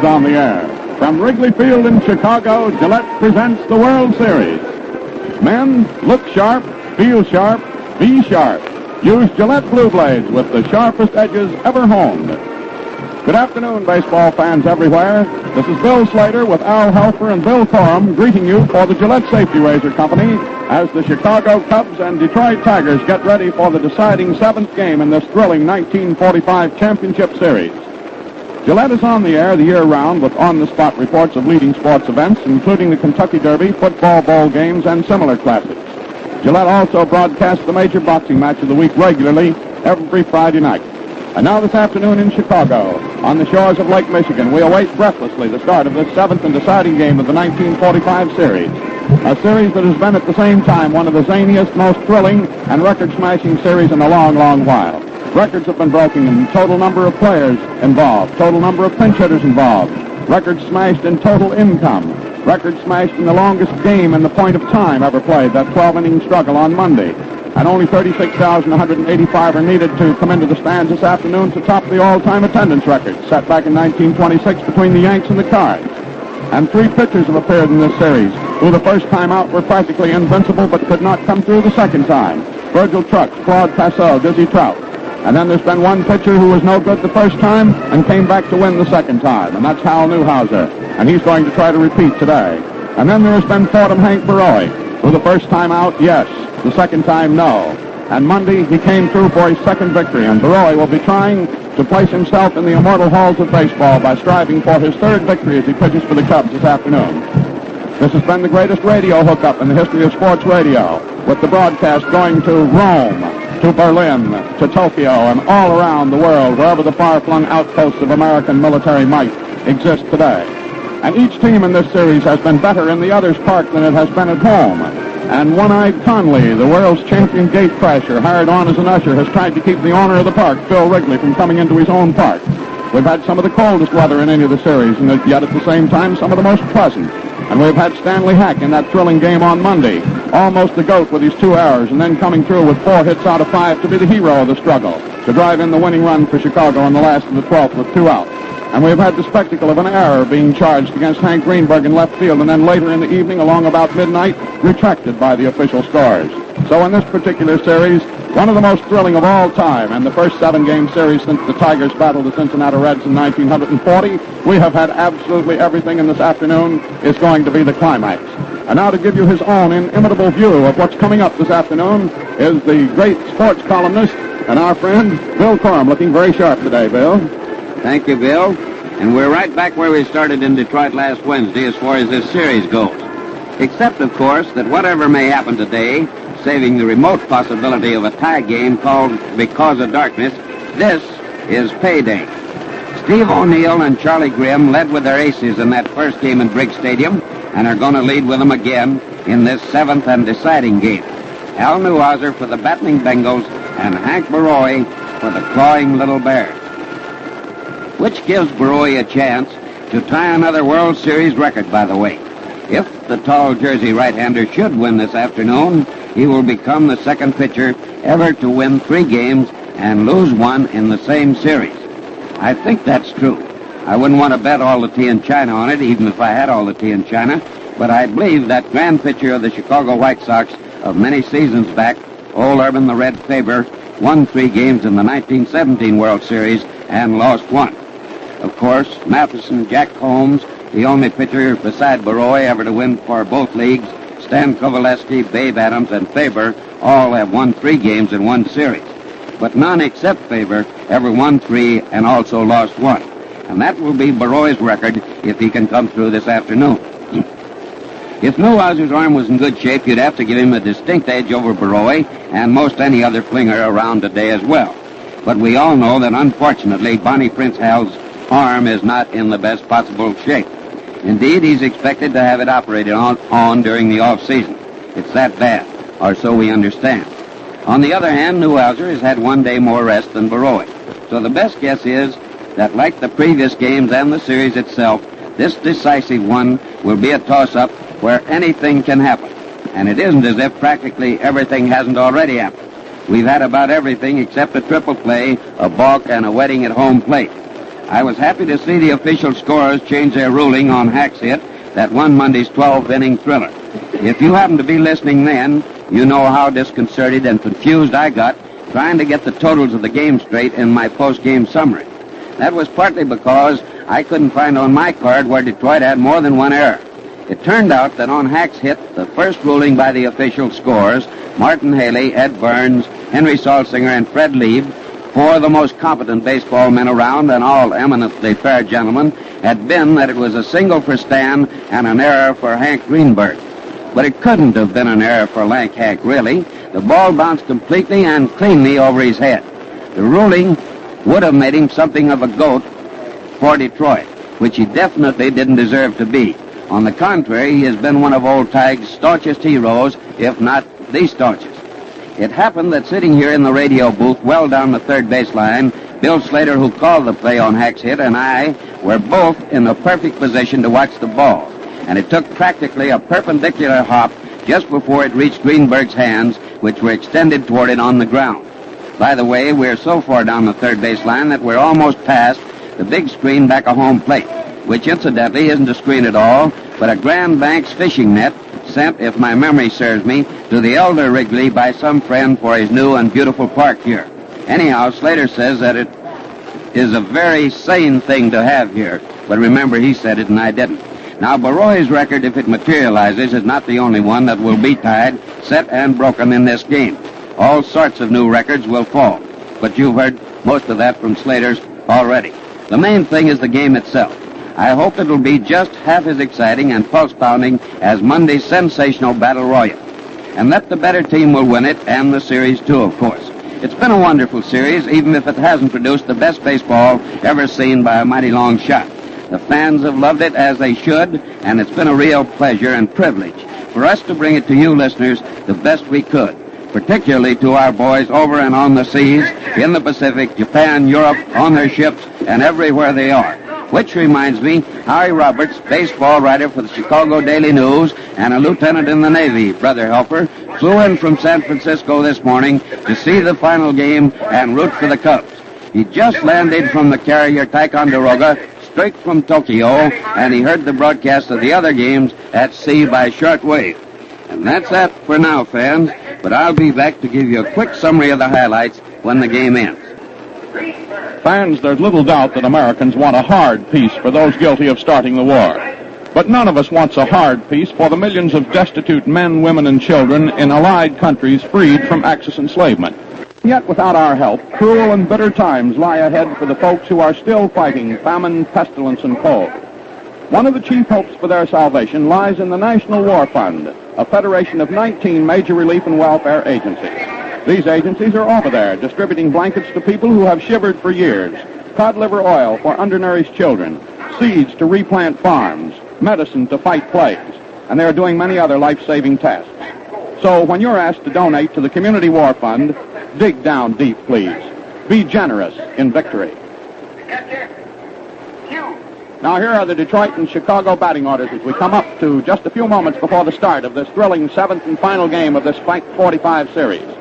is on the air. From Wrigley Field in Chicago, Gillette presents the World Series. Men, look sharp, feel sharp, be sharp. Use Gillette Blue Blades with the sharpest edges ever honed. Good afternoon, baseball fans everywhere. This is Bill Slater with Al Helfer and Bill Corum greeting you for the Gillette Safety Razor Company as the Chicago Cubs and Detroit Tigers get ready for the deciding seventh game in this thrilling 1945 championship series. Gillette is on the air the year round with on-the-spot reports of leading sports events, including the Kentucky Derby, football bowl games, and similar classics. Gillette also broadcasts the major boxing match of the week regularly every Friday night. And now this afternoon in Chicago, on the shores of Lake Michigan, we await breathlessly the start of this seventh and deciding game of the 1945 series. A series that has been at the same time one of the zaniest, most thrilling, and record-smashing series in a long, long while. Records have been broken in total number of players involved, total number of pinch hitters involved, records smashed in total income, records smashed in the longest game and the point of time ever played, that 12-inning struggle on Monday. And only 36,185 are needed to come into the stands this afternoon to top the all-time attendance record set back in 1926 between the Yanks and the Cards. And three pitchers have appeared in this series, who the first time out were practically invincible but could not come through the second time. Virgil Trucks, Claude Passeau, Dizzy Trout. And then there's been one pitcher who was no good the first time and came back to win the second time, and that's Hal Newhouser, and he's going to try to repeat today. And then there has been Fordham Hank Baroy, who the first time out, yes, the second time, no. And Monday, he came through for his second victory, and Baroy will be trying to place himself in the immortal halls of baseball by striving for his third victory as he pitches for the Cubs this afternoon. This has been the greatest radio hookup in the history of sports radio, with the broadcast going to Rome, to Berlin, to Tokyo, and all around the world, wherever the far-flung outposts of American military might exist today. And each team in this series has been better in the other's park than it has been at home. And One-Eyed Conley, the world's champion gate crasher, hired on as an usher, has tried to keep the owner of the park, Phil Wrigley, from coming into his own park. We've had some of the coldest weather in any of the series, and yet at the same time some of the most pleasant. And we've had Stanley Hack in that thrilling game on Monday, almost the GOAT with his 2 errors, and then coming through with 4 hits out of 5 to be the hero of the struggle, to drive in the winning run for Chicago in the last of the 12th with 2 outs. And we've had the spectacle of an error being charged against Hank Greenberg in left field, and then later in the evening, along about midnight, retracted by the official scores. So in this particular series, one of the most thrilling of all time, and the first 7-game series since the Tigers battled the Cincinnati Reds in 1940, we have had absolutely everything, and this afternoon is going to be the climax. And now to give you his own inimitable view of what's coming up this afternoon is the great sports columnist and our friend Bill Corum, looking very sharp today, Bill. Thank you, Bill. And we're right back where we started in Detroit last Wednesday as far as this series goes. Except, of course, that whatever may happen today, saving the remote possibility of a tie game called Because of Darkness, this is payday. Steve O'Neill and Charlie Grimm led with their aces in that first game in Briggs Stadium and are going to lead with them again in this seventh and deciding game. Al Newhouser for the batting Bengals and Hank Baroy for the clawing Little Bears. Which gives Baroy a chance to tie another World Series record, by the way. If the tall Jersey right-hander should win this afternoon, he will become the second pitcher ever to win 3 games and lose 1 in the same series. I think that's true. I wouldn't want to bet all the tea in China on it, even if I had all the tea in China, but I believe that grand pitcher of the Chicago White Sox of many seasons back, old Urban the Red Faber, won 3 games in the 1917 World Series and lost 1. Of course, Matheson, Jack Holmes, the only pitcher beside Baroy ever to win for both leagues, Stan Kovaleski, Babe Adams, and Faber all have won 3 games in one series. But none except Faber ever won 3 and also lost 1. And that will be Baroy's record if he can come through this afternoon. If Newhouser's arm was in good shape, you'd have to give him a distinct edge over Baroy and most any other flinger around today as well. But we all know that, unfortunately, Bonnie Prince Hal's arm is not in the best possible shape. Indeed, he's expected to have it operated on during the off-season. It's that bad, or so we understand. On the other hand, Newhouser has had 1 day more rest than Baroy. So the best guess is that, like the previous games and the series itself, this decisive one will be a toss-up where anything can happen. And it isn't as if practically everything hasn't already happened. We've had about everything except a triple play, a balk, and a wetting at home plate. I was happy to see the official scorers change their ruling on Hack's hit that won Monday's 12-inning thriller. If you happened to be listening then, you know how disconcerted and confused I got trying to get the totals of the game straight in my post-game summary. That was partly because I couldn't find on my card where Detroit had more than one error. It turned out that on Hack's hit, the first ruling by the official scorers, Martin Haley, Ed Burns, Henry Salsinger, and Fred Lieb, four of the most competent baseball men around and all eminently fair gentlemen, had been that it was a single for Stan and an error for Hank Greenberg. But it couldn't have been an error for Lank Hank, really. The ball bounced completely and cleanly over his head. The ruling would have made him something of a goat for Detroit, which he definitely didn't deserve to be. On the contrary, he has been one of old Tig's staunchest heroes, if not the staunchest. It happened that sitting here in the radio booth well down the third baseline, Bill Slater, who called the play on Hack's hit, and I were both in a perfect position to watch the ball. And it took practically a perpendicular hop just before it reached Greenberg's hands, which were extended toward it on the ground. By the way, we're so far down the third baseline that we're almost past the big screen back of home plate, which incidentally isn't a screen at all, but a Grand Banks fishing net sent, if my memory serves me, to the elder Wrigley by some friend for his new and beautiful park here. Anyhow, Slater says that it is a very sane thing to have here, but remember, he said it and I didn't. Now, Baroy's record, if it materializes, is not the only one that will be tied, set, and broken in this game. All sorts of new records will fall, but you've heard most of that from Slater's already. The main thing is the game itself. I hope it'll be just half as exciting and pulse-pounding as Monday's sensational Battle Royal. And that the better team will win it, and the series, too, of course. It's been a wonderful series, even if it hasn't produced the best baseball ever seen by a mighty long shot. The fans have loved it as they should, and it's been a real pleasure and privilege for us to bring it to you listeners the best we could, particularly to our boys over and on the seas, in the Pacific, Japan, Europe, on their ships, and everywhere they are. Which reminds me, Harry Roberts, baseball writer for the Chicago Daily News and a lieutenant in the Navy, brother helper, flew in from San Francisco this morning to see the final game and root for the Cubs. He just landed from the carrier Ticonderoga, straight from Tokyo, and he heard the broadcast of the other games at sea by shortwave. And that's that for now, fans, but I'll be back to give you a quick summary of the highlights when the game ends. Fans, there's little doubt that Americans want a hard peace for those guilty of starting the war. But none of us wants a hard peace for the millions of destitute men, women, and children in allied countries freed from Axis enslavement. Yet without our help, cruel and bitter times lie ahead for the folks who are still fighting famine, pestilence, and cold. One of the chief hopes for their salvation lies in the National War Fund, a federation of 19 major relief and welfare agencies. These agencies are over there distributing blankets to people who have shivered for years, cod liver oil for undernourished children, seeds to replant farms, medicine to fight plagues, and they're doing many other life-saving tasks. So when you're asked to donate to the Community War Fund, dig down deep, please. Be generous in victory. Now here are the Detroit and Chicago batting orders as we come up to just a few moments before the start of this thrilling seventh and final game of this Fight 45 series.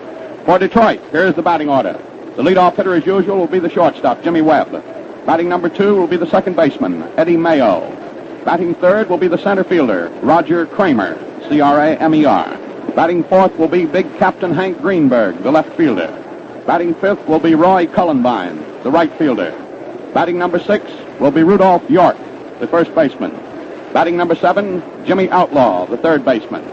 For Detroit, here's the batting order. The leadoff hitter, as usual, will be the shortstop, Jimmy Webb. Batting number 2 will be the second baseman, Eddie Mayo. Batting third will be the center fielder, Roger Kramer, C-R-A-M-E-R. Batting fourth will be big Captain Hank Greenberg, the left fielder. Batting fifth will be Roy Cullenbine, the right fielder. Batting number 6 will be Rudolph York, the first baseman. Batting number 7, Jimmy Outlaw, the third baseman.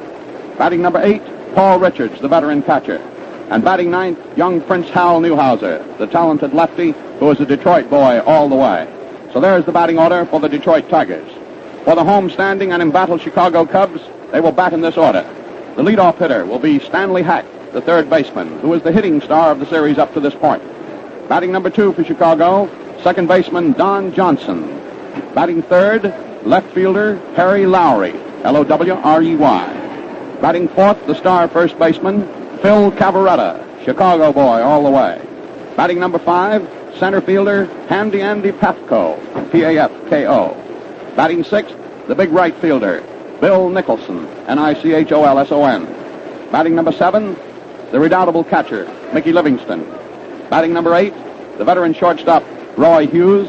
Batting number 8, Paul Richards, the veteran catcher. And batting ninth, young Prince Hal Newhouser, the talented lefty who is a Detroit boy all the way. So there's the batting order for the Detroit Tigers. For the home-standing and embattled Chicago Cubs, they will bat in this order. The leadoff hitter will be Stanley Hack, the third baseman, who is the hitting star of the series up to this point. Batting number 2 for Chicago, second baseman Don Johnson. Batting third, left fielder Harry Lowry, L-O-W-R-E-Y. Batting fourth, the star first baseman Phil Cavaretta, Chicago boy all the way. Batting number 5, center fielder Handy Andy Pafko, P-A-F-K-O. Batting sixth, the big right fielder Bill Nicholson, N-I-C-H-O-L-S-O-N. Batting number 7, the redoubtable catcher Mickey Livingston. Batting number 8, the veteran shortstop Roy Hughes.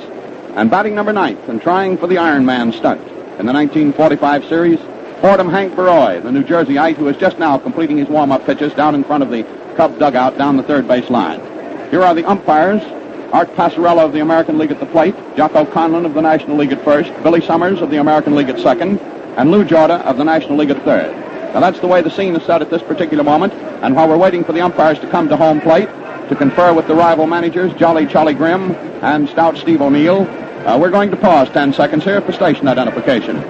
And batting number 9th and trying for the Iron Man stunt in the 1945 series, Fordham Hank Baroy, the New Jerseyite, who is just now completing his warm-up pitches down in front of the Cub dugout down the third base line. Here are the umpires: Art Passarello of the American League at the plate, Jocko Conlon of the National League at first, Billy Summers of the American League at second, and Lou Jorda of the National League at third. Now that's the way the scene is set at this particular moment, and while we're waiting for the umpires to come to home plate to confer with the rival managers, Jolly Charlie Grimm and Stout Steve O'Neill, we're going to pause 10 seconds here for station identification.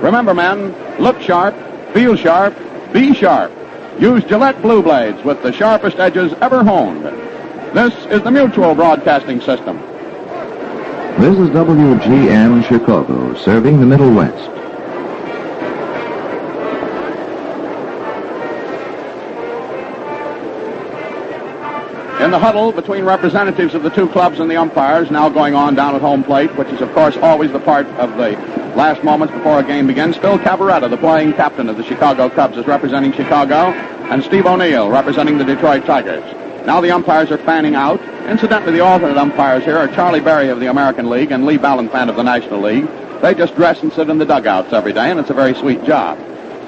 Remember, men, look sharp, feel sharp, be sharp. Use Gillette Blue Blades with the sharpest edges ever honed. This is the Mutual Broadcasting System. This is WGN Chicago, serving the Middle West. In the huddle between representatives of the two clubs and the umpires, now going on down at home plate, which is, of course, always the part of the last moments before a game begins, Phil Cavaretta, the playing captain of the Chicago Cubs, is representing Chicago, and Steve O'Neill representing the Detroit Tigers. Now the umpires are fanning out. Incidentally, the alternate umpires here are Charlie Berry of the American League and Lee Ballantyne of the National League. They just dress and sit in the dugouts every day, and it's a very sweet job.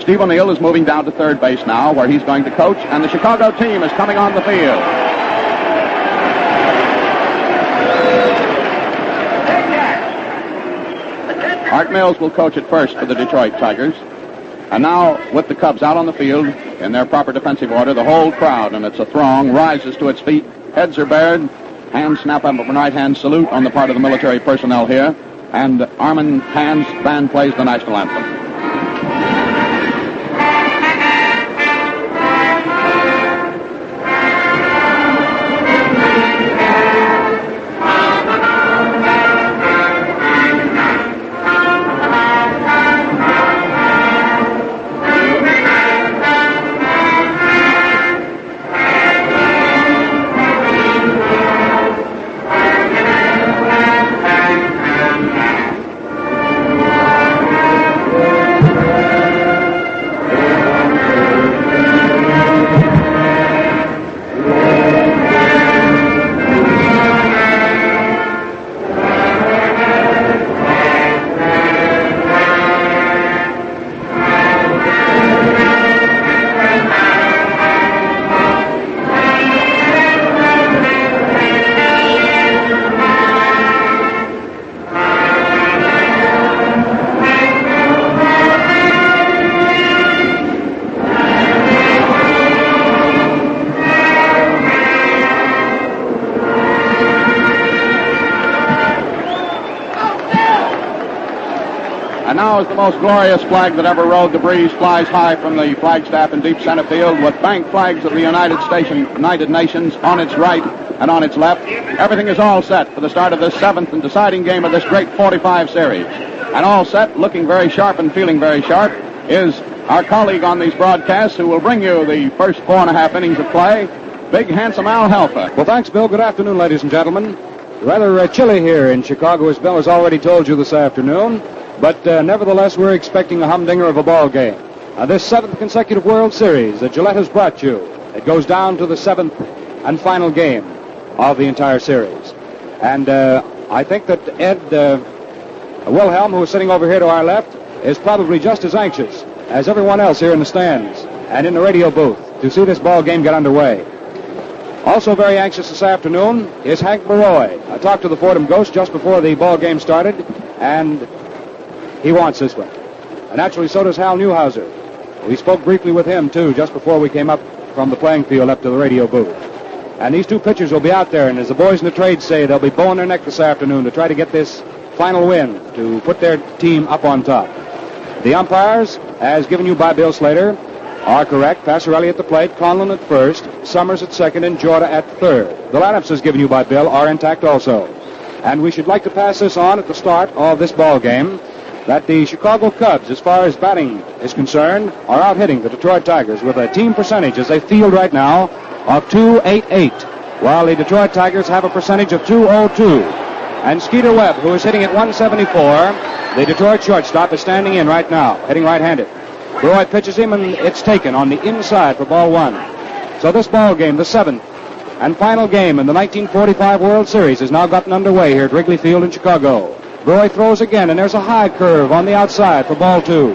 Steve O'Neill is moving down to third base now, where he's going to coach, and the Chicago team is coming on the field. Art Mills will coach at first for the Detroit Tigers. And now, with the Cubs out on the field in their proper defensive order, the whole crowd, and it's a throng, rises to its feet. Heads are bared. Hands snap up a right-hand salute on the part of the military personnel here. And Armin Hand's band plays the national anthem. Now is the most glorious flag that ever rode the breeze, flies high from the flagstaff in deep center field with bank flags of the United Nations on its right and on its left. Everything is all set for the start of this 7th and deciding game of this great 45 series. And all set, looking very sharp and feeling very sharp, is our colleague on these broadcasts who will bring you the first 4.5 innings of play, big, handsome Al Helfer. Well, thanks, Bill. Good afternoon, ladies and gentlemen. Rather chilly here in Chicago, as Bill has already told you this afternoon. But nevertheless, we're expecting a humdinger of a ball game. This 7th consecutive World Series that Gillette has brought you. It goes down to the 7th and final game of the entire series. And I think that Ed Wilhelm, who is sitting over here to our left, is probably just as anxious as everyone else here in the stands and in the radio booth to see this ball game get underway. Also very anxious this afternoon is Hank Baroy. I talked to the Fordham Ghost just before the ball game started, and he wants this one. And actually, so does Hal Newhouser. We spoke briefly with him, too, just before we came up from the playing field up to the radio booth. And these two pitchers will be out there, and as the boys in the trade say, they'll be bowing their neck this afternoon to try to get this final win, to put their team up on top. The umpires, as given you by Bill Slater, are correct. Passarelli at the plate, Conlon at first, Summers at second, and Jorda at third. The lineups, as given you by Bill, are intact also. And we should like to pass this on at the start of this ball game, that the Chicago Cubs, as far as batting is concerned, are out-hitting the Detroit Tigers with a team percentage, as they field right now, of .288, while the Detroit Tigers have a percentage of .202. And Skeeter Webb, who is hitting at .174, the Detroit shortstop, is standing in right now, hitting right-handed. Baroy pitches him, and it's taken on the inside for ball one. So this ball game, the 7th and final game in the 1945 World Series, has now gotten underway here at Wrigley Field in Chicago. Broy throws again, and there's a high curve on the outside for ball 2.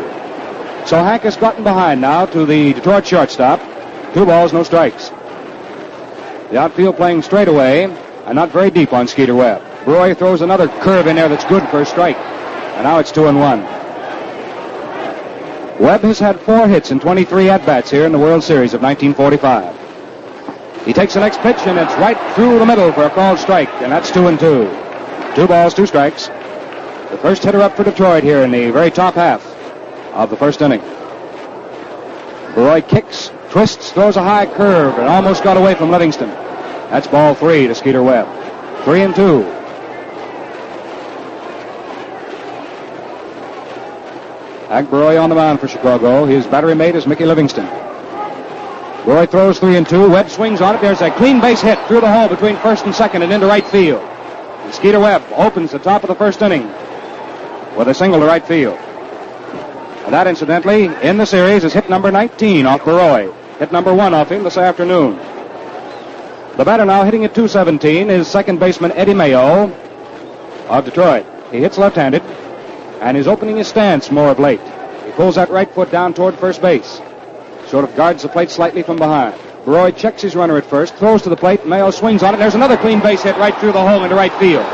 So Hank has gotten behind now to the Detroit shortstop. 2 balls, no strikes. The outfield playing straight away and not very deep on Skeeter Webb. Broy throws another curve in there that's good for a strike. And now it's 2-1. Webb has had 4 hits in 23 at-bats here in the World Series of 1945. He takes the next pitch, and it's right through the middle for a called strike, and that's 2-2. 2 balls, 2 strikes. The first hitter up for Detroit here in the very top half of the first inning. Broy kicks, twists, throws a high curve, and almost got away from Livingston. That's ball 3 to Skeeter Webb. 3-2. Hank Broy on the mound for Chicago. His battery mate is Mickey Livingston. Broy throws 3-2. Webb swings on it. There's a clean base hit through the hole between first and second and into right field. And Skeeter Webb opens the top of the first inning with a single to right field. And that, incidentally, in the series is hit number 19 off Broy. Hit number 1 off him this afternoon. The batter now hitting at .217 is second baseman Eddie Mayo of Detroit. He hits left-handed and is opening his stance more of late. He pulls that right foot down toward first base. Sort of guards the plate slightly from behind. Broy checks his runner at first, throws to the plate. Mayo swings on it. There's another clean base hit right through the hole into right field.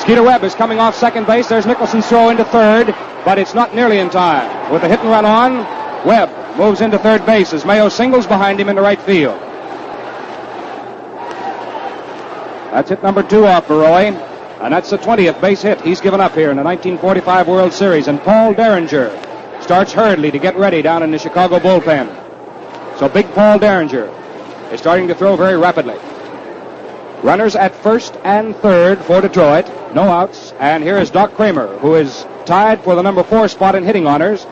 Skeeter Webb is coming off second base. There's Nicholson's throw into third, but it's not nearly in time. With the hit and run on, Webb moves into third base as Mayo singles behind him into right field. That's hit number 2 off Broy, and that's the 20th base hit he's given up here in the 1945 World Series. And Paul Derringer starts hurriedly to get ready down in the Chicago bullpen. So big Paul Derringer is starting to throw very rapidly. Runners at first and third for Detroit. No outs. And here is Doc Kramer, who is tied for the number 4 spot in hitting honors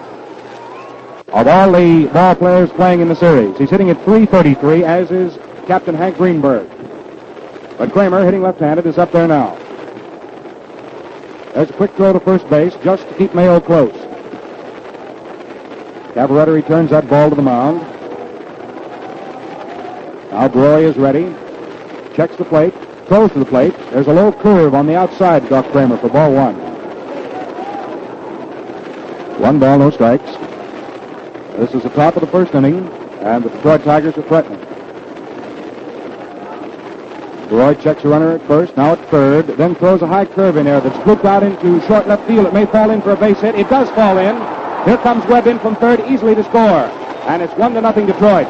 of all the ball players playing in the series. He's hitting at .333, as is Captain Hank Greenberg. But Kramer, hitting left-handed, is up there now. There's a quick throw to first base just to keep Mayo close. Cavaretta returns that ball to the mound. Now Broy is ready. Checks the plate. Throws to the plate. There's a low curve on the outside, Doc Kramer, for ball 1. 1 ball, no strikes. This is the top of the first inning, and the Detroit Tigers are threatening. Broy checks a runner at first, now at third, then throws a high curve in there that's looped out into short left field. It may fall in for a base hit. It does fall in. Here comes Webb in from third, easily to score. And it's 1-0 Detroit.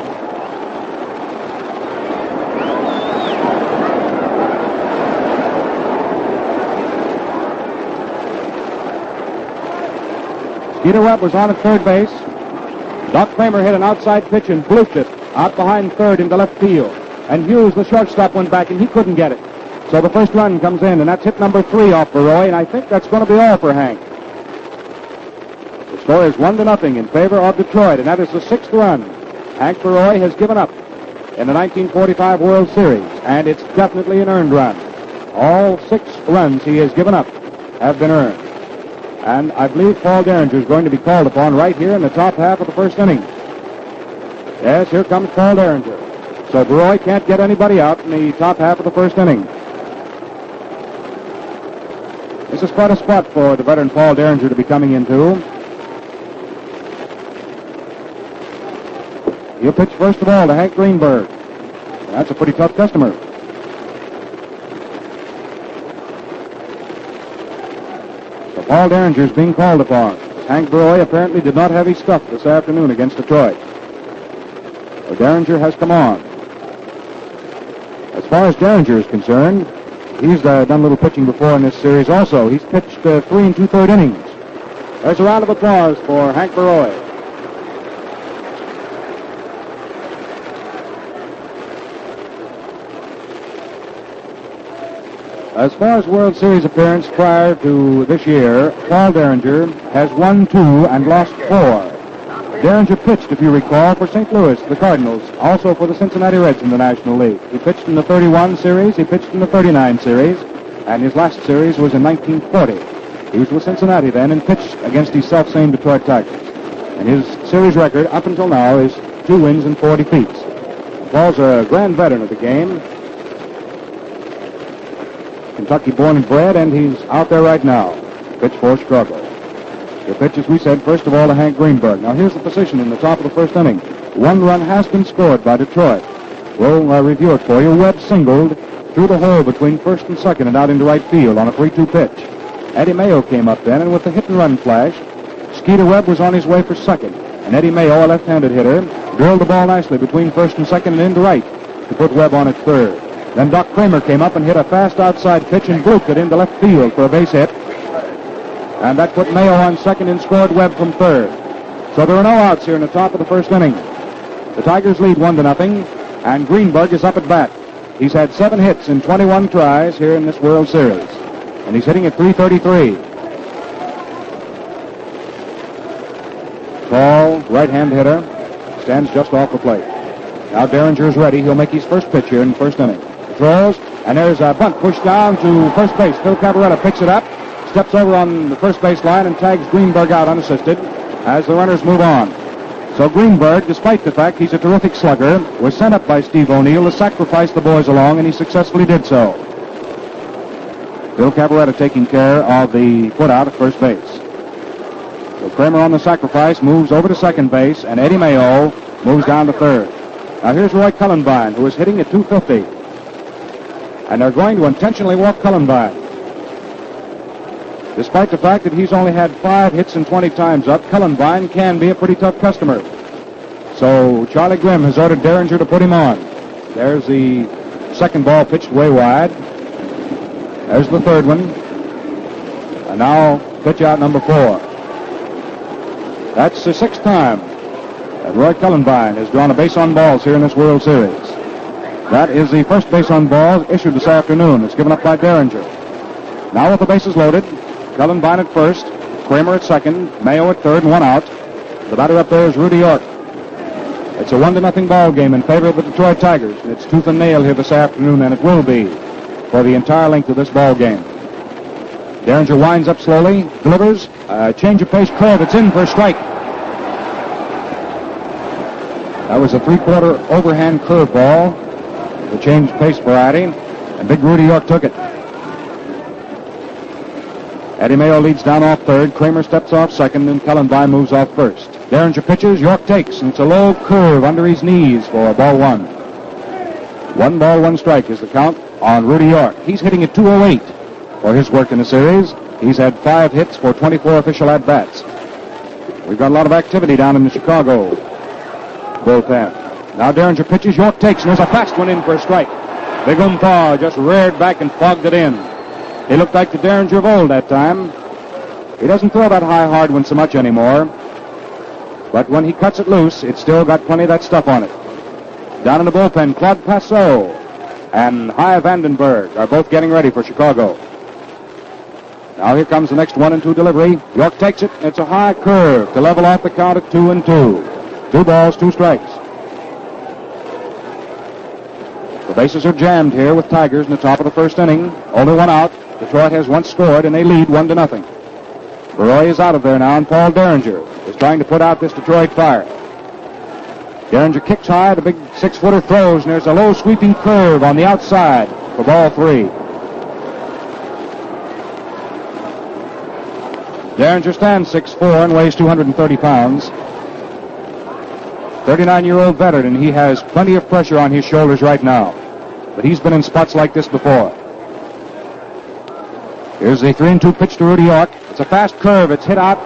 Skeeter Webb was on at third base. Doc Kramer hit an outside pitch and blooped it out behind third into left field. And Hughes, the shortstop, went back, and he couldn't get it. So the first run comes in, and that's hit number 3 off Broy, and I think that's going to be all for Hank. The score is 1-0 in favor of Detroit, and that is the 6th run Hank Broy has given up in the 1945 World Series, and it's definitely an earned run. All 6 runs he has given up have been earned. And I believe Paul Derringer is going to be called upon right here in the top half of the first inning. Yes, here comes Paul Derringer. So Broy can't get anybody out in the top half of the first inning. This is quite a spot for the veteran Paul Derringer to be coming into. He'll pitch first of all to Hank Greenberg. That's a pretty tough customer. So Paul Derringer is being called upon. Hank Broy apparently did not have his stuff this afternoon against Detroit. So Derringer has come on. As far as Derringer is concerned, he's done a little pitching before in this series also. He's pitched 3 2/3 innings. There's a round of applause for Hank Broy. As far as World Series appearance prior to this year, Paul Derringer has won 2 and lost 4. Derringer pitched, if you recall, for St. Louis, the Cardinals, also for the Cincinnati Reds in the National League. He pitched in the 31 series, he pitched in the 39 series, and his last series was in 1940. He was with Cincinnati then and pitched against these self-same Detroit Tigers. And his series record up until now is 2 wins and 4 defeats. Paul's a grand veteran of the game. Kentucky born and bred, and he's out there right now. Pitch for Chicago. The pitch, as we said, first of all to Hank Greenberg. Now here's the position in the top of the first inning. One run has been scored by Detroit. We'll review it for you. Webb singled through the hole between first and second and out into right field on a 3-2 pitch. Eddie Mayo came up then, and with the hit-and-run flash, Skeeter Webb was on his way for second. And Eddie Mayo, a left-handed hitter, drilled the ball nicely between first and second and into right to put Webb on at third. Then Doc Kramer came up and hit a fast outside pitch and blooped it into left field for a base hit. And that put Mayo on second and scored Webb from third. So there are no outs here in the top of the first inning. The Tigers lead 1-0, and Greenberg is up at bat. He's had 7 hits in 21 tries here in this World Series, and he's hitting at .333. Tall, right-hand hitter, stands just off the plate. Now Derringer's ready. He'll make his first pitch here in the first inning. Throws, and there's a bunt pushed down to first base. Phil Cavarretta picks it up, steps over on the first base line, and tags Greenberg out unassisted as the runners move on. So Greenberg, despite the fact he's a terrific slugger, was sent up by Steve O'Neill to sacrifice the boys along, and he successfully did so. Phil Cavarretta taking care of the put out at first base. So Kramer on the sacrifice moves over to second base, and Eddie Mayo moves down to third. Now here's Roy Cullenbine, who is hitting at .250. And they're going to intentionally walk Cullenbine. Despite the fact that he's only had 5 hits and 20 times up, Cullenbine can be a pretty tough customer. So Charlie Grimm has ordered Derringer to put him on. There's the second ball pitched way wide. There's the third one. And now pitch out number 4. That's the 6th time that Roy Cullenbine has drawn a base on balls here in this World Series. That is the first base on balls issued this afternoon. It's given up by Derringer. Now with the bases loaded, Cullenbine at first, Kramer at second, Mayo at third, and 1 out. The batter up there is Rudy York. It's a 1-0 ball game in favor of the Detroit Tigers. It's tooth and nail here this afternoon, and it will be for the entire length of this ball game. Derringer winds up slowly, delivers a change of pace curve. It's in for a strike. That was a 3/4 overhand curveball, the change pace variety, and big Rudy York took it. Eddie Mayo leads down off third. Kramer steps off second, and Cullenbine moves off first. Derringer pitches, York takes, and it's a low curve under his knees for ball 1. 1 ball, 1 strike is the count on Rudy York. He's hitting at .208 for his work in the series. He's had 5 hits for 24 official at-bats. We've got a lot of activity down in the Chicago bullpen. Now Derringer pitches, York takes, and there's a fast one in for a strike. Big Umpah just reared back and fogged it in. He looked like the Derringer of old that time. He doesn't throw that high hard one so much anymore. But when he cuts it loose, it's still got plenty of that stuff on it. Down in the bullpen, Claude Passot and Hy Vandenberg are both getting ready for Chicago. Now here comes the next 1-2 delivery. York takes it. It's a high curve to level off the count at 2-2. 2 balls, 2 strikes. The bases are jammed here with Tigers in the top of the first inning. Only 1 out. Detroit has once scored, and they lead 1-0. Roy is out of there now, and Paul Derringer is trying to put out this Detroit fire. Derringer kicks high. The big 6-footer throws, and there's a low sweeping curve on the outside for ball 3. Derringer stands 6'4" and weighs 230 pounds. 39-year-old veteran, and he has plenty of pressure on his shoulders right now. But he's been in spots like this before. Here's the 3-2 pitch to Rudy York. It's a fast curve. It's hit out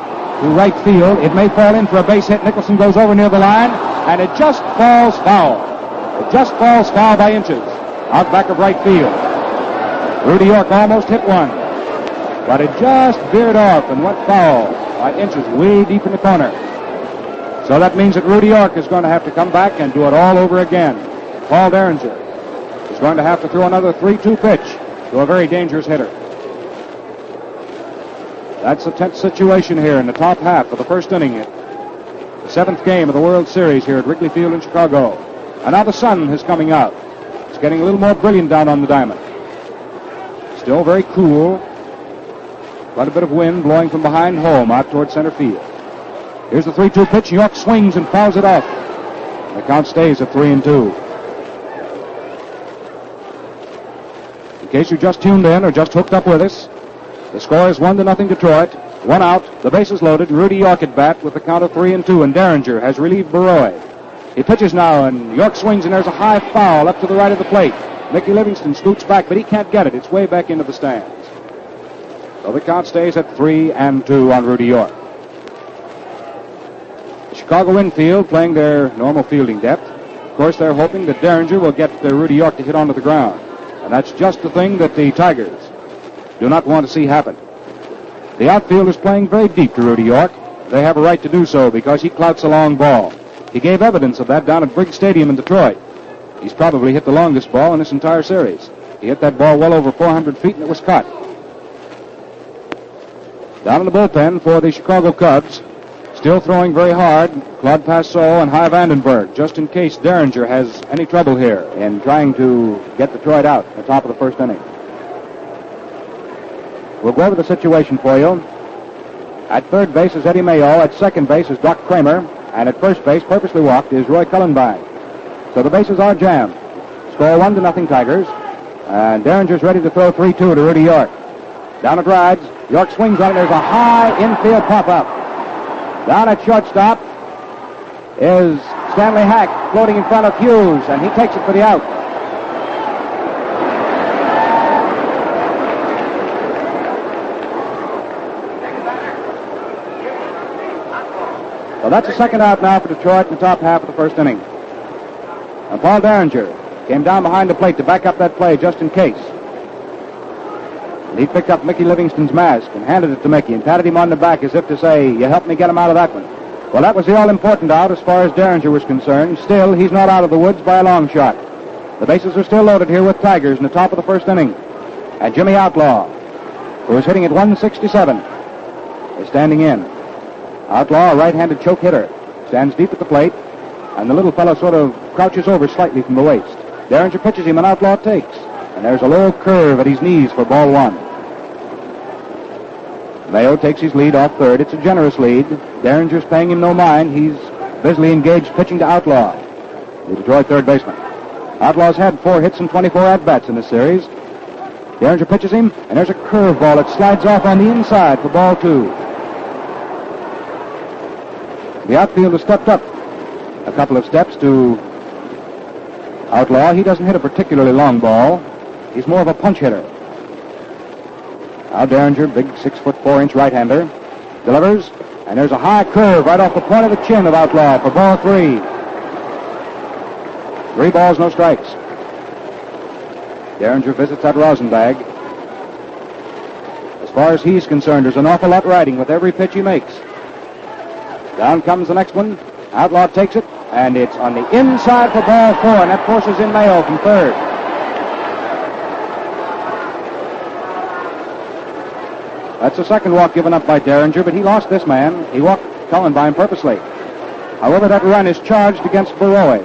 to right field. It may fall in for a base hit. Nicholson goes over near the line, and it just falls foul. It just falls foul by inches out back of right field. Rudy York almost hit one, but it just veered off and went foul by inches way deep in the corner. So that means that Rudy York is going to have to come back and do it all over again. Paul Derringer is going to have to throw another 3-2 pitch to a very dangerous hitter. That's a tense situation here in the top half of the first inning. The 7th game of the World Series here at Wrigley Field in Chicago. And now the sun is coming out. It's getting a little more brilliant down on the diamond. Still very cool. Quite a bit of wind blowing from behind home out toward center field. Here's the 3-2 pitch. York swings and fouls it off. The count stays at 3-2. case you just tuned in or just hooked up with us, the score is 1-0 Detroit. 1 out, the bases loaded, Rudy York at bat with the count of 3-2, and Derringer has relieved Baroy. He pitches now, and York swings, and there's a high foul up to the right of the plate. Mickey Livingston scoots back, but he can't get it. It's way back into the stands. So the count stays at 3-2 on Rudy York. The Chicago infield playing their normal fielding depth. Of course, they're hoping that Derringer will get Rudy York to hit onto the ground. And that's just the thing that the Tigers do not want to see happen. The outfield is playing very deep to Rudy York. They have a right to do so because he clouts a long ball. He gave evidence of that down at Briggs Stadium in Detroit. He's probably hit the longest ball in this entire series. He hit that ball well over 400 feet, and it was cut. Down in the bullpen for the Chicago Cubs, still throwing very hard, Claude Passau and Hy Vandenberg, just in case Derringer has any trouble here in trying to get Detroit out at the top of the first inning. We'll go over the situation for you. At third base is Eddie Mayo. At second base is Doc Kramer. And at first base, purposely walked, is Roy Cullenbine. So the bases are jammed. Score 1-0 Tigers. And Derringer's ready to throw 3-2 to Rudy York. Down it rides. York swings on it. There's a high infield pop-up. Down at shortstop is Stanley Hack floating in front of Hughes, and he takes it for the out. So that's the second out now for Detroit in the top half of the first inning. And Paul Derringer came down behind the plate to back up that play just in case. And he picked up Mickey Livingston's mask and handed it to Mickey and patted him on the back as if to say, you helped me get him out of that one. Well, that was the all-important out as far as Derringer was concerned. Still, he's not out of the woods by a long shot. The bases are still loaded here with Tigers in the top of the first inning. And Jimmy Outlaw, who is hitting at 167, is standing in. Outlaw, a right-handed choke hitter, stands deep at the plate, and the little fellow sort of crouches over slightly from the waist. Derringer pitches him, and Outlaw takes. And there's a low curve at his knees for ball one. Mayo takes his lead off third. It's a generous lead. Derringer's paying him no mind. He's busily engaged pitching to Outlaw, the Detroit third baseman. Outlaw's had 4 hits and 24 at-bats in this series. Derringer pitches him, and there's a curveball that slides off on the inside for ball 2. The outfield has stepped up a couple of steps to Outlaw. He doesn't hit a particularly long ball. He's more of a punch hitter. Now Derringer, big 6'4" right-hander, delivers, and there's a high curve right off the point of the chin of Outlaw for ball 3. 3 balls, no strikes. Derringer visits that rosin bag. As far as he's concerned, there's an awful lot riding with every pitch he makes. Down comes the next one. Outlaw takes it, and it's on the inside for ball 4, and that forces in Mayo from third. That's the second walk given up by Derringer, but he lost this man. He walked Cullenbine purposely. However, that run is charged against Baroy.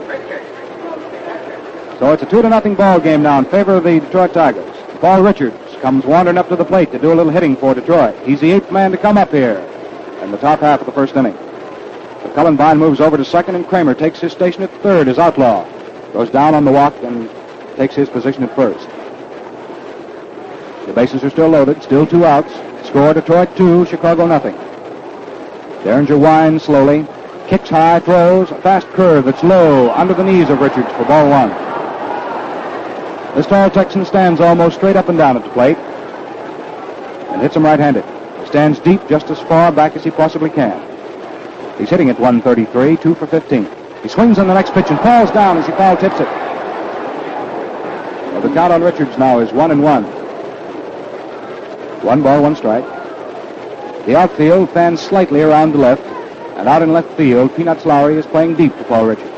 So it's a 2-0 ball game now in favor of the Detroit Tigers. Paul Richards comes wandering up to the plate to do a little hitting for Detroit. He's the 8th man to come up here in the top half of the first inning. So Cullenbine moves over to second, and Kramer takes his station at third as Outlaw goes down on the walk and takes his position at first. The bases are still loaded, still 2 outs. Score Detroit 2, Chicago nothing. Derringer winds slowly, kicks high, throws a fast curve that's low under the knees of Richards for ball 1. This tall Texan stands almost straight up and down at the plate and hits him right-handed. He stands deep just as far back as he possibly can. He's hitting at 133, 2 for 15. He swings on the next pitch and falls down as he foul tips it. Well, the count on Richards now is 1-1. 1 ball, 1 strike. The outfield fans slightly around the left, and out in left field, Peanuts Lowry is playing deep to Paul Richards.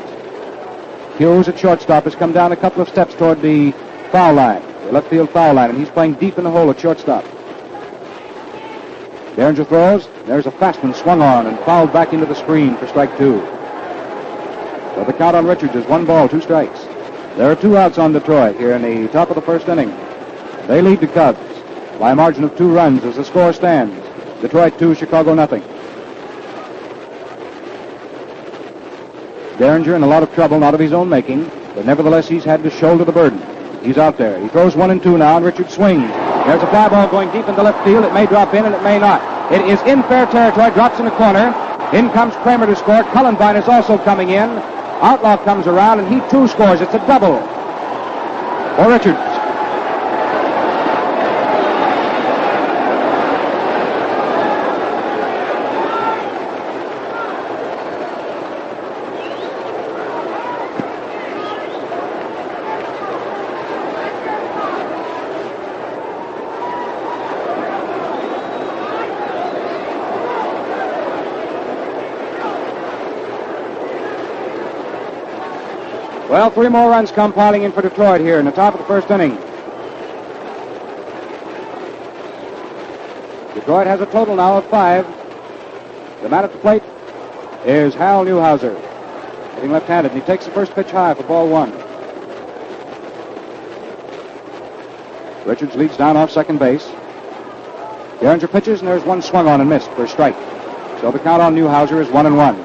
Hughes at shortstop has come down a couple of steps toward the foul line, the left field foul line, and he's playing deep in the hole at shortstop. Derringer throws. There's a fast one swung on and fouled back into the screen for strike 2. So the count on Richards is 1 ball, 2 strikes. There are 2 outs on Detroit here in the top of the first inning. They lead the Cubs by a margin of 2 runs as the score stands. Detroit 2, Chicago nothing. Derringer in a lot of trouble, not of his own making, but nevertheless he's had to shoulder the burden. He's out there. He throws 1 and 2 now, and Richards swings. There's a fly ball going deep into left field. It may drop in, and it may not. It is in fair territory. Drops in the corner. In comes Kramer to score. Cullenbine is also coming in. Outlaw comes around, and he too scores. It's a double for Richards. Well, 3 more runs come piling in for Detroit here in the top of the first inning. Detroit has a total now of 5. The man at the plate is Hal Newhouser, hitting left-handed, and he takes the first pitch high for ball 1. Richards leads down off second base. Derringer pitches, and there's one swung on and missed for a strike. So the count on Newhouser is 1 and 1.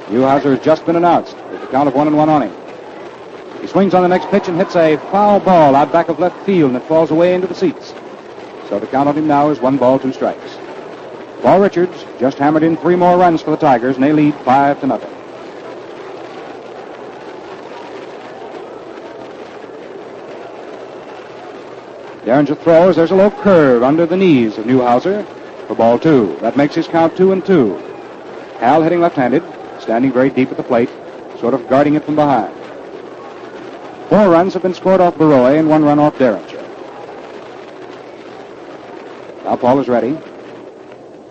Newhouser has just been announced with the count of 1 and 1 on him. He swings on the next pitch and hits a foul ball out back of left field, and it falls away into the seats. So the count on him now is 1 ball, 2 strikes. Paul Richards just hammered in 3 more runs for the Tigers, and they lead 5-0. Derringer throws. There's a low curve under the knees of Newhouser for ball 2. That makes his count 2 and 2. Hal hitting left-handed, standing very deep at the plate, sort of guarding it from behind. 4 runs have been scored off Baroy and 1 run off Derringer. Now Paul is ready.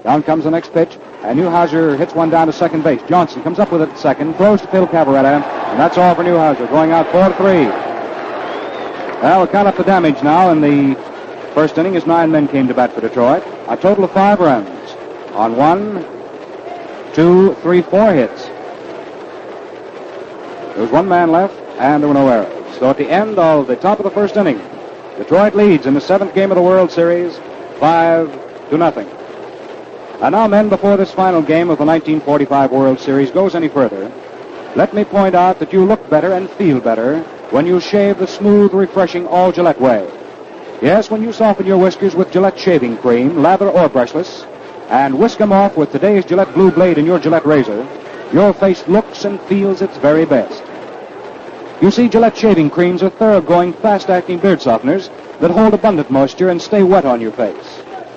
Down comes the next pitch, and Newhouser hits one down to second base. Johnson comes up with it at second, throws to Phil Cavaretta, and that's all for Newhouser, going out 4-3. Well, we'll count up the damage now. In the first inning, as 9 men came to bat for Detroit. A total of 5 runs on 1, 2, 3, 4 hits. There was 1 man left, and there were no errors. So at the end of the top of the first inning, Detroit leads in the 7th game of the World Series, 5-0. And now, men, before this final game of the 1945 World Series goes any further, let me point out that you look better and feel better when you shave the smooth, refreshing All Gillette way. Yes, when you soften your whiskers with Gillette shaving cream, lather or brushless, and whisk them off with today's Gillette Blue Blade in your Gillette razor, your face looks and feels its very best. You see, Gillette shaving creams are thoroughgoing, fast-acting beard softeners that hold abundant moisture and stay wet on your face.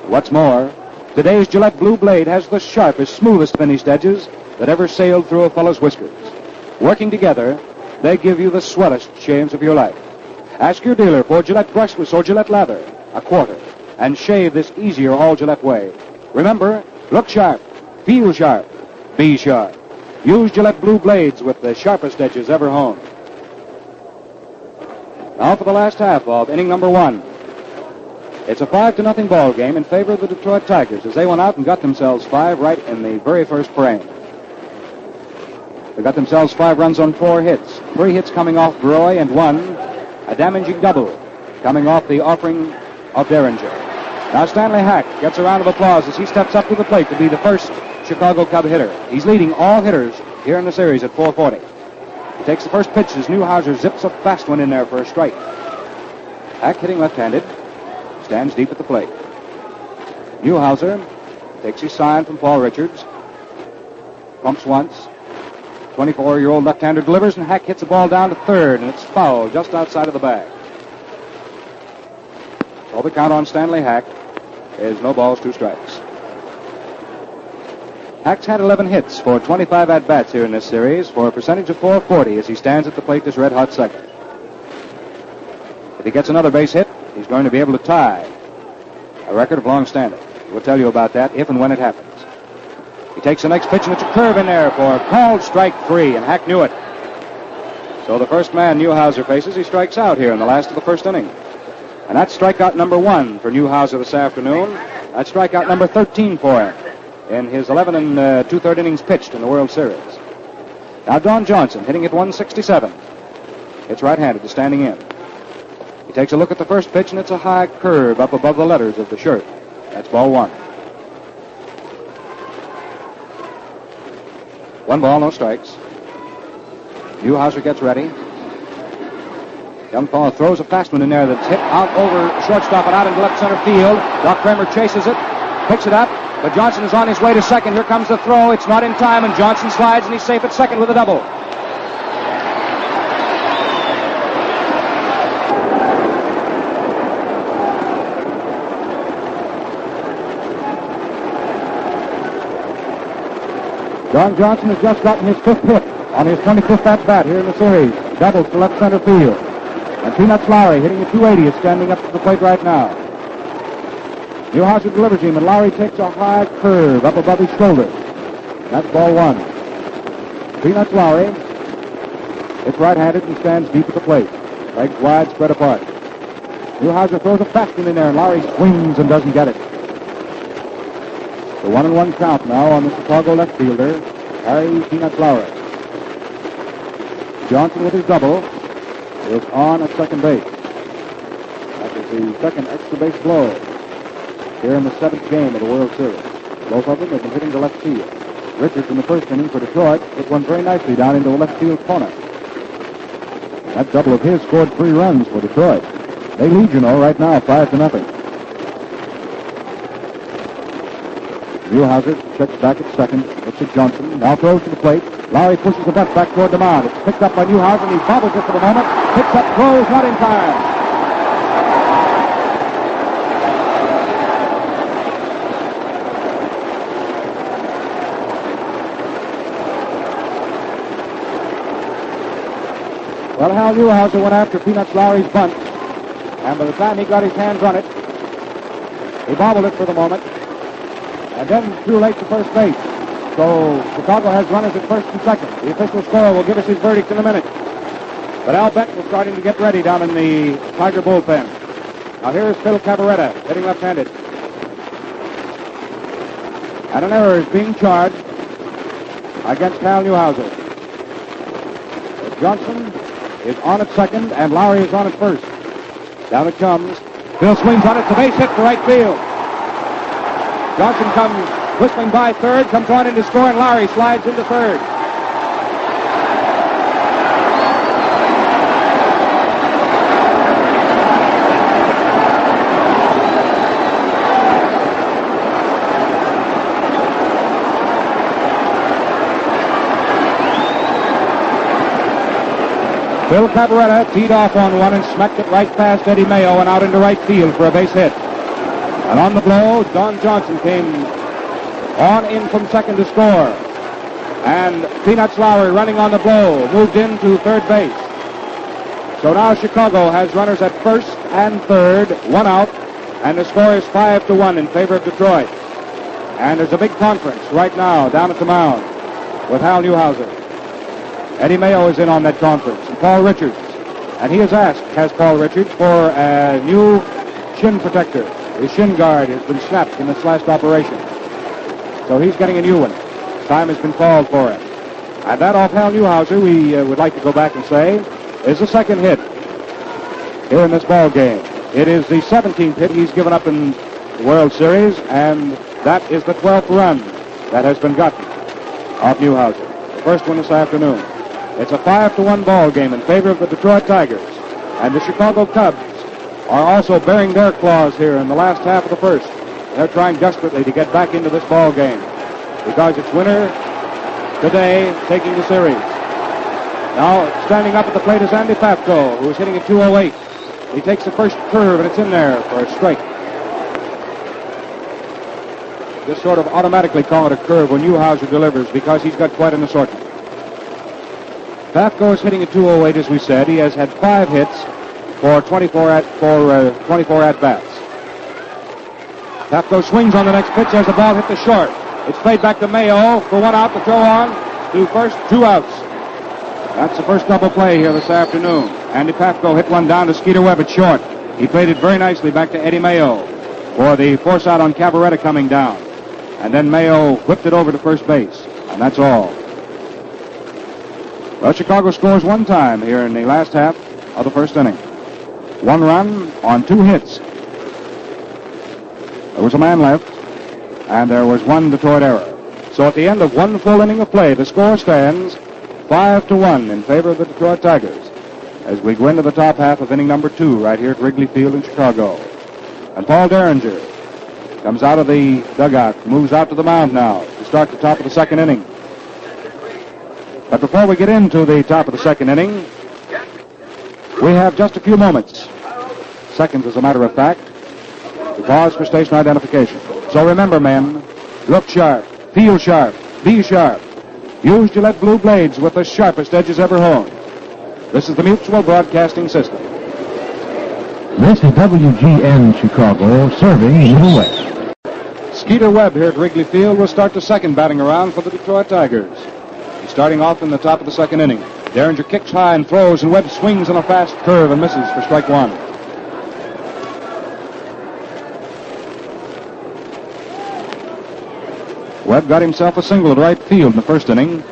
What's more, today's Gillette Blue Blade has the sharpest, smoothest finished edges that ever sailed through a fellow's whiskers. Working together, they give you the swellest shaves of your life. Ask your dealer for Gillette brushless or Gillette lather, a quarter, and shave this easier All Gillette way. Remember, look sharp, feel sharp, be sharp. Use Gillette Blue Blades with the sharpest edges ever honed. Now for the last half of inning number 1. It's a 5-0 ball game in favor of the Detroit Tigers as they went out and got themselves 5 right in the very first frame. They got themselves 5 runs on 4 hits. 3 hits coming off Broy and 1, a damaging double, coming off the offering of Derringer. Now Stanley Hack gets a round of applause as he steps up to the plate to be the first Chicago Cub hitter. He's leading all hitters here in the series at 440. He takes the first pitch as Newhouser zips a fast one in there for a strike. Hack hitting left-handed, stands deep at the plate. Newhouser takes his sign from Paul Richards, pumps once. 24-year-old left-hander delivers, and Hack hits the ball down to third, and it's foul just outside of the bag. So the count on Stanley Hack is no balls, 2 strikes. Hack's had 11 hits for 25 at-bats here in this series for a percentage of .440 as he stands at the plate this red-hot second. If he gets another base hit, he's going to be able to tie a record of long standing. We'll tell you about that if and when it happens. He takes the next pitch, and it's a curve in there for called strike 3, and Hack knew it. So the first man Newhouser faces, he strikes out here in the last of the first inning. And that's strikeout number 1 for Newhouser this afternoon. That's strikeout number 13 for him in his 11 and 2/3 innings pitched in the World Series. Now Don Johnson hitting at 167. It's right-handed to standing in. He takes a look at the first pitch, and it's a high curve up above the letters of the shirt. That's ball 1. 1 ball, no strikes. Newhouser gets ready. Young fellow throws a fast one in there that's hit out over shortstop and out into left center field. Doc Kramer chases it, picks it up, but Johnson is on his way to second. Here comes the throw. It's not in time, and Johnson slides, and he's safe at second with a double. Don Johnson has just gotten his 5th hit on his 25th at-bat here in the series. Doubles to left center field. And Peanuts Lowry, hitting a 280, is standing up to the plate right now. Newhouser delivers him, and Lowry takes a high curve up above his shoulder. That's ball 1. Peanuts Lowry, it's right-handed and stands deep at the plate. Legs wide, spread apart. Newhouser throws a fast one in there, and Lowry swings and doesn't get it. The 1-1 count now on the Chicago left fielder, Harry Peanuts Lowry. Johnson with his double is on at second base. That is the second extra base blow here in the 7th game of the World Series. Both of them have been hitting to left field. Richards in the first inning for Detroit hit one very nicely down into the left field corner. That double of his scored 3 runs for Detroit. They lead, you know, right now, 5-0. Newhouser checks back at second. Looks at Johnson. Now throws to the plate. Lowry pushes the bunt back toward the mound. It's picked up by Newhouser, and he bobbles it for the moment. Picks up, throws, not in time. Well, Hal Newhouser went after Peanuts Lowry's bunt, and by the time he got his hands on it, he bobbled it for the moment, and then too late to first base. So Chicago has runners at first and second. The official scorer will give us his verdict in a minute. But Al Benton is starting to get ready down in the Tiger bullpen. Now here is Phil Cavaretta, hitting left-handed. And an error is being charged against Hal Newhouser. Johnson is on at second, and Lowry is on at first. Down it comes. Phil swings on it. It's a base hit to right field. Johnson comes whistling by third, comes on in to score, and Lowry slides into third. Phil Cavaretta teed off on one and smacked it right past Eddie Mayo and out into right field for a base hit. And on the blow, Don Johnson came on in from second to score. And Peanuts Lowry, running on the blow, moved into third base. So now Chicago has runners at first and third, one out, and the score is 5-1 in favor of Detroit. And there's a big conference right now down at the mound with Hal Newhouser. Eddie Mayo is in on that conference, and Paul Richards. And he has asked, has Paul Richards, for a new shin protector. His shin guard has been snapped in this last operation. So he's getting a new one. Time has been called for it. And that off Hal Newhouser, we would like to go back and say, is the second hit here in this ball game. It is the 17th hit he's given up in the World Series, and that is the 12th run that has been gotten off Newhouser. The first one this afternoon. It's a 5-1 ball game in favor of the Detroit Tigers. And the Chicago Cubs are also bearing their claws here in the last half of the first. They're trying desperately to get back into this ball game because it's winner today taking the series. Now standing up at the plate is Andy Pafko, who is hitting at 208. He takes the first curve, and it's in there for a strike. Just sort of automatically call it a curve when Newhouser delivers because he's got quite an assortment. Pafko is hitting at 208, as we said. He has had 5 hits for 24 at-bats. Pafko swings on the next pitch as the ball hit the short. It's played back to Mayo for 1 out. The throw on to first, 2 outs. That's the first double play here this afternoon. Andy Pafko hit one down to Skeeter Webb at short. He played it very nicely back to Eddie Mayo for the force out on Cavaretta coming down. And then Mayo whipped it over to first base. And that's all. Well, Chicago scores 1 time here in the last half of the first inning. 1 run on 2 hits. There was a man left, and there was 1 Detroit error. So at the end of one full inning of play, the score stands 5-1 in favor of the Detroit Tigers as we go into the top half of inning number 2 right here at Wrigley Field in Chicago. And Paul Derringer comes out of the dugout, moves out to the mound now to start the top of the second inning. But before we get into the top of the second inning, we have just a few moments, seconds as a matter of fact, to pause for station identification. So remember, men, look sharp, feel sharp, be sharp. Use Gillette Blue Blades with the sharpest edges ever honed. This is the Mutual Broadcasting System. This is WGN Chicago, serving Middle West. Skeeter Webb here at Wrigley Field will start the second batting around for the Detroit Tigers. He's starting off in the top of the second inning. Derringer kicks high and throws, and Webb swings on a fast curve and misses for strike one. Webb got himself a single at right field in the first inning.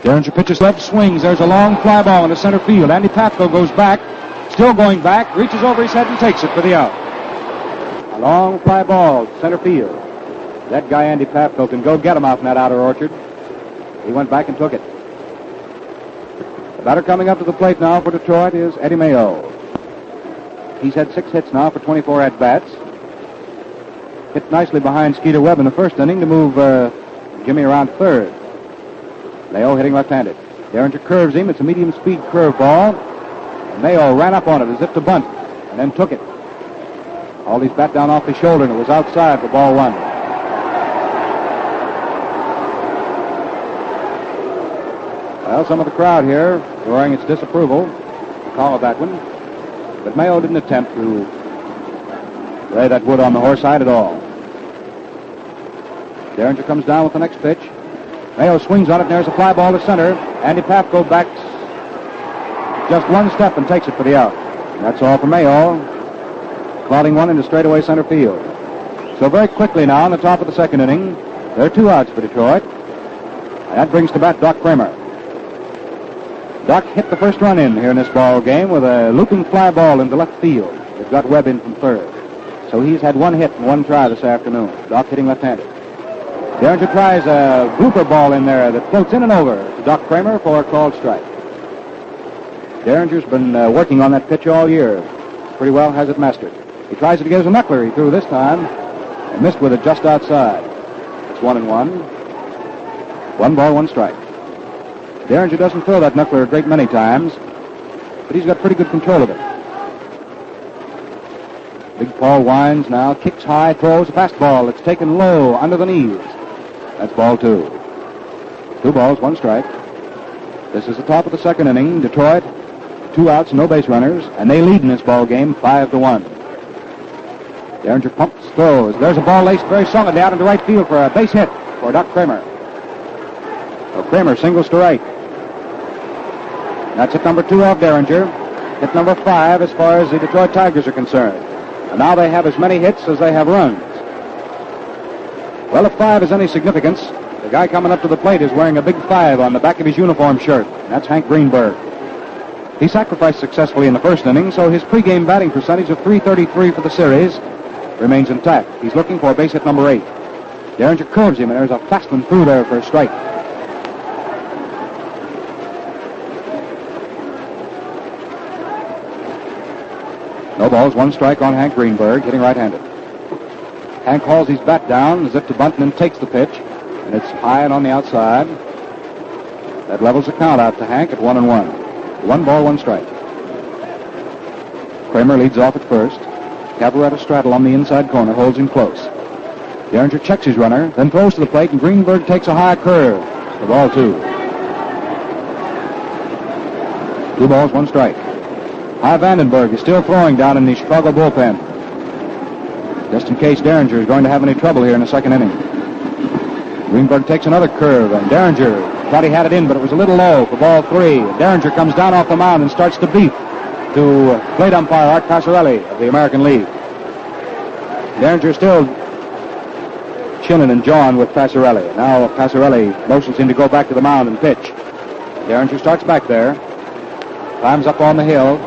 Derringer pitches left, swings. There's a long fly ball into center field. Andy Pafko goes back, still going back, reaches over his head and takes it for the out. A long fly ball, center field. That guy Andy Pafko can go get him out in that outer orchard. He went back and took it. The batter coming up to the plate now for Detroit is Eddie Mayo. He's had 6 hits now for 24 at-bats. Hit nicely behind Skeeter Webb in the first inning to move Jimmy around third. Mayo hitting left-handed. Derringer curves him. It's a medium-speed curveball. And Mayo ran up on it as if to bunt, and then took it. Aldie's bat down off his shoulder, and it was outside for ball one. Well, some of the crowd here roaring its disapproval, the call of that one. But Mayo didn't attempt to lay that wood on the horse side at all. Derringer comes down with the next pitch. Mayo swings on it, and there's a fly ball to center. Andy Pafko backs just one step and takes it for the out. And that's all for Mayo, clouding one into straightaway center field. So very quickly now, in the top of the second inning, there are 2 outs for Detroit. And that brings to bat Doc Kramer. Doc hit the first run in here in this ball game with a looping fly ball into left field. It got Webb in from third. So he's had 1 hit and 1 try this afternoon. Doc hitting left-handed. Derringer tries a blooper ball in there that floats in and over to Doc Kramer for a called strike. Derringer's been working on that pitch all year. Pretty well has it mastered. He tries it again as a knuckler. He threw this time and missed with it just outside. It's 1-1. 1 ball, 1 strike. Derringer doesn't throw that knuckler a great many times, but he's got pretty good control of it. Big Paul winds now, kicks high, throws a fastball. It's taken low under the knees. That's ball 2. 2 balls, 1 strike. This is the top of the second inning. Detroit, 2 outs, no base runners, and they lead in this ball game 5-1. Derringer pumps, throws. There's a ball laced very solidly out into right field for a base hit for Doc Kramer. So Kramer singles to right. That's hit number 2 off Derringer. Hit number 5 as far as the Detroit Tigers are concerned. And now they have as many hits as they have runs. Well, if 5 is any significance, the guy coming up to the plate is wearing a big 5 on the back of his uniform shirt. That's Hank Greenberg. He sacrificed successfully in the first inning, so his pregame batting percentage of .333 for the series remains intact. He's looking for base hit number 8. Derringer curves him, and there's a fast one through there for a strike. No balls, 1 strike on Hank Greenberg, hitting right-handed. Hank hauls his bat down as if to bunt and then takes the pitch, and it's high and on the outside. That levels the count out to Hank at 1-1. 1 ball, 1 strike. Kramer leads off at first. Cavaretta straddle on the inside corner, holds him close. Derringer checks his runner, then throws to the plate, and Greenberg takes a high curve for ball 2. 2 balls, 1 strike. High Vandenberg is still throwing down in the Chicago bullpen, just in case Derringer is going to have any trouble here in the second inning. Greenberg takes another curve, and Derringer thought he had it in, but it was a little low for ball 3. Derringer comes down off the mound and starts to beat to plate umpire Art Passarelli of the American League. Derringer still chinning and jawing with Passarelli. Now Passarelli motions him to go back to the mound and pitch. Derringer starts back there, climbs up on the hill.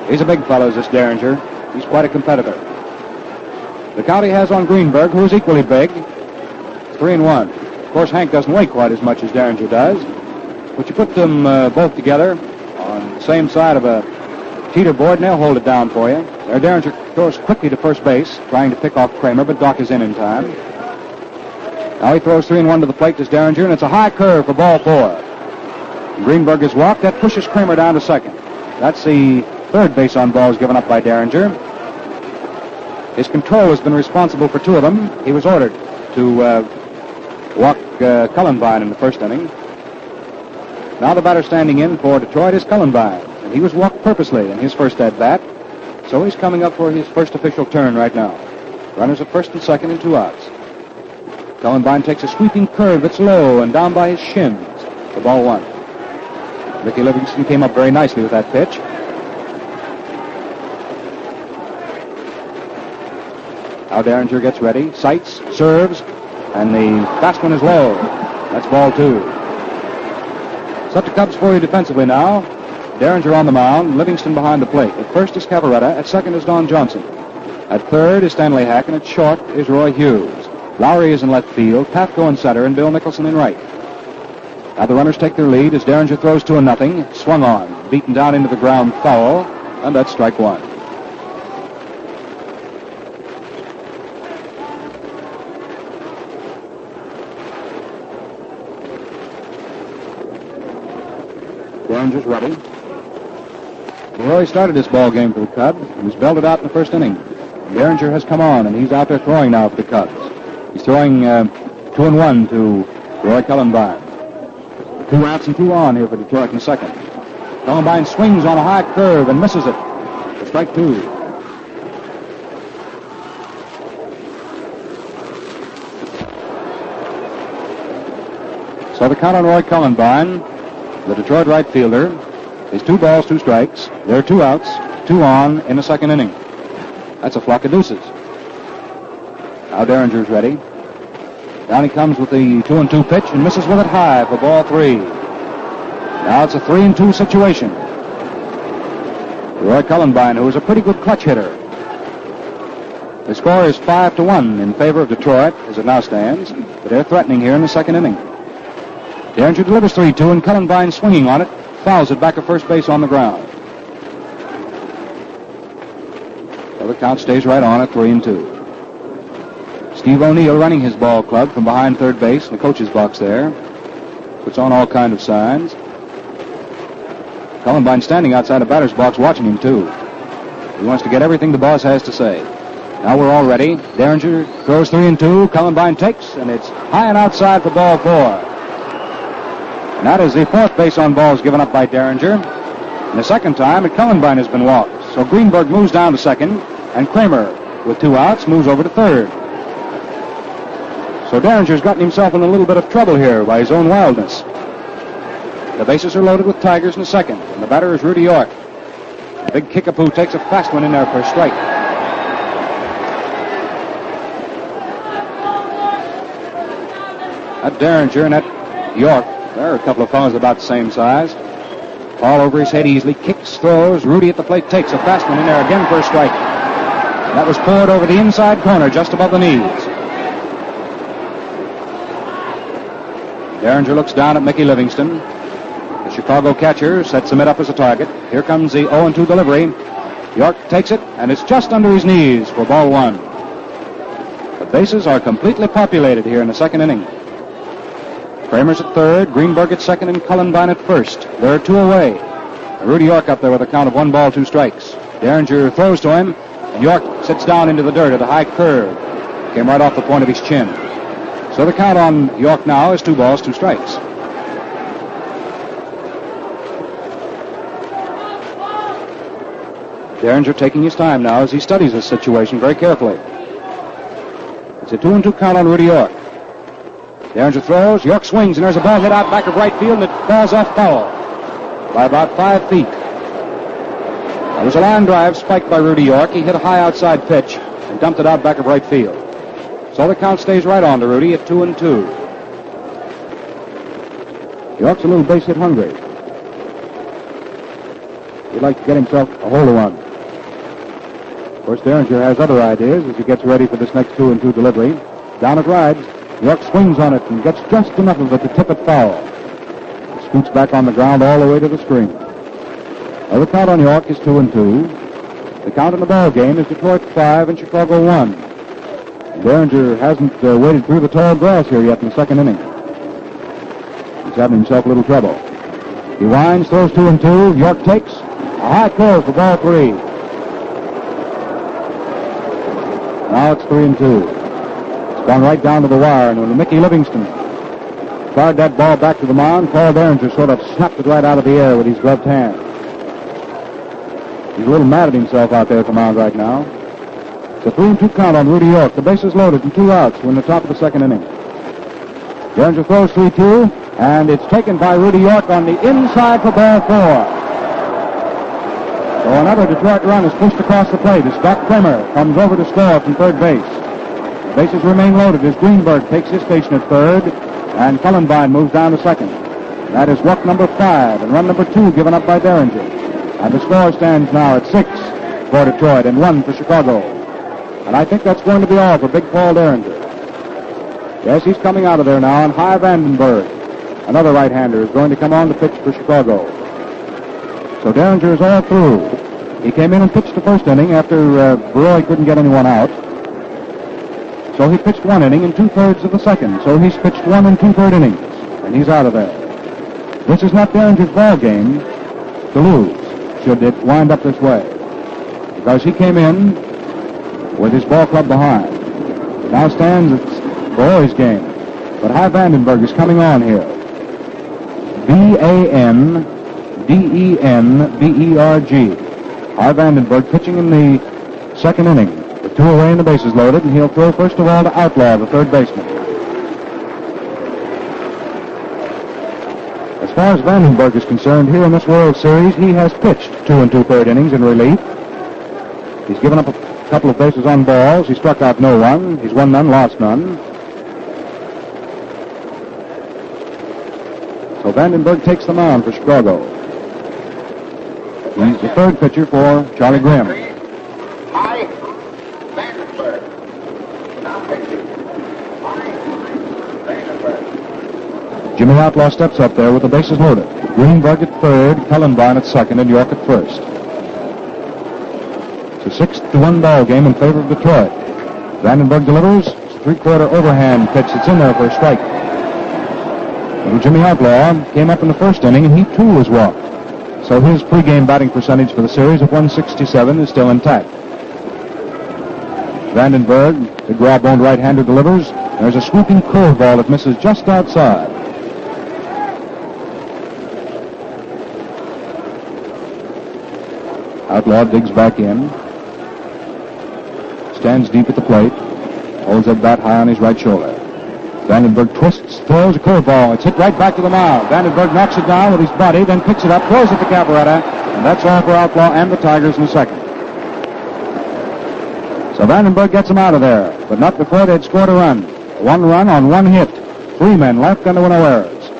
He's a big fellow, this Derringer. He's quite a competitor. The count he has on Greenberg, who's equally big. 3-1. Of course, Hank doesn't weigh quite as much as Derringer does, but you put them both together on the same side of a teeter board, and they'll hold it down for you. There, Derringer throws quickly to first base, trying to pick off Kramer, but Doc is in time. Now he throws 3-1 to the plate to Derringer, and it's a high curve for ball 4. Greenberg is walked. That pushes Kramer down to second. That's the third base on balls given up by Derringer. His control has been responsible for 2 of them. He was ordered to walk Cullenbine in the first inning. Now the batter standing in for Detroit is Cullenbine, and he was walked purposely in his first at-bat, so he's coming up for his first official turn right now. Runners at first and second and 2 outs. Cullenbine takes a sweeping curve that's low and down by his shins for ball 1. Mickey Livingston came up very nicely with that pitch. Now Derringer gets ready, sights, serves, and the fast one is low. That's ball 2. Set the Cubs for you defensively now. Derringer on the mound, Livingston behind the plate. At first is Cavaretta, at second is Don Johnson. At third is Stanley Hack, and at short is Roy Hughes. Lowry is in left field, Pafko in center, and Bill Nicholson in right. Now the runners take their lead as Derringer throws 2-0, swung on, beaten down into the ground foul, and that's strike 1. Derringer's ready. Roy started this ball game for the Cubs. He was belted out in the first inning. Derringer has come on, and he's out there throwing now for the Cubs. He's throwing 2-1 to Roy Cullenbine. 2 outs and 2 on here for Detroit in the second. Cullenbine swings on a high curve and misses it for strike 2. So the count on Roy Cullenbine, the Detroit right fielder, is 2 balls, 2 strikes. There are 2 outs, 2 on in the second inning. That's a flock of deuces. Now Derringer's ready. Down he comes with the 2-2 pitch and misses with it high for ball 3. Now it's a 3-2 situation. Roy Cullenbine, who is a pretty good clutch hitter. The score is 5-1 in favor of Detroit as it now stands, but they're threatening here in the second inning. Derringer delivers 3-2, and Cullenbine swinging on it, fouls it back to first base on the ground. So the count stays right on at 3-2. Steve O'Neill running his ball club from behind third base in the coach's box there. Puts on all kind of signs. Cullenbine standing outside the batter's box watching him, too. He wants to get everything the boss has to say. Now we're all ready. Derringer throws 3-2. Cullenbine takes, and it's high and outside for ball 4. And that is the 4th base on balls given up by Derringer. And the second time, Cullenbine has been walked. So Greenberg moves down to second, and Kramer, with 2 outs, moves over to third. So Derringer's gotten himself in a little bit of trouble here by his own wildness. The bases are loaded with Tigers in the second, and the batter is Rudy York. The big Kickapoo takes a fast one in there for a strike. That Derringer and that York, they're a couple of fellows about the same size. Ball over his head easily, kicks, throws. Rudy at the plate takes a fast one in there again for a strike. That was poured over the inside corner just above the knees. Derringer looks down at Mickey Livingston. The Chicago catcher sets him up as a target. Here comes the 0-2 delivery. York takes it, and it's just under his knees for ball 1. The bases are completely populated here in the second inning. Kramer's at third, Greenberg at second, and Cullenbine at first. There are 2 away. Rudy York up there with a count of 1 ball, 2 strikes. Derringer throws to him, and York sits down into the dirt at a high curve. Came right off the point of his chin. So the count on York now is 2 balls, 2 strikes. Derringer taking his time now as he studies this situation very carefully. It's a 2-2 count on Rudy York. Derringer throws, York swings, and there's a ball hit out back of right field, and it falls off foul by about 5 feet. That was a line drive spiked by Rudy York. He hit a high outside pitch and dumped it out back of right field. So the count stays right on to Rudy at 2-2. York's a little base hit hungry. He'd like to get himself a hold of one. Of course, Derringer has other ideas as he gets ready for this next 2-2 delivery. Down it rides. York swings on it and gets just enough of it to tip it foul. Scoots back on the ground all the way to the screen. Well, the count on York is 2-2. The count in the ball game is Detroit 5 and Chicago 1. Derringer hasn't waded through the tall grass here yet in the second inning. He's having himself a little trouble. He winds, throws 2-2. York takes a high curve for ball 3. Now it's 3-2. It's gone right down to the wire, and when Mickey Livingston fired that ball back to the mound, Paul Derringer sort of snapped it right out of the air with his gloved hand. He's a little mad at himself out there at the mound right now. It's a 3-2 count on Rudy York. The bases loaded and 2 outs. We're in the top of the second inning. Derringer throws 3-2, and it's taken by Rudy York on the inside for ball 4. So another Detroit run is pushed across the plate as Doc Kramer comes over to score from third base. The bases remain loaded as Greenberg takes his station at third, and Cullenbine moves down to second. That is walk number 5 and run number 2 given up by Derringer. And the score stands now at 6 for Detroit and 1 for Chicago. And I think that's going to be all for Big Paul Derringer. Yes, he's coming out of there now, and Hy Vandenberg, another right-hander, is going to come on to pitch for Chicago. So Derringer is all through. He came in and pitched the first inning after Roy couldn't get anyone out. So he pitched 1 inning and 2/3 of the second. So he's pitched 1 and 2/3 innings, and he's out of there. This is not Derringer's ball game to lose, should it wind up this way, because he came in with his ball club behind. Now stands it's Roy's game, but Hy Vandenberg is coming on here. Vandenberg. Hy Vandenberg pitching in the second inning with 2 away and the bases loaded, and he'll throw first of all to Outlaw, the third baseman. As far as Vandenberg is concerned, here in this World Series, he has pitched 2 2/3 innings in relief. He's given up a couple of bases on balls. He struck out no one. He's won none, lost none. So Vandenberg takes the mound for Chicago. He's the third pitcher for Charlie Grimm. Hy Vandenberg. Now pitching. Hy Vandenberg. Jimmy Outlaw steps up there with the bases loaded. Greenberg at third, Cullenbine at second, and York at first. It's a 6-1 ball game in favor of Detroit. Vandenberg delivers. It's a 3/4 overhand pitch. It's in there for a strike. Little Jimmy Outlaw came up in the first inning, and he too was walked. So his pregame batting percentage for the series of 167 is still intact. Vandenberg, the raw-boned right-hander, delivers. There's a swooping curveball that misses just outside. Outlaw digs back in. Stands deep at the plate. Holds that bat high on his right shoulder. Vandenberg twists, throws a curveball. It's hit right back to the mound. Vandenberg knocks it down with his body, then picks it up, throws it to Cavaretta, and that's all for Outlaw and the Tigers in the second. So Vandenberg gets him out of there, but not before they'd scored a run. 1 run on 1 hit. 3 men left and there were no errors.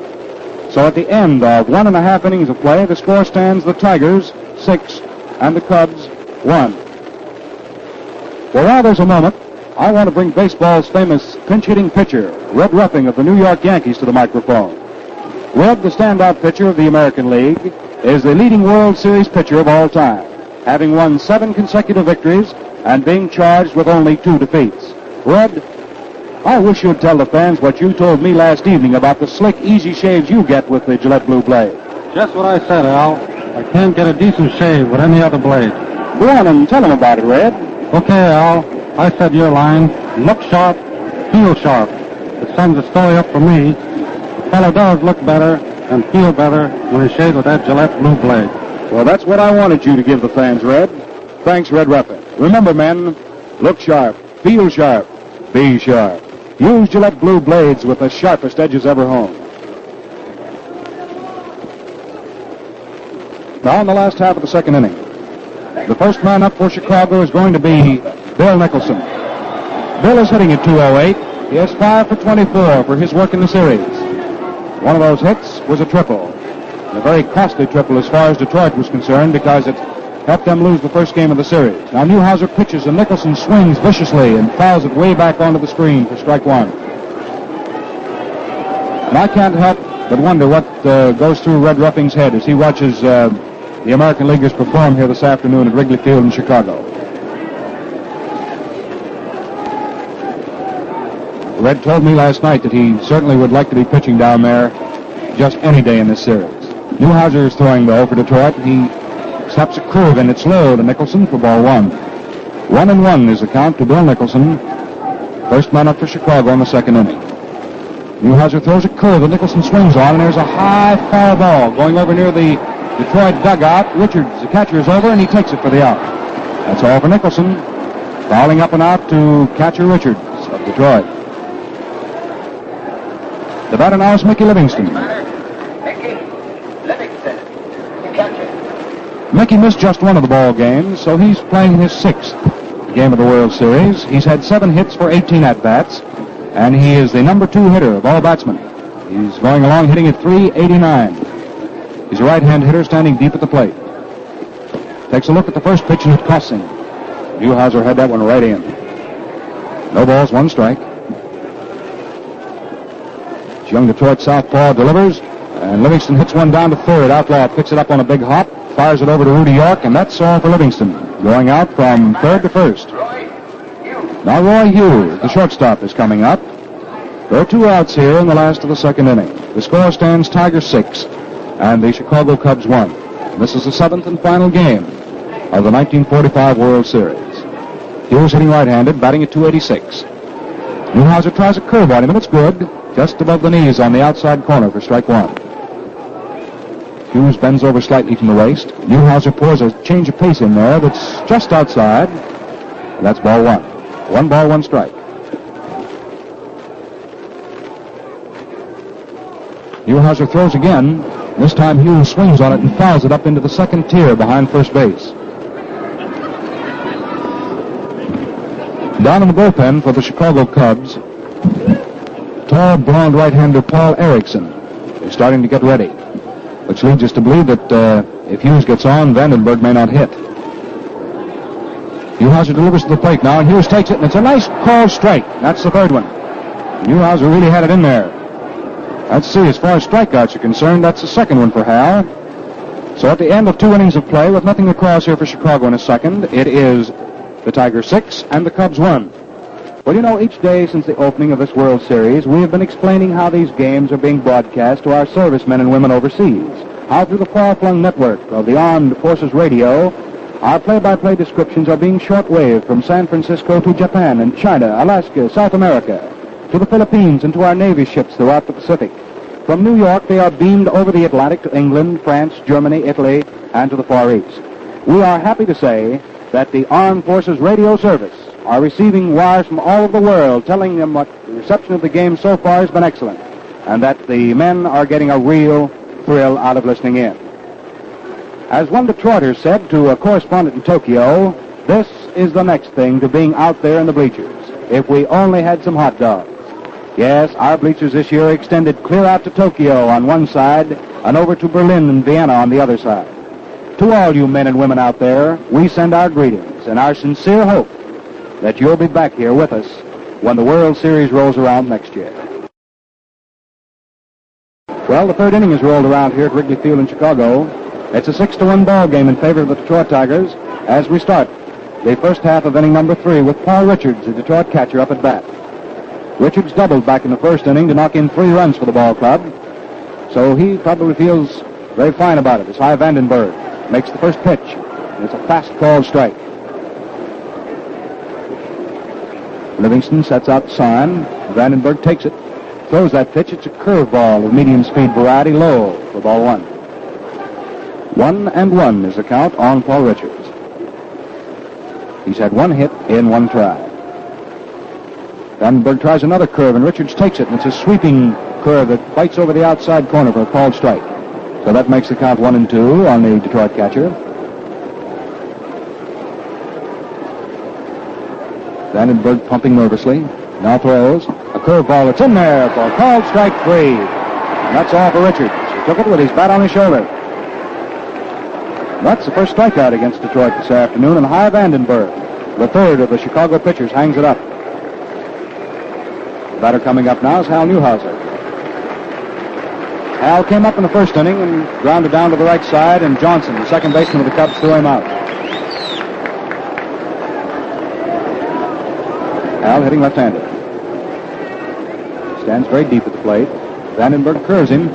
So at the end of 1.5 innings of play, the score stands the Tigers 6 and the Cubs 1. Well, while there's a moment, I want to bring baseball's famous pinch-hitting pitcher, Red Ruffing of the New York Yankees, to the microphone. Red, the standout pitcher of the American League, is the leading World Series pitcher of all time, having won 7 consecutive victories and being charged with only 2 defeats. Red, I wish you'd tell the fans what you told me last evening about the slick, easy shaves you get with the Gillette Blue Blade. Just what I said, Al. I can't get a decent shave with any other blade. Go on and tell them about it, Red. Okay, Al. I said your line. Look sharp, feel sharp. It sums the story up for me. The fellow does look better and feel better when he shaves with that Gillette Blue Blade. Well, that's what I wanted you to give the fans, Red. Thanks, Red Ruffing. Remember, men, look sharp, feel sharp, be sharp. Use Gillette Blue Blades with the sharpest edges ever honed. Now in the last half of the second inning, the first man up for Chicago is going to be Bill Nicholson. Bill is hitting at 208. He has 5 for 24 for his work in the series. One of those hits was a triple. And a very costly triple as far as Detroit was concerned because it helped them lose the first game of the series. Now Newhouser pitches and Nicholson swings viciously and fouls it way back onto the screen for strike 1. And I can't help but wonder what goes through Red Ruffing's head as he watches the American Leaguers perform here this afternoon at Wrigley Field in Chicago. Red told me last night that he certainly would like to be pitching down there just any day in this series. Newhouser is throwing, though, for Detroit. He snaps a curve, and it's low to Nicholson for ball 1. 1-1 is the count to Bill Nicholson. First man up for Chicago in the second inning. Newhouser throws a curve that Nicholson swings on, and there's a high foul ball going over near the Detroit dugout. Richards, the catcher, is over, and he takes it for the out. That's all for Nicholson. Fouling up and out to catcher Richards of Detroit. The batter now is Mickey Livingston. Mickey Livingston, the catcher. Mickey missed just one of the ball games, so he's playing his 6th game of the World Series. He's had 7 hits for 18 at-bats, and he is the number 2 hitter of all batsmen. He's going along hitting at .389. He's a right-hand hitter standing deep at the plate. Takes a look at the first pitch, and it costs him. Newhouser had that one right in. No balls, 1 strike. Young Detroit southpaw delivers, and Livingston hits one down to third. Outlaw picks it up on a big hop, fires it over to Rudy York, and that's all for Livingston. Going out from third to first. Now Roy Hughes, the shortstop, is coming up. There are 2 outs here in the last of the second inning. The score stands Tigers 6 and the Chicago Cubs 1. This is the 7th and final game of the 1945 World Series. Hughes hitting right-handed, batting at .286. Newhouser tries a curve on him, and it's good. Just above the knees on the outside corner for strike 1. Hughes bends over slightly from the waist. Newhouser pours a change of pace in there that's just outside. And that's ball 1. 1 ball, 1 strike. Newhouser throws again. This time Hughes swings on it and fouls it up into the second tier behind first base. Down in the bullpen for the Chicago Cubs, tall, blonde right-hander Paul Erickson is starting to get ready, which leads us to believe that if Hughes gets on, Vandenberg may not hit. Newhouser delivers to the plate now, and Hughes takes it, and it's a nice called strike. That's the third one. Newhouser really had it in there. Let's see, as far as strikeouts are concerned, that's the second one for Hal. So at the end of 2 innings of play, with nothing across here for Chicago in a second, it is the Tigers 6 and the Cubs 1. Well, you know, each day since the opening of this World Series, we have been explaining how these games are being broadcast to our servicemen and women overseas. How through the far-flung network of the Armed Forces Radio, our play-by-play descriptions are being shortwaved from San Francisco to Japan and China, Alaska, South America, to the Philippines and to our Navy ships throughout the Pacific. From New York, they are beamed over the Atlantic to England, France, Germany, Italy, and to the Far East. We are happy to say that the Armed Forces Radio Service are receiving wires from all over the world telling them what the reception of the game so far has been excellent, and that the men are getting a real thrill out of listening in. As one Detroiter said to a correspondent in Tokyo, this is the next thing to being out there in the bleachers. If we only had some hot dogs. Yes, our bleachers this year extended clear out to Tokyo on one side and over to Berlin and Vienna on the other side. To all you men and women out there, we send our greetings and our sincere hope that you'll be back here with us when the World Series rolls around next year. Well, the third inning has rolled around here at Wrigley Field in Chicago. It's a 6-1 ball game in favor of the Detroit Tigers as we start the first half of inning number 3 with Paul Richards, the Detroit catcher, up at bat. Richards doubled back in the first inning to knock in 3 runs for the ball club, so he probably feels very fine about it as Hy Vandenberg makes the first pitch. And it's a fast called strike. Livingston sets out the sign. Vandenberg takes it, throws that pitch. It's a curveball of medium speed variety, low for ball 1. 1-1 is the count on Paul Richards. He's had 1 hit in 1 try. Vandenberg tries another curve, and Richards takes it, and it's a sweeping curve that bites over the outside corner for a called strike. So that makes the count 1-2 on the Detroit catcher. Vandenberg pumping nervously. Now throws a curveball that's in there for called strike 3. And that's all for Richards. He took it with his bat on his shoulder. That's the first strikeout against Detroit this afternoon, and Hy Vandenberg, the third of the Chicago pitchers, hangs it up. The batter coming up now is Hal Newhouser. Hal came up in the first inning and grounded down to the right side, and Johnson, the second baseman of the Cubs, threw him out. Hal hitting left-handed. Stands very deep at the plate. Vandenberg curves him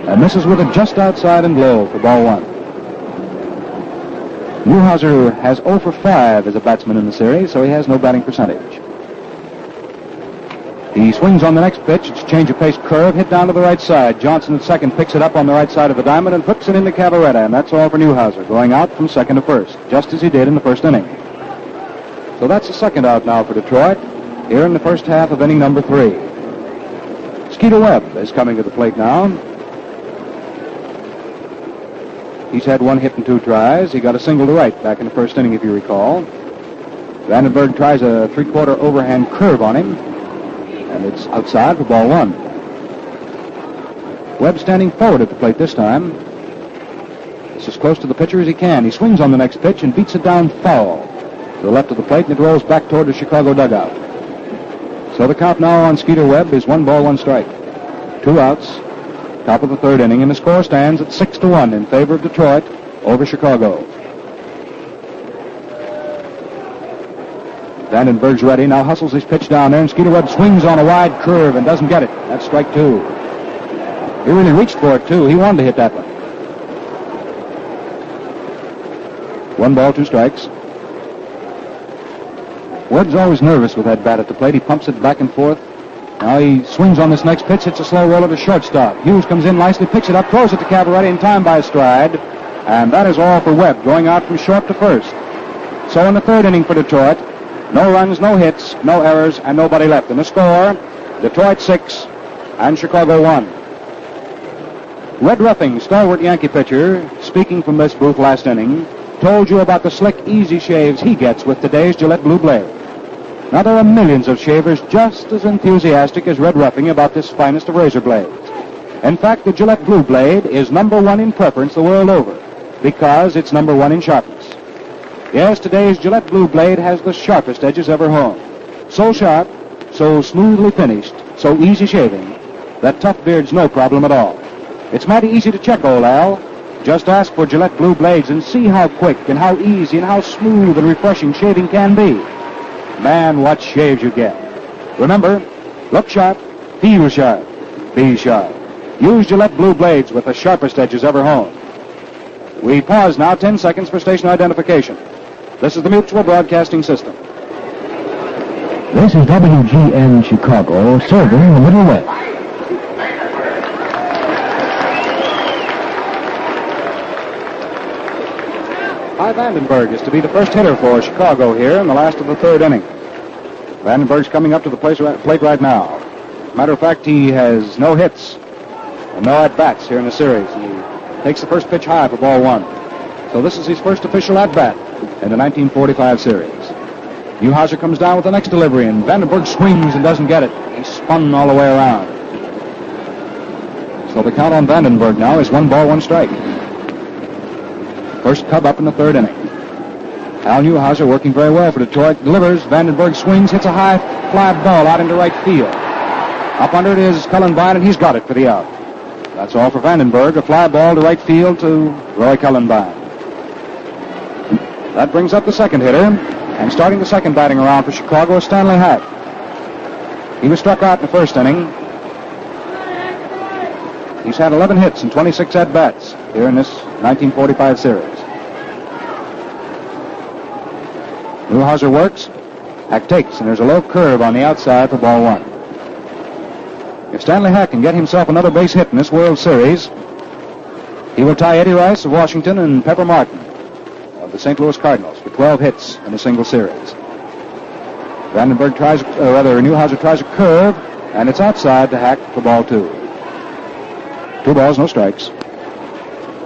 and misses with it just outside and low for ball one. Newhouser has 0 for 5 as a batsman in the series, so he has no batting percentage. He swings on the next pitch. It's a change of pace curve, hit down to the right side. Johnson at second picks it up on the right side of the diamond and puts it into Cavaretta, and that's all for Newhouser, going out from second to first, just as he did in the first inning. So that's the second out now for Detroit, here in the first half of inning number 3. Skeeter Webb is coming to the plate now. He's had 1 hit and 2 tries. He got a single to right back in the first inning, if you recall. Vandenberg tries a 3/4 overhand curve on him, and it's outside for ball one. Webb standing forward at the plate this time. It's as close to the pitcher as he can. He swings on the next pitch and beats it down foul to the left of the plate, and it rolls back toward the Chicago dugout. So the count now on Skeeter Webb is 1 ball, 1 strike. 2 outs. Top of the third inning, and the score stands at 6-1 in favor of Detroit over Chicago. Vandenberg's ready, now hustles his pitch down there, and Skeeter Webb swings on a wide curve and doesn't get it. That's strike 2. He really reached for it, too. He wanted to hit that one. 1 ball, 2 strikes. Webb's always nervous with that bat at the plate. He pumps it back and forth. Now he swings on this next pitch, hits a slow roller to shortstop. Hughes comes in nicely, picks it up, throws it to Cavaretta in time by Stride. And that is all for Webb, going out from short to first. So in the third inning for Detroit, no runs, no hits, no errors, and nobody left. And the score, Detroit 6 and Chicago 1. Red Ruffing, stalwart Yankee pitcher, speaking from this booth last inning, told you about the slick, easy shaves he gets with today's Gillette Blue Blade. Now, there are millions of shavers just as enthusiastic as Red Ruffing about this finest of razor blades. In fact, the Gillette Blue Blade is number 1 in preference the world over because it's number 1 in sharpness. Yes, today's Gillette Blue Blade has the sharpest edges ever honed. So sharp, so smoothly finished, so easy shaving, that tough beard's no problem at all. It's mighty easy to check, old Al. Just ask for Gillette Blue Blades and see how quick and how easy and how smooth and refreshing shaving can be. Man, what shaves you get. Remember, look sharp, feel sharp, be sharp. Use Gillette Blue Blades with the sharpest edges ever honed. We pause now 10 seconds for station identification. This is the Mutual Broadcasting System. This is WGN Chicago, serving the Middle West. Hy Vandenberg is to be the first hitter for Chicago here in the last of the third inning. Vandenberg's coming up to the plate right now. Matter of fact, he has no hits and no at-bats here in the series. He takes the first pitch high for ball one. So this is his first official at-bat in the 1945 series. Newhouser comes down with the next delivery, and Vandenberg swings and doesn't get it. He's spun all the way around. So the count on Vandenberg now is 1 ball, 1 strike. First Cub up in the third inning. Al Newhouser working very well for Detroit. Delivers. Vandenberg swings, hits a high fly ball out into right field. Up under it is Cullenbine, and he's got it for the out. That's all for Vandenberg. A fly ball to right field to Roy Cullenbine. That brings up the second hitter. And starting the second batting around for Chicago is Stanley Hack. He was struck out in the first inning. He's had 11 hits and 26 at-bats here in this 1945 series. Newhouser works. Hack takes, and there's a low curve on the outside for ball one. If Stanley Hack can get himself another base hit in this World Series, he will tie Eddie Rice of Washington and Pepper Martin of the St. Louis Cardinals for 12 hits in a single series. Vandenberg tries, Newhouser tries a curve, and it's outside to Hack for ball two. 2 balls, no strikes.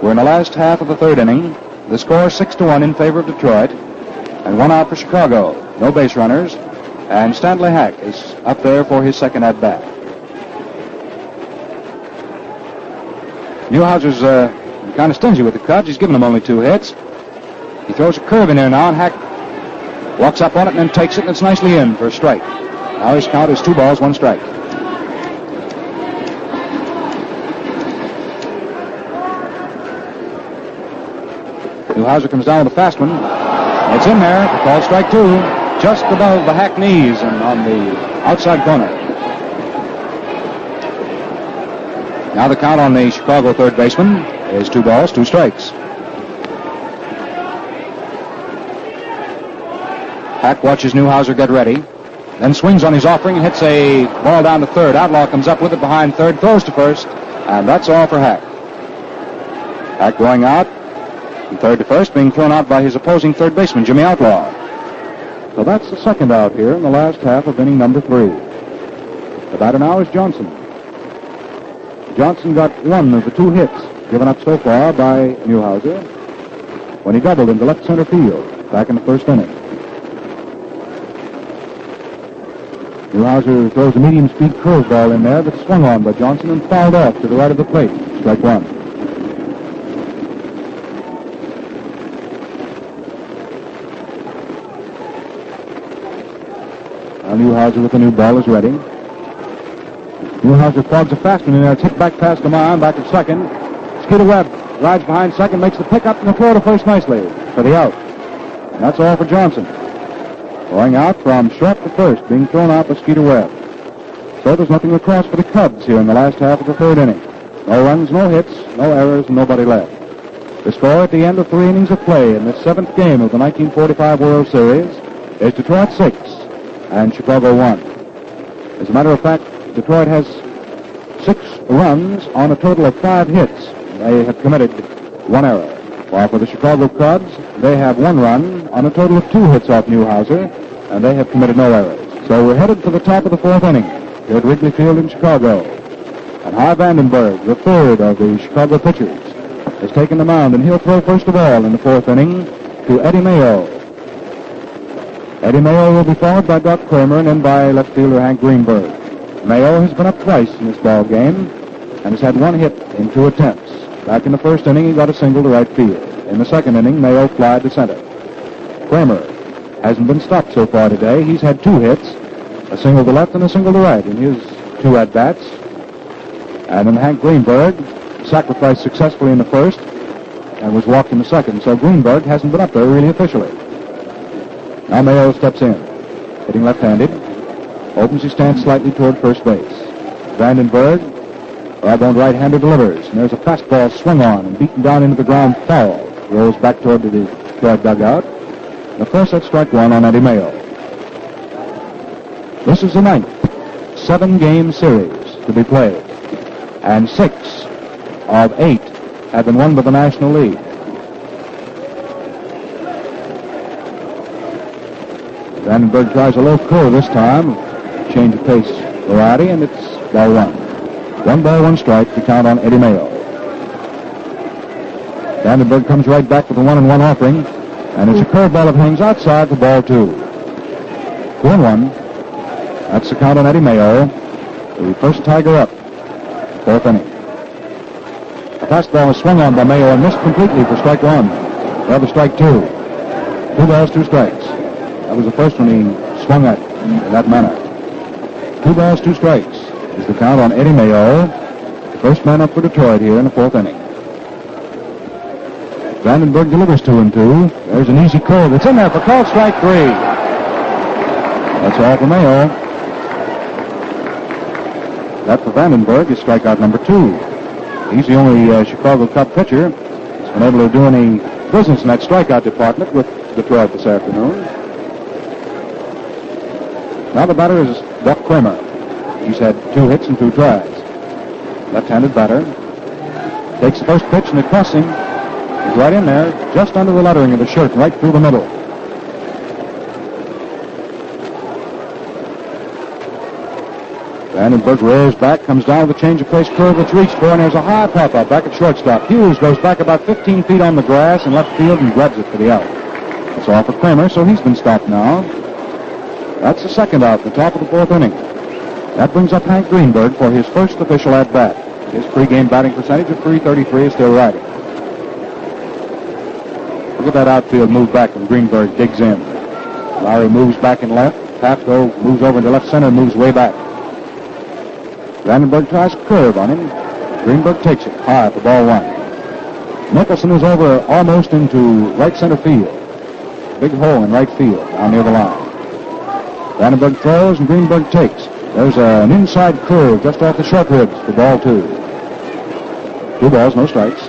We're in the last half of the third inning. The score is 6-1 in favor of Detroit, and 1 out for Chicago. No base runners, and Stanley Hack is up there for his second at-bat. Newhouser's kind of stingy with the Cubs. He's given them only 2 hits. He throws a curve in there now, and Hack walks up on it and then takes it, and it's nicely in for a strike. Now his count is 2 balls, 1 strike. Newhouser comes down with a fast one. It's in there. Called strike two. Just above the hack knees and on the outside corner. Now the count on the Chicago third baseman is 2 balls, 2 strikes. Hack watches Newhouser get ready, then swings on his offering and hits a ball down to third. Outlaw comes up with it behind third, throws to first, and that's all for Hack. Hack going out, from third to first, being thrown out by his opposing third baseman, Jimmy Outlaw. So that's the second out here in the last half of inning number 3. The batter now is Johnson. Johnson got 1 of the 2 hits given up so far by Newhouser when he doubled into left center field back in the first inning. Newhouser throws a medium-speed curveball in there that's swung on by Johnson and fouled off to the right of the plate. Strike 1. Now Newhouser with the new ball is ready. Newhouser fogs a fast one in there. It's hit back past the mound, back at second. Skeeter Webb rides behind second, makes the pick up and the throw to first nicely for the out. And that's all for Johnson. Going out from short to first, being thrown out by Skeeter Webb. So there's nothing across for the Cubs here in the last half of the third inning. No runs, no hits, no errors, and nobody left. The score at the end of 3 innings of play in the 7th game of the 1945 World Series is Detroit 6 and Chicago 1. As a matter of fact, Detroit has 6 runs on a total of 5 hits. They have committed 1 error. While for the Chicago Cubs, they have 1 run on a total of 2 hits off Newhouser, and they have committed no errors. So we're headed for the top of the 4th inning here at Wrigley Field in Chicago. And Hy Vandenberg, the third of the Chicago pitchers, has taken the mound, and he'll throw first of all in the 4th inning to Eddie Mayo. Eddie Mayo will be followed by Doc Kramer and then by left fielder Hank Greenberg. Mayo has been up twice in this ball game and has had 1 hit in 2 attempts. Back in the first inning, he got a single to right field. In the second inning, Mayo flied to center. Kramer hasn't been stopped so far today. He's had 2 hits, a single to left and a single to right in his 2 at-bats. And then Hank Greenberg sacrificed successfully in the first and was walked in the second. So Greenberg hasn't been up there really officially. Now Mayo steps in, hitting left-handed. Opens his stance slightly toward first base. Vandenberg, right-boned right-hander, delivers. And there's a fastball swung on and beaten down into the ground foul. Rolls back toward the Detroit dugout. And of course, that's strike 1 on Eddie Mayo. This is the 9th 7-game series to be played. And 6 of 8 have been won by the National League. Vandenberg tries a low curve this time. Change of pace variety, and it's ball 1. 1 ball, 1 strike to count on Eddie Mayo. Vandenberg comes right back with a 1-1 offering, and it's a curveball that hangs outside for ball 2. 2-1. That's the count on Eddie Mayo, the first Tiger up, 4th inning. A fastball was swung on by Mayo and missed completely for strike 1. Rather strike 2. 2 balls, 2 strikes. That was the first one he swung at in that manner. 2 balls, 2 strikes is the count on Eddie Mayo, the first man up for Detroit here in the 4th inning. Vandenberg delivers 2-2. There's an easy curve. It's in there for called strike 3. That's all for Mayo. That for Vandenberg is strikeout number 2. He's the only Chicago Cub pitcher that's been able to do any business in that strikeout department with Detroit this afternoon. Now the batter is Doc Kramer. He's had 2 hits and 2 tries. Left-handed batter. Takes the first pitch and it costs him. He's right in there, just under the lettering of the shirt, right through the middle. Vandenberg rears back, comes down with a change of pace curve that's reached for, and there's a high pop-up back at shortstop. Hughes goes back about 15 feet on the grass in left field and grabs it for the out. That's all for Kramer, so he's been stopped now. That's the second out, the top of the 4th inning. That brings up Hank Greenberg for his first official at-bat. His pregame batting percentage of .333 is still riding. Look at that outfield move back when Greenberg digs in. Lowry moves back in left. Pafko moves over into left center and moves way back. Vandenberg tries a curve on him. Greenberg takes it high for ball 1. Nicholson is over almost into right center field. Big hole in right field down near the line. Vandenberg throws and Greenberg takes. There's an inside curve just off the short ribs for ball 2. 2 balls, no strikes.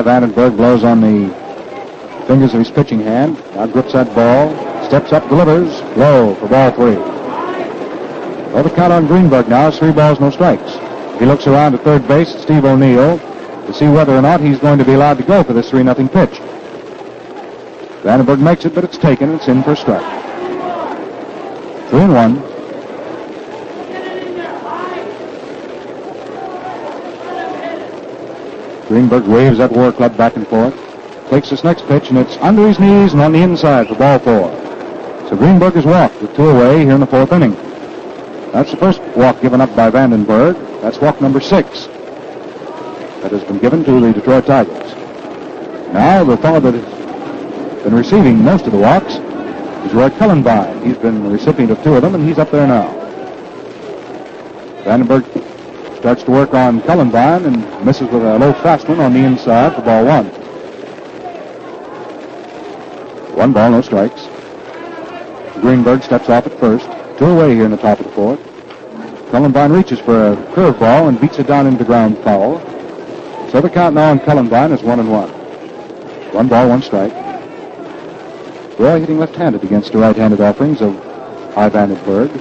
Vandenberg blows on the fingers of his pitching hand. Now grips that ball. Steps up, delivers. Low for ball 3. Well, the count on Greenberg now is 3 balls, no strikes. He looks around at third base at Steve O'Neill to see whether or not he's going to be allowed to go for this 3-0 pitch. Vandenberg makes it, but it's taken. It's in for a strike. 3-1. Greenberg waves that war club back and forth. Takes this next pitch, and it's under his knees and on the inside for ball 4. So Greenberg has walked with 2 away here in the 4th inning. That's the first walk given up by Vandenberg. That's walk number 6 that has been given to the Detroit Tigers. Now the fellow that has been receiving most of the walks is Roy Cullenbine. He's been the recipient of 2 of them, and he's up there now. Vandenberg starts to work on Cullenbine and misses with a low fast one on the inside for ball 1. 1 ball, no strikes. Greenberg steps off at first. 2 away here in the top of the 4th. Cullenbine reaches for a curveball and beats it down into the ground foul. So the count now on Cullenbine is 1-1. 1 ball, 1 strike. Roy hitting left-handed against the right-handed offerings of Vandenberg.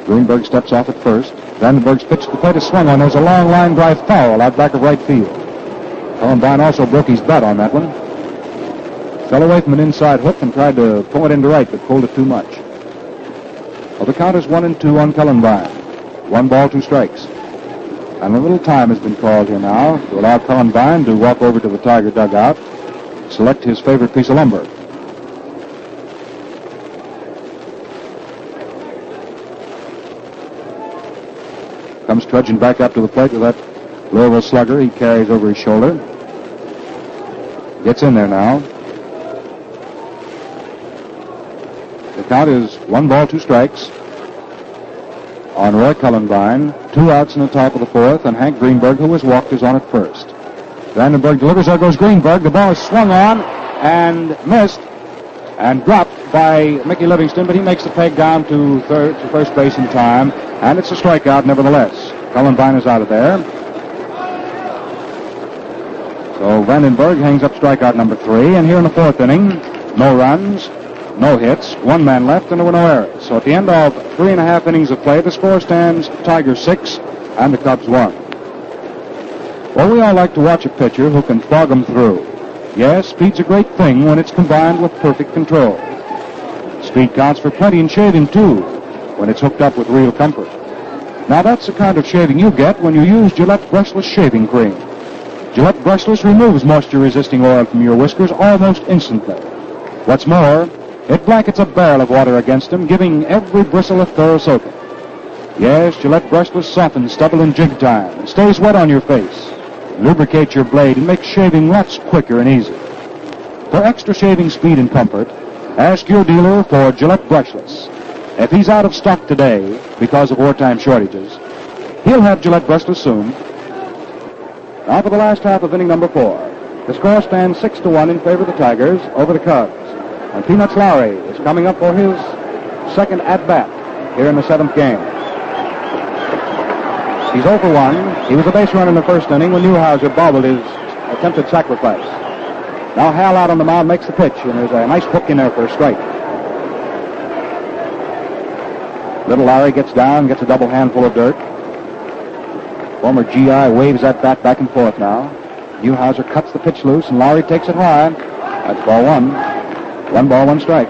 Greenberg steps off at first. Vandenberg's pitch to the plate is swung on. There's a long line drive foul out back of right field. Cullenbine also broke his bat on that one. Fell away from an inside hook and tried to pull it into right, but pulled it too much. Well, the count is 1-2 on Cullenbine. 1 ball, 2 strikes. And a little time has been called here now to allow Cullenbine to walk over to the Tiger dugout, select his favorite piece of lumber. Comes trudging back up to the plate with that Louisville slugger he carries over his shoulder. Gets in there now. The count is 1 ball, 2 strikes on Roy Cullenbine. 2 outs in the top of the 4th, and Hank Greenberg, who was walked, is on at first. Vandenberg delivers. There goes Greenberg. The ball is swung on and missed and dropped by Mickey Livingston, but he makes the peg down to first base in time, and it's a strikeout nevertheless. Cullenbine is out of there. So Vandenberg hangs up strikeout number 3, and here in the 4th inning, no runs, no hits, 1 man left, and there were no errors. So at the end of 3.5 innings of play, the score stands Tigers 6 and the Cubs 1. Well, we all like to watch a pitcher who can fog them through. Yes, speed's a great thing when it's combined with perfect control. Speed counts for plenty in shaving, too, when it's hooked up with real comfort. Now, that's the kind of shaving you get when you use Gillette Brushless Shaving Cream. Gillette Brushless removes moisture-resisting oil from your whiskers almost instantly. What's more, it blankets a barrel of water against them, giving every bristle a thorough soaking. Yes, Gillette Brushless softens stubble in jig time and stays wet on your face. Lubricates your blade and makes shaving lots quicker and easier. For extra shaving speed and comfort, ask your dealer for Gillette Brushless. If he's out of stock today because of wartime shortages, he'll have Gillette Brushless soon. Now for the last half of inning number 4. The score stands 6-1 in favor of the Tigers over the Cubs. And Peanuts Lowry is coming up for his second at-bat here in the 7th game. He's 0 for 1. He was a base runner in the 1st inning when Newhouser bobbled his attempted sacrifice. Now Hal out on the mound makes the pitch, and there's a nice hook in there for a strike. Little Lowry gets down, gets a double handful of dirt. Former GI waves that bat back and forth now. Newhouser cuts the pitch loose, and Lowry takes it high. That's ball 1. 1 ball, 1 strike.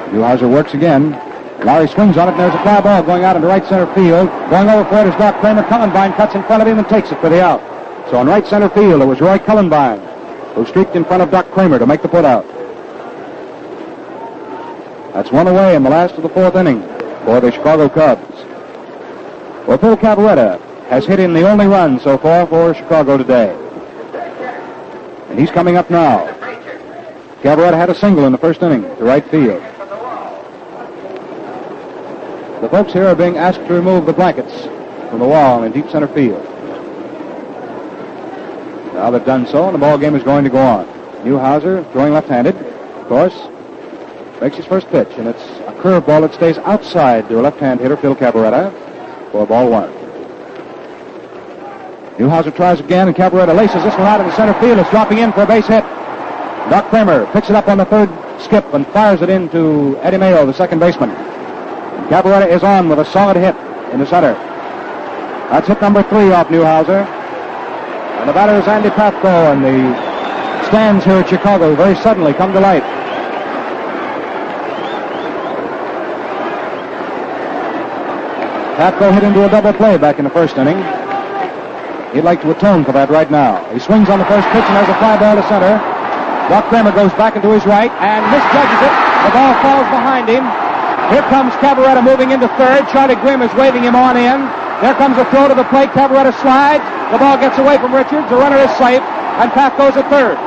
Newhouser works again. Lowry swings on it, and there's a fly ball going out into right center field. Going over for it is Doc Kramer. Cullenbine cuts in front of him and takes it for the out. So in right center field, it was Roy Cullenbine who streaked in front of Doc Kramer to make the put out. That's 1 away in the last of the 4th inning for the Chicago Cubs. Well, Phil Cavaretta has hit in the only run so far for Chicago today. And he's coming up now. Cabaretta had a single in the first inning to right field. The folks here are being asked to remove the blankets from the wall in deep center field. Now they've done so, and the ball game is going to go on. Newhouser, throwing left-handed, of course, makes his first pitch, and it's a curveball that stays outside their left-hand hitter, Phil Cabaretta, for ball one. Newhouser tries again, and Cabaretta laces this one out in the center field. It's dropping in for a base hit. Doc Kramer picks it up on the third skip and fires it into Eddie Mayo, the second baseman. Cabaretta is on with a solid hit in the center. That's hit number 3 off Newhouser. And the batter is Andy Pafko, and the stands here at Chicago very suddenly come to light. Pafko hit into a double play back in the first inning. He'd like to atone for that right now. He swings on the first pitch and has a fly ball to center. Doc Kramer goes back into his right and misjudges it. The ball falls behind him. Here comes Cabaretta moving into third. Charlie Grimm is waving him on in. There comes a throw to the plate. Cabaretta slides. The ball gets away from Richards. The runner is safe, and Pafko's at third.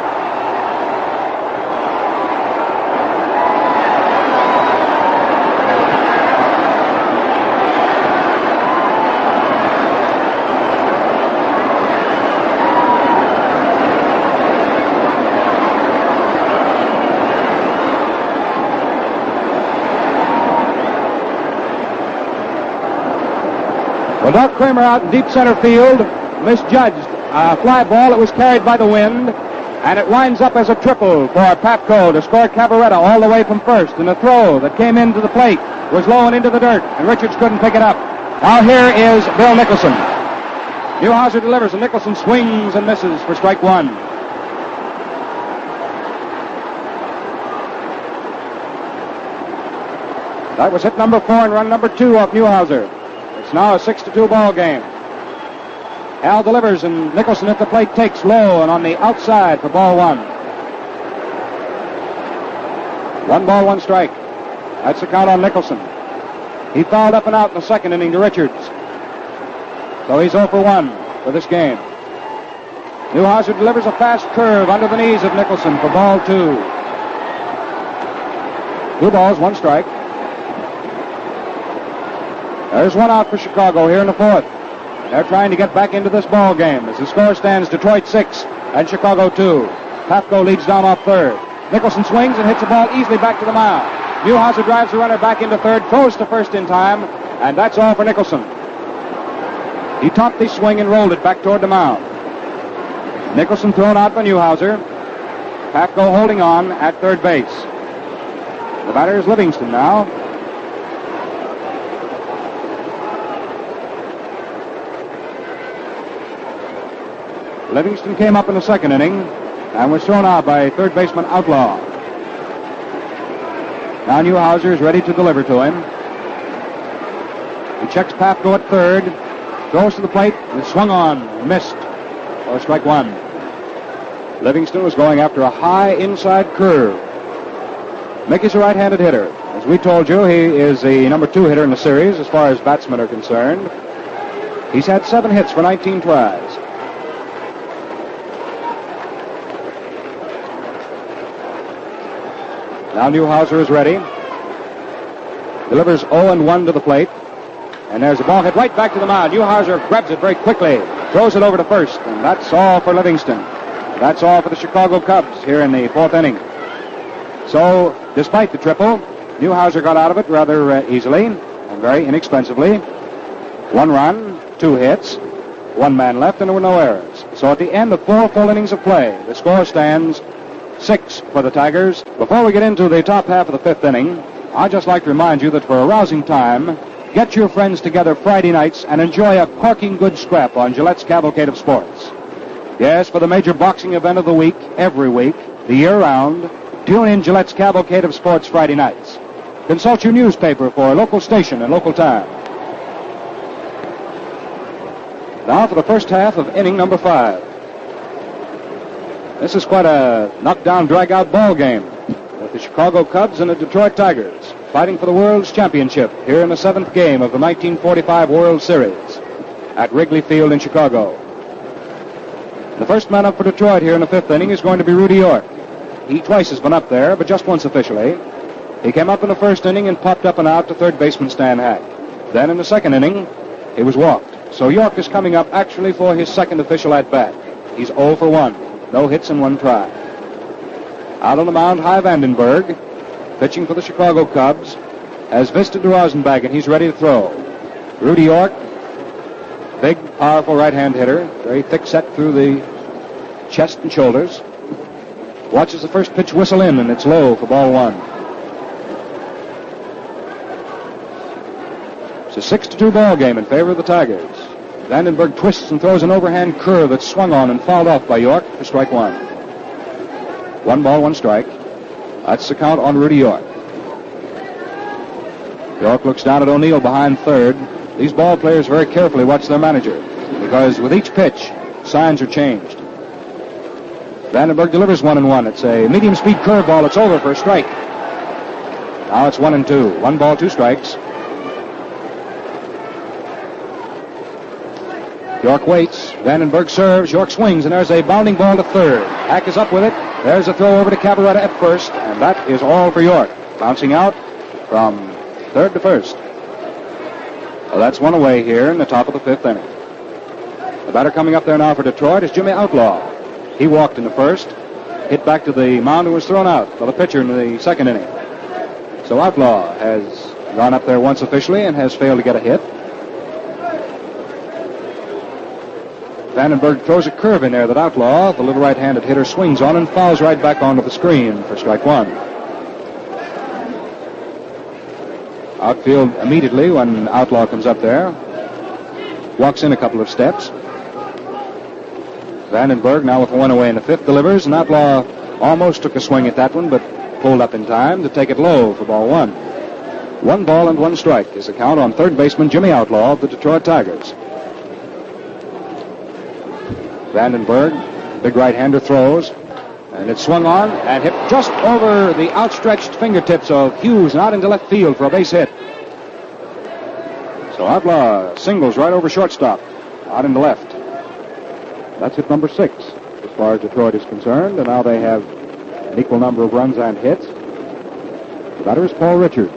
Well, Doc Kramer out in deep center field misjudged a fly ball. It was carried by the wind, and it winds up as a triple for Pafko to score Cabaretta all the way from first. And the throw that came into the plate was low and into the dirt, and Richards couldn't pick it up. Now here is Bill Nicholson. Newhouser delivers, and Nicholson swings and misses for strike one. That was hit number 4 and run number 2 off Newhouser. It's now a 6-2 ball game. Al delivers, and Nicholson at the plate takes low and on the outside for ball one. 1 ball, 1 strike. That's the count on Nicholson. He fouled up and out in the second inning to Richards. So he's 0 for 1 for this game. Newhouser delivers a fast curve under the knees of Nicholson for ball 2. 2 balls, 1 strike. There's 1 out for Chicago here in the 4th. They're trying to get back into this ball game as the score stands Detroit 6 and Chicago 2. Pafko leads down off third. Nicholson swings and hits the ball easily back to the mound. Newhouser drives the runner back into third, throws to first in time, and that's all for Nicholson. He topped the swing and rolled it back toward the mound. Nicholson thrown out by Newhouser. Pafko holding on at third base. The batter is Livingston now. Livingston came up in the second inning and was thrown out by third baseman Outlaw. Now Newhouser is ready to deliver to him. He checks Pafko at third, throws to the plate, and swung on, missed for strike one. Livingston was going after a high inside curve. Mickey's a right-handed hitter. As we told you, he is the number 2 hitter in the series as far as batsmen are concerned. He's had 7 hits for 19 tries. Now Newhouser is ready. Delivers 0-1 to the plate. And there's a ball hit right back to the mound. Newhouser grabs it very quickly. Throws it over to first. And that's all for Livingston. That's all for the Chicago Cubs here in the 4th inning. So, despite the triple, Newhouser got out of it rather easily and very inexpensively. 1 run, 2 hits, 1 man left, and there were no errors. So at the end of 4 full innings of play, the score stands 6 for the Tigers. Before we get into the top half of the 5th inning, I'd just like to remind you that for a rousing time, get your friends together Friday nights and enjoy a corking good scrap on Gillette's Cavalcade of Sports. Yes, for the major boxing event of the week, every week, the year round, tune in Gillette's Cavalcade of Sports Friday nights. Consult your newspaper for a local station and local time. Now for the first half of inning number 5. This is quite a knockdown, drag-out ball game with the Chicago Cubs and the Detroit Tigers fighting for the World's Championship here in the 7th game of the 1945 World Series at Wrigley Field in Chicago. The first man up for Detroit here in the fifth inning is going to be Rudy York. He twice has been up there, but just once officially. He came up in the first inning and popped up and out to third baseman Stan Hack. Then in the second inning, he was walked. So York is coming up actually for his second official at-bat. He's 0 for 1. No hits in one try. Out on the mound, Hy Vandenberg, pitching for the Chicago Cubs, has visited to Rosenbach, and he's ready to throw. Rudy York, big, powerful right-hand hitter, very thick-set through the chest and shoulders. Watches the first pitch whistle in, and it's low for ball one. It's a 6-2 ball game in favor of the Tigers. Vandenberg twists and throws an overhand curve that's swung on and fouled off by York for strike one. 1 ball, 1 strike. That's the count on Rudy York. York looks down at O'Neill behind third. These ball players very carefully watch their manager because with each pitch, signs are changed. Vandenberg delivers 1-1. It's a medium-speed curveball. It's over for a strike. Now it's 1-2. 1 ball, 2 strikes. York waits. Vandenberg serves. York swings, and there's a bounding ball to third. Hack is up with it. There's a throw over to Cabaretta at first, and that is all for York. Bouncing out from third to first. Well, that's one away here in the top of the fifth inning. The batter coming up there now for Detroit is Jimmy Outlaw. He walked in the first, hit back to the mound and was thrown out by the pitcher in the second inning. So Outlaw has gone up there once officially and has failed to get a hit. Vandenberg throws a curve in there that Outlaw, the little right-handed hitter, swings on and fouls right back onto the screen for strike one. Outfield immediately when Outlaw comes up there. Walks in a couple of steps. Vandenberg now with 1 away in the fifth delivers, and Outlaw almost took a swing at that one, but pulled up in time to take it low for ball one. 1 ball and 1 strike is the count on third baseman Jimmy Outlaw of the Detroit Tigers. Vandenberg, big right-hander, throws, and it's swung on and hit just over the outstretched fingertips of Hughes and out into left field for a base hit. So Outlaw singles right over shortstop, out into left. That's hit number 6 as far as Detroit is concerned, and now they have an equal number of runs and hits. The batter is Paul Richards.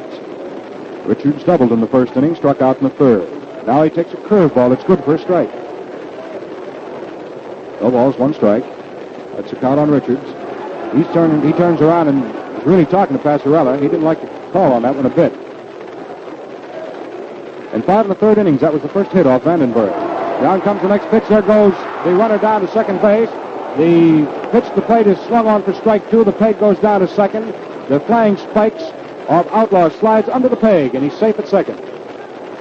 Richards doubled in the first inning, struck out in the third. Now he takes a curveball. It's good for a strike. 2 balls, 1 strike. That's the count on Richards. He turns around and is really talking to Passarella. He didn't like the call on that one a bit. In 5 1/3 innings, that was the first hit off Vandenberg. Down comes the next pitch. There goes the runner down to second base. The pitch to the plate is swung on for strike 2. The peg goes down to second. The flying spikes of Outlaw slides under the peg, and he's safe at second.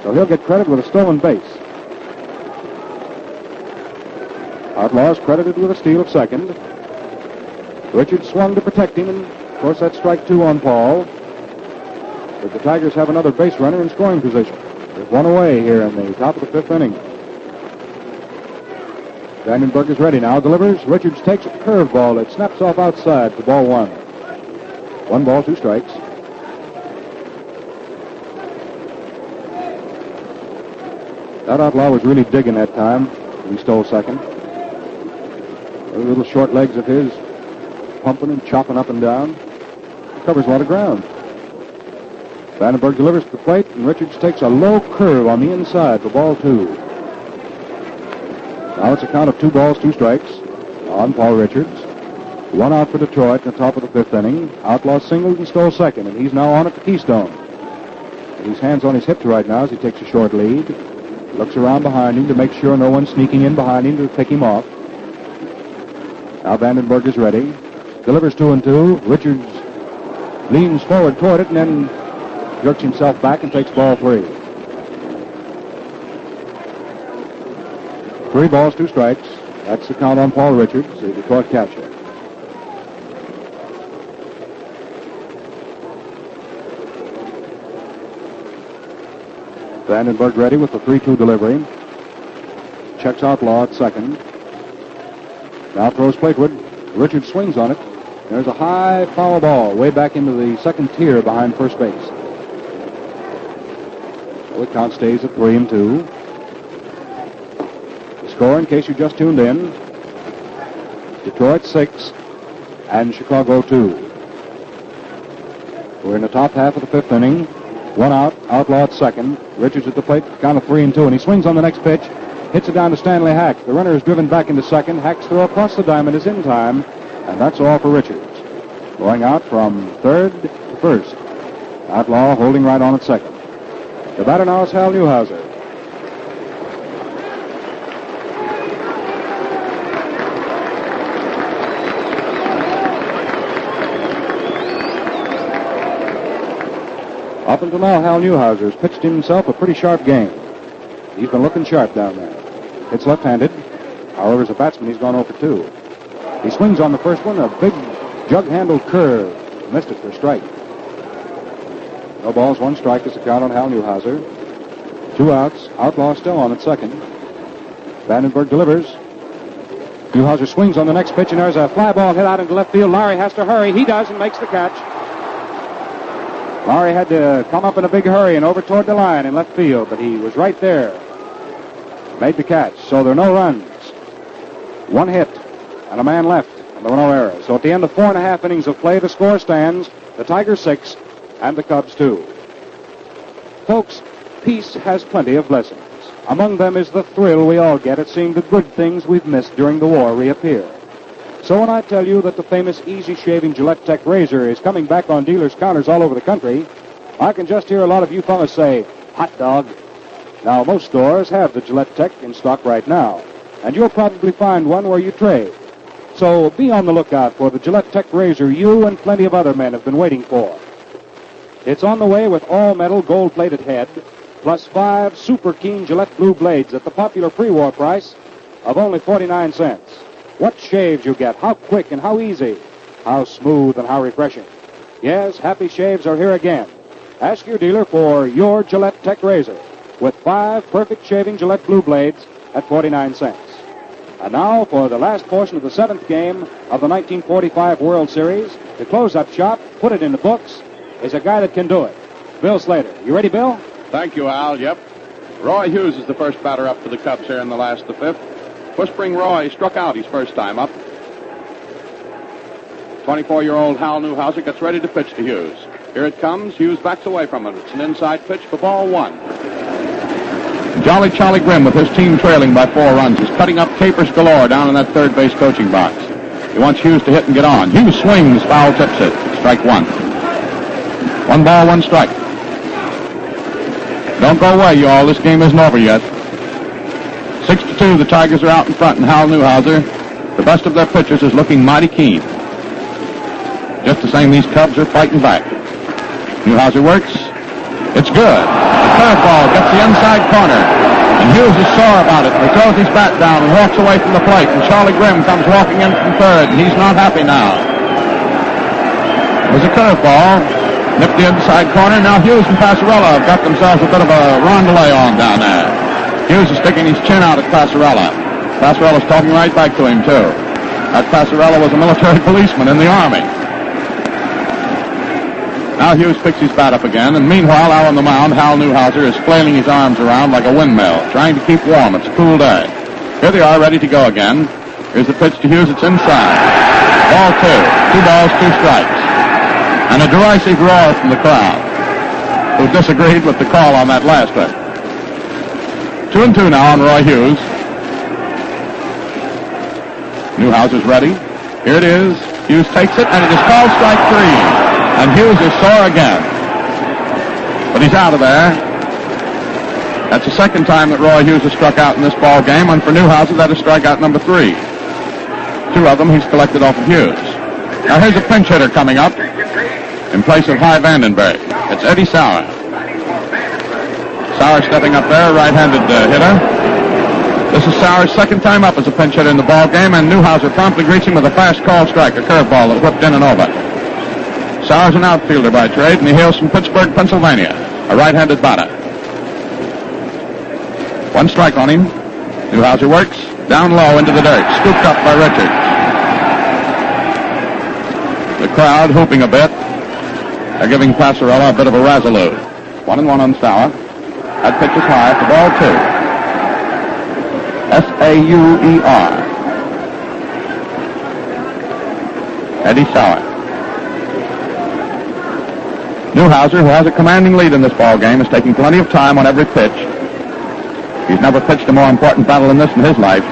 So he'll get credit with a stolen base. Outlaw is credited with a steal of second. Richards swung to protect him, and of course that's strike 2 on Paul. But the Tigers have another base runner in scoring position. There's 1 away here in the top of the fifth inning. Vandenberg is ready now, delivers. Richards takes a curveball that snaps off outside for ball 1. 1 ball, 2 strikes. That Outlaw was really digging that time. He stole second. Those little short legs of his pumping and chopping up and down. Covers a lot of ground. Vandenberg delivers to the plate, and Richards takes a low curve on the inside for ball 2. Now it's a count of 2 balls, 2 strikes on Paul Richards. 1 out for Detroit in the top of the fifth inning. Outlaw singled and stole second, and he's now on at the Keystone. His hands on his hips right now as he takes a short lead. Looks around behind him to make sure no one's sneaking in behind him to pick him off. Now Vandenberg is ready. Delivers 2-2. Richards leans forward toward it and then jerks himself back and takes ball 3. 3 balls, 2 strikes. That's the count on Paul Richards, the Detroit catcher. Vandenberg ready with the 3-2 delivery. Checks Outlaw at second. Now throws Platewood. Richards swings on it. There's a high foul ball way back into the second tier behind first base. So the count stays at 3-2. The score, in case you just tuned in, Detroit 6 and Chicago 2. We're in the top half of the fifth inning. One out, Outlaw at second. Richards at the plate, count of 3-2, and he swings on the next pitch. Hits it down to Stanley Hack. The runner is driven back into second. Hack's throw across the diamond is in time, and that's all for Richards. Going out from third to first. Outlaw holding right on at second. The batter now is Hal Newhouser. Up until now, Hal Newhouser has pitched himself a pretty sharp game. He's been looking sharp down there. It's left-handed. However, as a batsman, he's gone 0 for 2. He swings on the first one, a big jug-handled curve. Missed it for a strike. No balls, 1 strike is the count on Hal Newhouser. 2 outs. Outlaw still on at second. Vandenberg delivers. Newhouser swings on the next pitch, and there's a fly ball hit out into left field. Lowry has to hurry. He does and makes the catch. Lowry had to come up in a big hurry and over toward the line in left field, but he was right there. Made the catch, so there are no runs. 1 hit and a man left, and there were no errors. So at the end of 4.5 innings of play, the score stands the Tigers 6 and the Cubs 2. Folks, peace has plenty of blessings. Among them is the thrill we all get at seeing the good things we've missed during the war reappear. So when I tell you that the famous easy-shaving Gillette Tech razor is coming back on dealers' counters all over the country, I can just hear a lot of you fellas say, hot dog. Now, most stores have the Gillette Tech in stock right now, and you'll probably find one where you trade. So be on the lookout for the Gillette Tech razor you and plenty of other men have been waiting for. It's on the way with all-metal gold-plated head, plus 5 super keen Gillette blue blades at the popular pre-war price of only 49 cents. What shaves you get, how quick and how easy, how smooth and how refreshing. Yes, happy shaves are here again. Ask your dealer for your Gillette Tech razor with 5 perfect shaving Gillette blue blades at 49 cents. And now for the last portion of the 7th game of the 1945 World Series, to close up shop, put it in the books, is a guy that can do it. Bill Slater. You ready, Bill? Thank you, Al. Yep. Roy Hughes is the first batter up for the Cubs here in the last of the 5th. Whispering Roy struck out his first time up. 24-year-old Hal Newhouser gets ready to pitch to Hughes. Here it comes. Hughes backs away from it. It's an inside pitch for ball 1. Jolly Charlie Grimm, with his team trailing by 4 runs, is cutting up capers galore down in that third base coaching box. He wants Hughes to hit and get on. Hughes swings, foul tips it. Strike 1. 1 ball, 1 strike. Don't go away, you all. This game isn't over yet. 6-2, the Tigers are out in front, and Hal Newhouser, the best of their pitchers, is looking mighty keen. Just the same, these Cubs are fighting back. Newhouser works. It's good. The curveball gets the inside corner, and Hughes is sore about it. He throws his bat down and walks away from the plate, and Charlie Grimm comes walking in from third, and he's not happy now. It was a curveball. Nipped the inside corner. Now Hughes and Passarella have got themselves a bit of a rondelay on down there. Hughes is sticking his chin out at Passarella. Passarella's talking right back to him, too. That Passarella was a military policeman in the Army. Now Hughes picks his bat up again, and meanwhile, out on the mound, Hal Newhouser is flailing his arms around like a windmill, trying to keep warm. It's a cool day. Here they are, ready to go again. Here's the pitch to Hughes. It's inside. Ball 2. 2 balls, 2 strikes. And a derisive roar from the crowd, who disagreed with the call on that last one. 2-2 now on Roy Hughes. Newhouser's ready. Here it is. Hughes takes it, and it is called strike 3. And Hughes is sore again. But he's out of there. That's the second time that Roy Hughes has struck out in this ball game, and for Newhouser, that is strikeout number 3. 2 of them he's collected off of Hughes. Now here's a pinch hitter coming up in place of Hy Vandenberg. It's Eddie Sauer. Sauer stepping up there, right-handed hitter. This is Sauer's second time up as a pinch hitter in the ball game, and Newhouser promptly greets him with a fast call strike, a curveball that whipped in and over. Sauer's an outfielder by trade, and he hails from Pittsburgh, Pennsylvania, a right-handed batter. 1 strike on him. Newhouser works down low into the dirt, scooped up by Richards. The crowd hooping a bit. They're giving Passarella a bit of a razzaloo. 1-1 on Sauer. That pitch is high for ball 2. Sauer. Eddie Sauer. Newhouser, who has a commanding lead in this ball game, is taking plenty of time on every pitch. He's never pitched a more important battle than this in his life.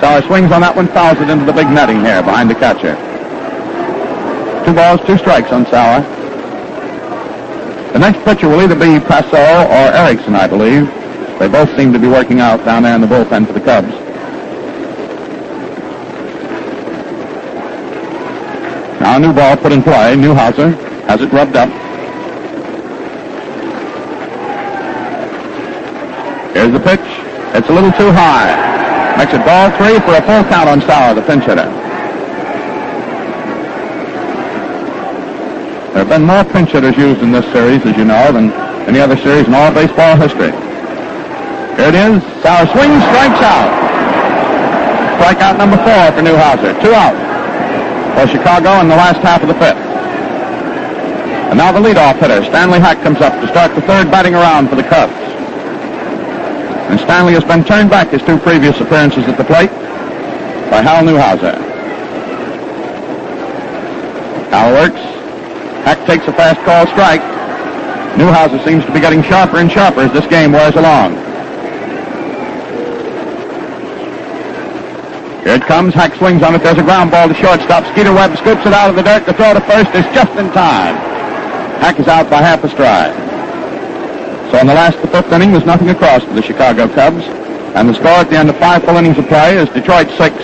Sauer swings on that one, fouls it into the big netting here behind the catcher. 2 balls, 2 strikes on Sauer. The next pitcher will either be Passau or Erickson, I believe. They both seem to be working out down there in the bullpen for the Cubs. Now a new ball put in play. Newhouser has it rubbed up. Here's the pitch. It's a little too high. Makes it ball 3 for a full count on Sauer, the pinch hitter. There have been more pinch hitters used in this series, as you know, than any other series in all baseball history. Here it is. Sauer swings, strikes out. Strikeout number 4 for Newhouser. 2 out for Chicago in the last half of the 5th. And now the leadoff hitter, Stanley Hack, comes up to start the 3rd batting around for the Cubs. And Stanley has been turned back his 2 previous appearances at the plate by Hal Newhouser. Hal works. Hack takes a fast call strike. Newhouser seems to be getting sharper and sharper as this game wears along. Here it comes. Hack swings on it. There's a ground ball to shortstop. Skeeter Webb scoops it out of the dirt. The throw to first is just in time. Hack is out by half a stride. So in the last of the 5th inning, there's nothing across for the Chicago Cubs. And the score at the end of 5 full innings of play is Detroit 6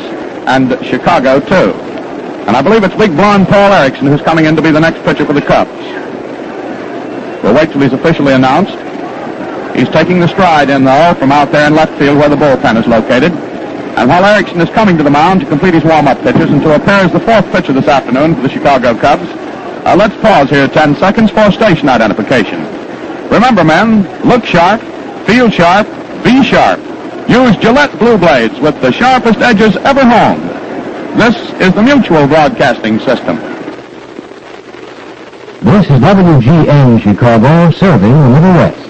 and Chicago 2. And I believe it's big blonde Paul Erickson who's coming in to be the next pitcher for the Cubs. We'll wait till he's officially announced. He's taking the stride in, though, from out there in left field where the bullpen is located. And while Erickson is coming to the mound to complete his warm-up pitches and to appear as the 4th pitcher this afternoon for the Chicago Cubs, let's pause here 10 seconds for station identification. Remember, men, look sharp, feel sharp, be sharp. Use Gillette Blue Blades with the sharpest edges ever honed. This is the Mutual Broadcasting System. This is WGN Chicago, serving the Middle West.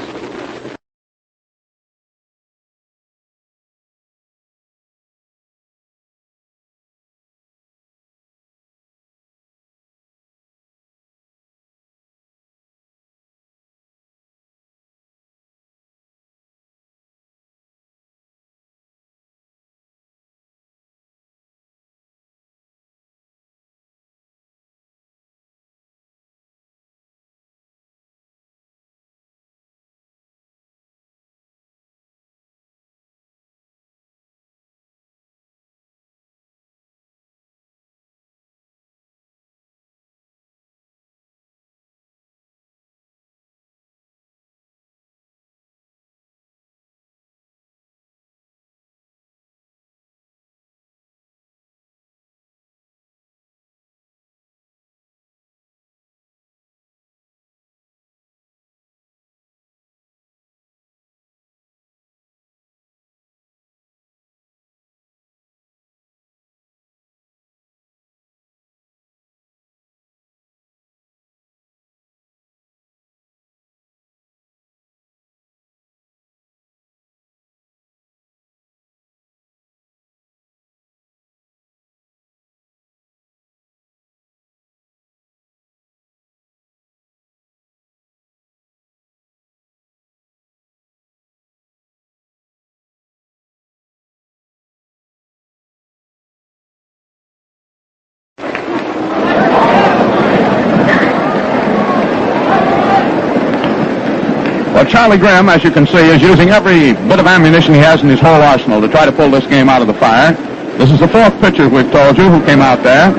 Well, Charlie Grimm, as you can see, is using every bit of ammunition he has in his whole arsenal to try to pull this game out of the fire. This is the 4th pitcher, we've told you, who came out there.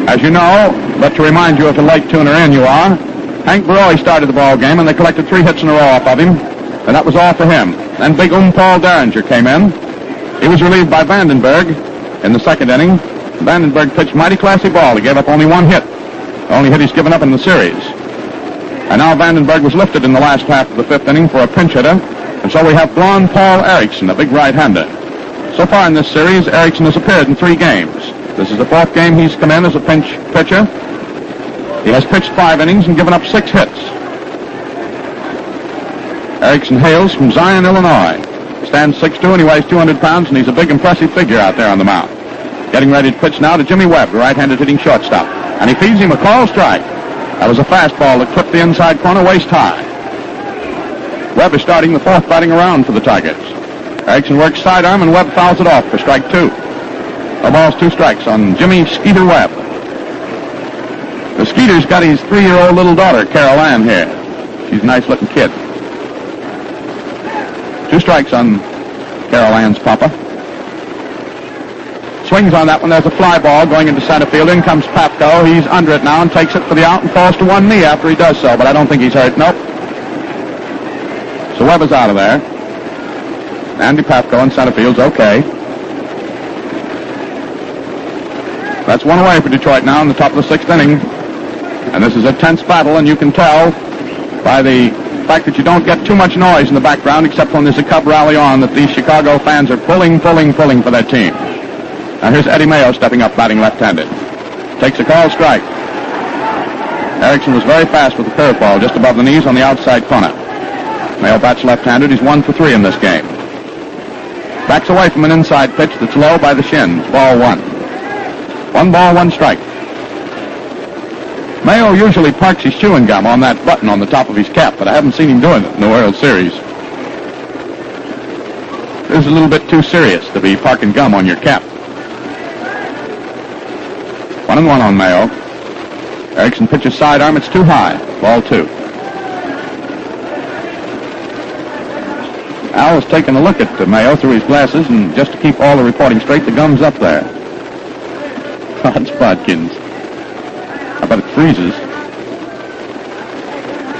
As you know, but to remind you if a late tuner in you are, Hank Baroli started the ball game, and they collected 3 hits in a row off of him, and that was all for him. Then big Paul Derringer came in. He was relieved by Vandenberg in the 2nd inning. Vandenberg pitched mighty classy ball. He gave up only 1 hit. The only hit he's given up in the series. And now Vandenberg was lifted in the last half of the 5th inning for a pinch hitter. And so we have blonde Paul Erickson, a big right-hander. So far in this series, Erickson has appeared in 3 games. This is the 4th game he's come in as a pinch pitcher. He has pitched 5 innings and given up 6 hits. Erickson hails from Zion, Illinois. Stands 6'2", and he weighs 200 pounds, and he's a big, impressive figure out there on the mound. Getting ready to pitch now to Jimmy Webb, the right-handed hitting shortstop. And he feeds him a called strike. That was a fastball that clipped the inside corner waist high. Webb is starting the fourth batting around for the Tigers. Erickson works sidearm, and Webb fouls it off for strike 2. The ball's 2 strikes on Jimmy Skeeter Webb. The Skeeter's got his 3-year-old little daughter, Carol Ann, here. She's a nice-looking kid. 2 strikes on Carol Ann's papa. Swings on that one. There's a fly ball going into center field. In comes Papko. He's under it now and takes it for the out and falls to one knee after he does so, but I don't think he's hurt. Nope. So Webb is out of there. Andy Papko in center field's okay. That's 1 away for Detroit now in the top of the 6th inning. And this is a tense battle, and you can tell by the fact that you don't get too much noise in the background except when there's a Cub rally on that these Chicago fans are pulling for their team. Now here's Eddie Mayo stepping up, batting left-handed. Takes a called strike. Erickson was very fast with the curveball just above the knees on the outside corner. Mayo bats left-handed. He's 1 for 3 in this game. Backs away from an inside pitch that's low by the shins. Ball 1. 1 ball, 1 strike. Mayo usually parks his chewing gum on that button on the top of his cap, but I haven't seen him doing it in the World Series. This is a little bit too serious to be parking gum on your cap. 1-1 on Mayo. Erickson pitches sidearm. It's too high. Ball 2. Al was taking a look at Mayo through his glasses, and just to keep all the reporting straight, the gum's up there. Hodgepodkins. I bet it freezes.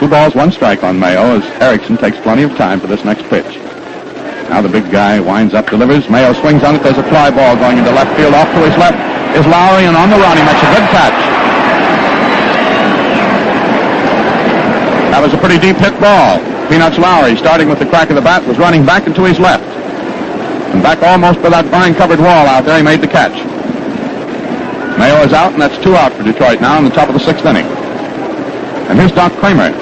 2 balls, 1 strike on Mayo as Erickson takes plenty of time for this next pitch. Now the big guy winds up, delivers. Mayo swings on it. There's a fly ball going into left field. Off to his left is Lowry, and on the run he makes a good catch. That was a pretty deep hit ball. Peanuts Lowry, starting with the crack of the bat, was running back and to his left. And back almost by that vine-covered wall out there, he made the catch. Mayo is out, and that's 2 out for Detroit now in the top of the 6th inning. And here's Doc Kramer,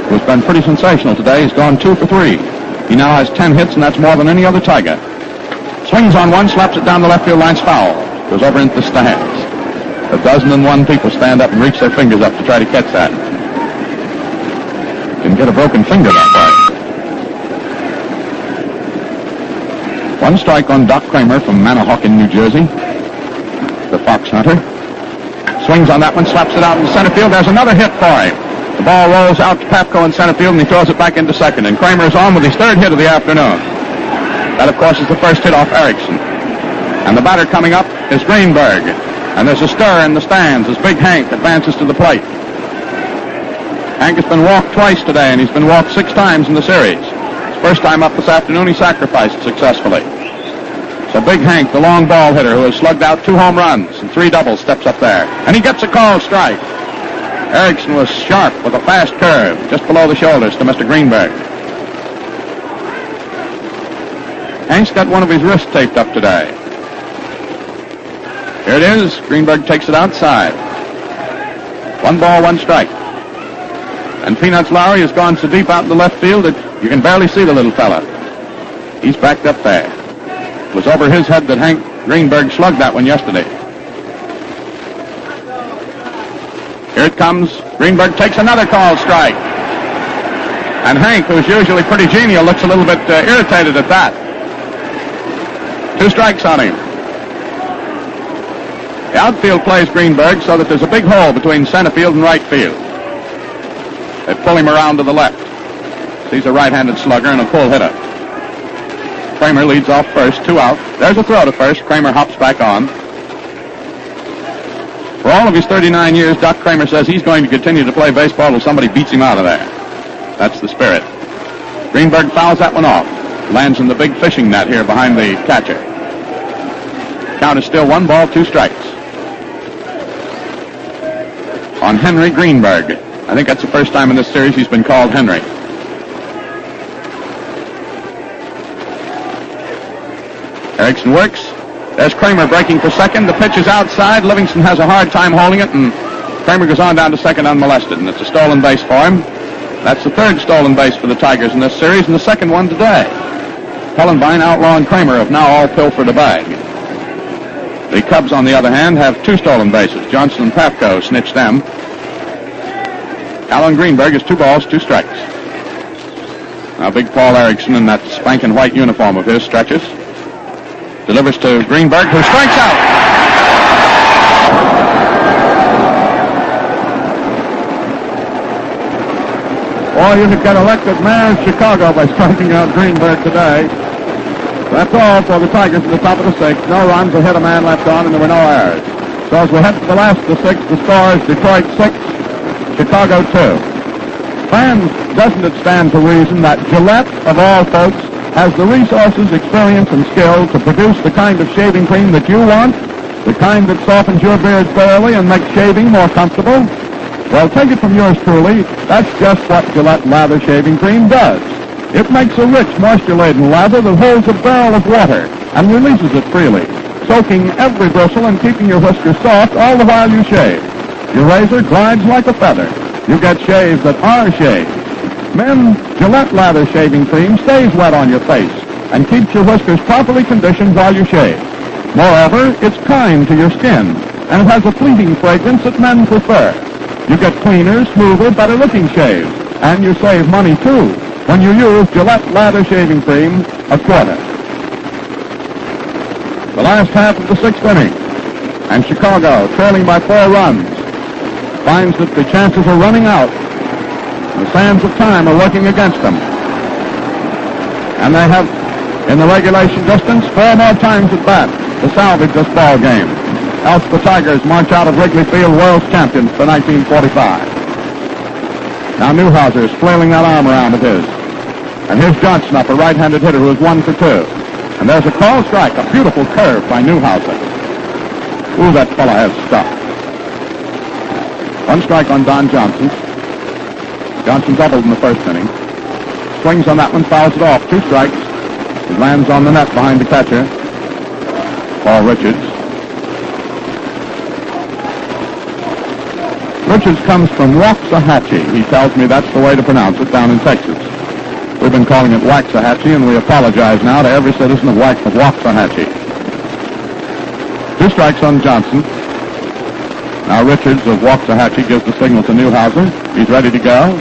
who's been pretty sensational today. He's gone 2 for 3. He now has 10 hits, and that's more than any other Tiger. Swings on one, slaps it down the left field line's foul. Goes over into the stands. 1,001 people stand up and reach their fingers up to try to catch that. Can get a broken finger that way. 1 strike on Doc Kramer from Manahawkin, New Jersey. The fox hunter. Swings on that one, slaps it out in center field. There's another hit for him. The ball rolls out to Papko in center field, and he throws it back into second. And Kramer is on with his 3rd hit of the afternoon. That, of course, is the first hit off Erickson. And the batter coming up is Greenberg. And there's a stir in the stands as Big Hank advances to the plate. Hank has been walked twice today, and he's been walked 6 times in the series. His first time up this afternoon, he sacrificed successfully. So Big Hank, the long ball hitter who has slugged out 2 home runs and 3 doubles, steps up there. And he gets a called strike. Erickson was sharp with a fast curve just below the shoulders to Mr. Greenberg. Hank's got one of his wrists taped up today. Here it is. Greenberg takes it outside. 1 ball, 1 strike. And Peanuts Lowry has gone so deep out in the left field that you can barely see the little fella. He's backed up there. It was over his head that Hank Greenberg slugged that one yesterday. Here it comes. Greenberg takes another called strike. And Hank, who's usually pretty genial, looks a little bit irritated at that. 2 strikes on him. The outfield plays Greenberg so that there's a big hole between center field and right field. They pull him around to the left. He's a right-handed slugger and a pull hitter. Kramer leads off first, 2 out. There's a throw to first. Kramer hops back on. For all of his 39 years, Doc Kramer says he's going to continue to play baseball until somebody beats him out of there. That's the spirit. Greenberg fouls that one off. Lands in the big fishing net here behind the catcher. Count is still 1 ball, 2 strikes. On Henry Greenberg. I think that's the first time in this series he's been called Henry. Erickson works. There's Kramer breaking for second. The pitch is outside. Livingston has a hard time holding it, and Kramer goes on down to second unmolested, and it's a stolen base for him. That's the 3rd stolen base for the Tigers in this series, and the 2nd one today. Hellenbein, Outlaw, and Kramer have now all pilfered a bag. The Cubs, on the other hand, have 2 stolen bases. Johnson and Pafko snitched them. Alan Greenberg is 2 balls, 2 strikes. Now big Paul Erickson in that spanking white uniform of his stretches. Delivers to Greenberg, who strikes out. Boy, you could get elected mayor of Chicago by striking out Greenberg today. That's all for the Tigers at the top of the 6th. No runs, a hit, a man left on, and there were no errors. So as we head to the last of the 6th, the score is Detroit 6, Chicago 2. Fans, doesn't it stand to reason that Gillette, of all folks, has the resources, experience, and skill to produce the kind of shaving cream that you want, the kind that softens your beard thoroughly and makes shaving more comfortable? Well, take it from yours truly, that's just what Gillette Lather Shaving Cream does. It makes a rich, moisture-laden lather that holds a barrel of water and releases it freely, soaking every bristle and keeping your whiskers soft all the while you shave. Your razor glides like a feather. You get shaves that are shaved. Men, Gillette Lather Shaving Cream stays wet on your face and keeps your whiskers properly conditioned while you shave. Moreover, it's kind to your skin, and it has a fleeting fragrance that men prefer. You get cleaner, smoother, better-looking shaves, and you save money, too, when you use Gillette Lather Shaving Cream a quarter. The last half of the 6th inning, and Chicago, trailing by 4 runs, finds that the chances are running out. The sands of time are working against them. And they have, in the regulation distance, 4 more times at bat to salvage this ball game. Else the Tigers march out of Wrigley Field world's champions for 1945. Now Newhouser is flailing that arm around of his. And here's Johnson up, a right-handed hitter who is 1 for 2. And there's a called strike, a beautiful curve by Newhouser. Ooh, that fella has stuff. 1 strike on Don Johnson. Johnson doubled in the 1st inning. Swings on that one, fouls it off. 2 strikes. It lands on the net behind the catcher, Paul Richards. Richards comes from Waxahachie. He tells me that's the way to pronounce it down in Texas. We've been calling it Waxahachie, and we apologize now to every citizen of Waxahachie. 2 strikes on Johnson. Now Richards of Waxahachie gives the signal to Newhouser. He's ready to go.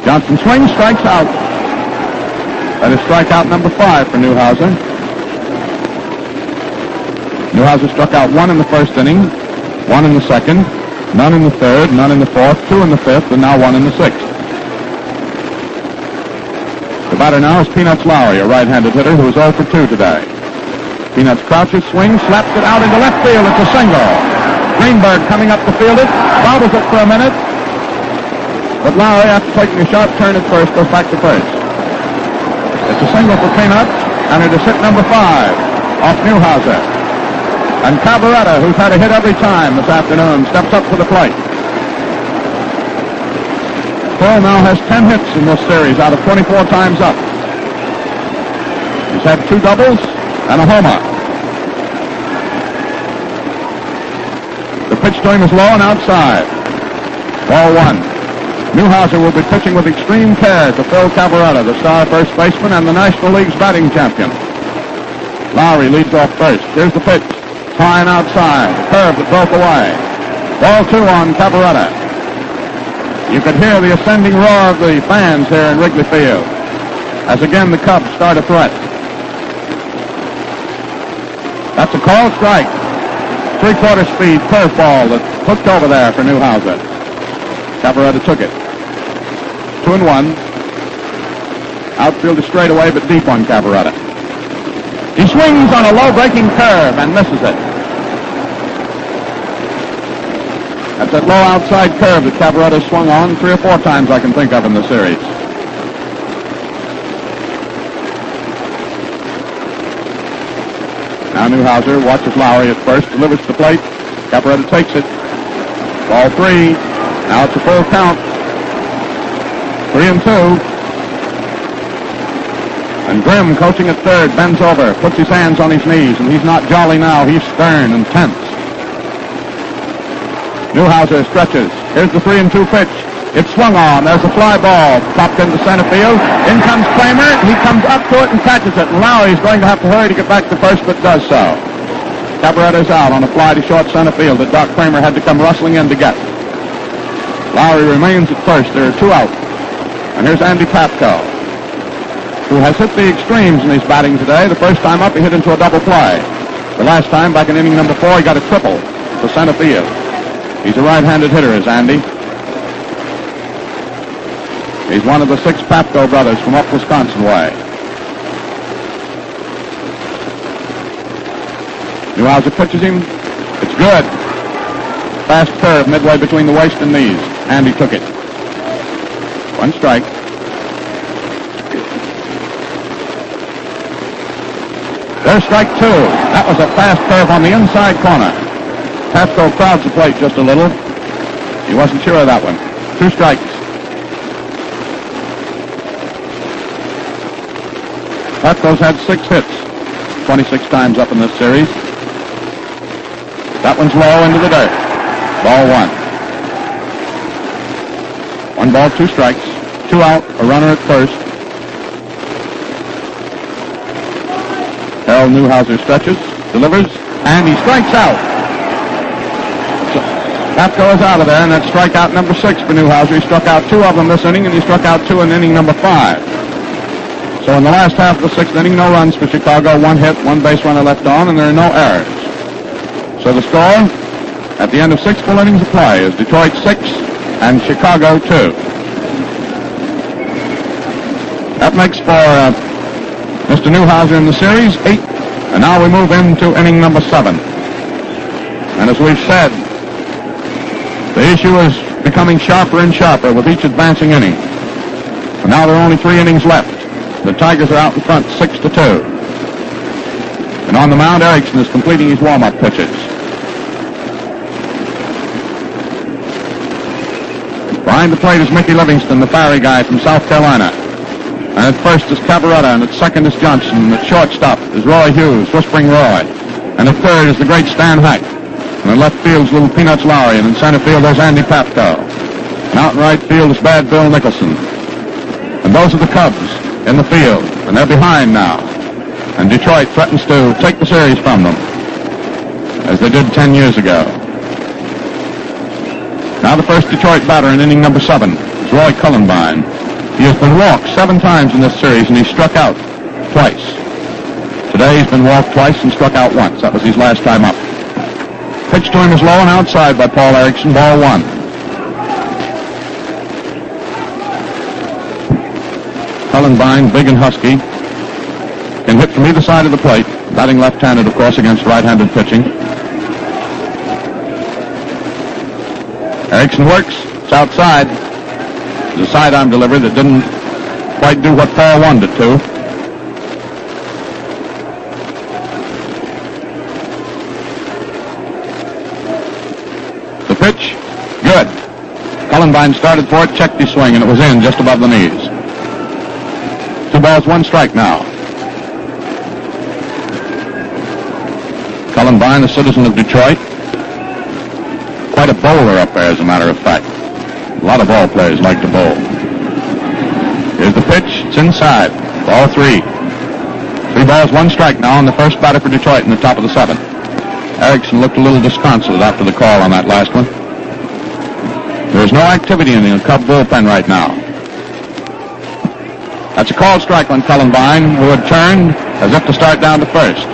Johnson swings, strikes out. That is strikeout number 5 for Newhouser. Newhouser struck out 1 in the 1st inning, 1 in the 2nd, none in the 3rd, none in the 4th, 2 in the 5th, and now 1 in the 6th. The batter now is Peanuts Lowry, a right-handed hitter who is 0 for 2 today. Peanuts crouches, swings, slaps it out into left field. It's a single. Greenberg coming up to field it, bobbles it for a minute. But Lowry, after taking a sharp turn at first, goes back to first. It's a single for Peanuts, and it is hit number 5 off Newhouser. And Cabaretta, who's had a hit every time this afternoon, steps up to the plate. Cole now has 10 hits in this series out of 24 times up. He's had 2 doubles and a homer. The pitch to him is low and outside. Ball 1. Newhouser will be pitching with extreme care to Phil Cabaretta, the star first baseman and the National League's batting champion. Lowry leads off first. Here's the pitch. High and outside. Curve that broke away. Ball 2 on Cabaretta. You could hear the ascending roar of the fans here in Wrigley Field as again the Cubs start a threat. That's a called strike. 3/4 speed curveball that hooked over there for Newhouser. Cabaretta took it. 2-1. Outfield is straight away but deep on Cabaretta. He swings on a low breaking curve and misses it. That's that low outside curve that Cabaretta swung on 3 or 4 times I can think of in the series. Now Newhouser watches Lowry at first, delivers to the plate. Cabaretta takes it. Ball 3. Now it's a full count. 3-2. And Grimm, coaching at third, bends over, puts his hands on his knees, and he's not jolly now. He's stern and tense. Newhouser stretches. Here's the 3-2 pitch. It's swung on. There's a fly ball popped into center field. In comes Kramer. He comes up to it and catches it. And Lowry's going to have to hurry to get back to first, but does so. Cabaretta's out on a fly to short center field that Doc Kramer had to come rustling in to get. Lowry remains at first. There are 2 out. And here's Andy Papko, who has hit the extremes in his batting today. The first time up, he hit into a double play. The last time, back in inning number 4, he got a triple to center field. He's a right-handed hitter, is Andy. He's one of the 6 Papko brothers from up Wisconsin way. Newhouser pitches him. It's good. Fast curve midway between the waist and knees. Andy took it. 1 strike. There's strike 2. That was a fast curve on the inside corner. Papko crowds the plate just a little. He wasn't sure of that one. 2 strikes. Papko's had 6 hits, 26 times up in this series. That one's low into the dirt. Ball 1. 1 ball, 2 strikes. 2 out, a runner at first. Harold Newhouser stretches, delivers, and he strikes out. So, Papko is out of there, and that's strikeout number 6 for Newhouser. He struck out 2 of them this inning, and he struck out 2 in inning number 5. So in the last half of the 6th inning, no runs for Chicago, 1 hit, 1 base runner left on, and there are no errors. So the score at the end of 6 full innings of play is Detroit 6 and Chicago 2. That makes for Mr. Newhouser in the series 8, and now we move into inning number 7. And as we've said, the issue is becoming sharper and sharper with each advancing inning. And now there are only 3 innings left. The Tigers are out in front 6-2. And on the mound, Erickson is completing his warm-up pitches. Behind the plate is Mickey Livingston, the fiery guy from South Carolina. And at first is Cabaretta, and at second is Johnson, and at shortstop is Roy Hughes, Whispering Roy. And at third is the great Stan Hack. And in left field's Little Peanuts Lowry, and in center field there's Andy Papko. And out in right field is Bad Bill Nicholson. And those are the Cubs in the field, and they're behind now. And Detroit threatens to take the series from them, as they did 10 years ago. Now the first Detroit batter in inning number 7 is Roy Cullenbine. He has been walked 7 times in this series, and he struck out twice. Today he's been walked twice and struck out once. That was his last time up. Pitch to him is low and outside by Paul Erickson, ball 1. Cullenbine, big and husky, can hit from either side of the plate, batting left-handed, of course, against right-handed pitching. Erickson works. It's outside. There's a sidearm delivery that didn't quite do what Paul wanted it to. The pitch, good. Cullenbine started for it, checked his swing, and it was in just above the knees. 2 balls, 1 strike now. Cullenbine, a citizen of Detroit. Quite a bowler up there, as a matter of fact. A lot of ball players like to bowl. Here's the pitch. It's inside. Ball 3. 3 balls, 1 strike now on the first batter for Detroit in the top of the 7th. Erickson looked a little disconsolate after the call on that last one. There's no activity in the Cub bullpen right now. That's a called strike on Cullenbine, who had turned as if to start down to first.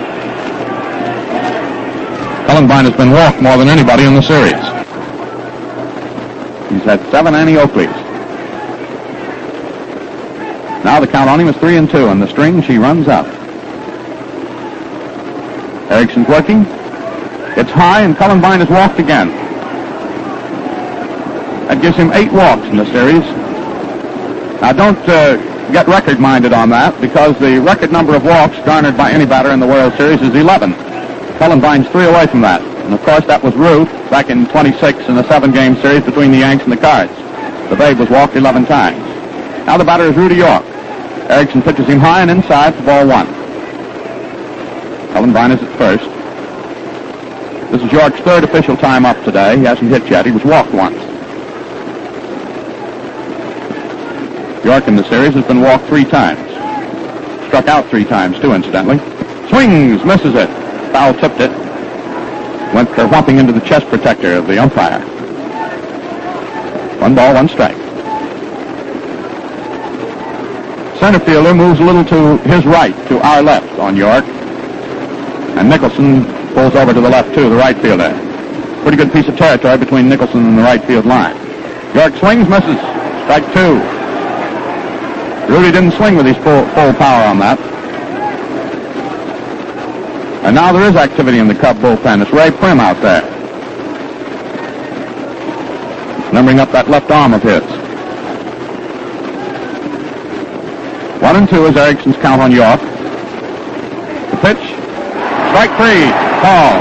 Cullenbine has been walked more than anybody in the series. He's had 7 Annie Oakleys. Now the count on him is 3-2, and the string she runs out. Erickson's working. It's high, and Cullenbine is walked again. That gives him 8 walks in the series. Now don't get record-minded on that, because the record number of walks garnered by any batter in the World Series is 11. Cullenbine's 3 away from that. And of course that was Ruth back in 26 in a 7-game series between the Yanks and the Cards. The Babe was walked 11 times. Now the batter is Rudy York. Erickson pitches him high and inside for ball 1. Cullenbine is at first. This is York's 3rd official time up today. He hasn't hit yet. He was walked once. York in the series has been walked 3 times. Struck out 3 times, too, incidentally. Swings, misses it. Foul tipped it. went whopping into the chest protector of the umpire. 1 ball, 1 strike. Center fielder moves a little to his right, to our left on York. And Nicholson pulls over to the left, too, the right fielder. Pretty good piece of territory between Nicholson and the right field line. York swings, misses. Strike 2. Rudy didn't swing with his full power on that. And now there is activity in the Cub bullpen. It's Ray Prim out there, numbering up that left arm of his. 1-2 is Erickson's count on York. The pitch. Strike 3. Paul.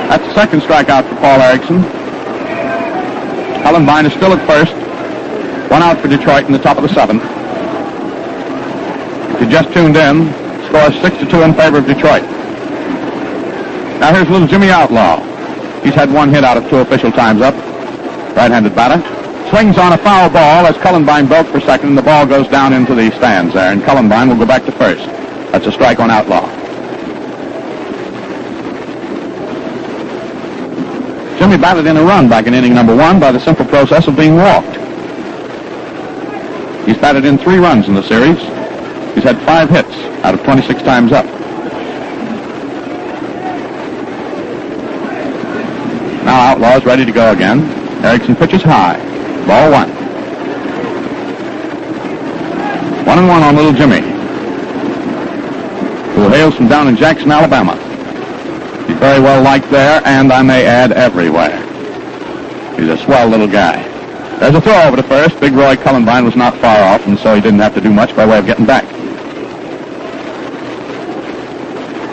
That's the second strikeout for Paul Erickson. Cullenbine is still at first. 1 out for Detroit in the top of the 7th. If you just tuned in, score is 6-2 in favor of Detroit. Now here's little Jimmy Outlaw. He's had 1 hit out of 2 official times up. Right-handed batter. Swings on a foul ball as Cullenbine broke for second, and the ball goes down into the stands there, and Cullenbine will go back to first. That's a strike on Outlaw. Jimmy batted in a run back in inning number 1 by the simple process of being walked. He's batted in 3 runs in the series. He's had 5 hits out of 26 times up. Now Outlaw is ready to go again. Erickson pitches high. Ball 1. 1-1 on little Jimmy, who hails from down in Jackson, Alabama. He's very well liked there, and I may add, everywhere. He's a swell little guy. There's a throw over to first. Big Roy Cullenbine was not far off, and so he didn't have to do much by way of getting back.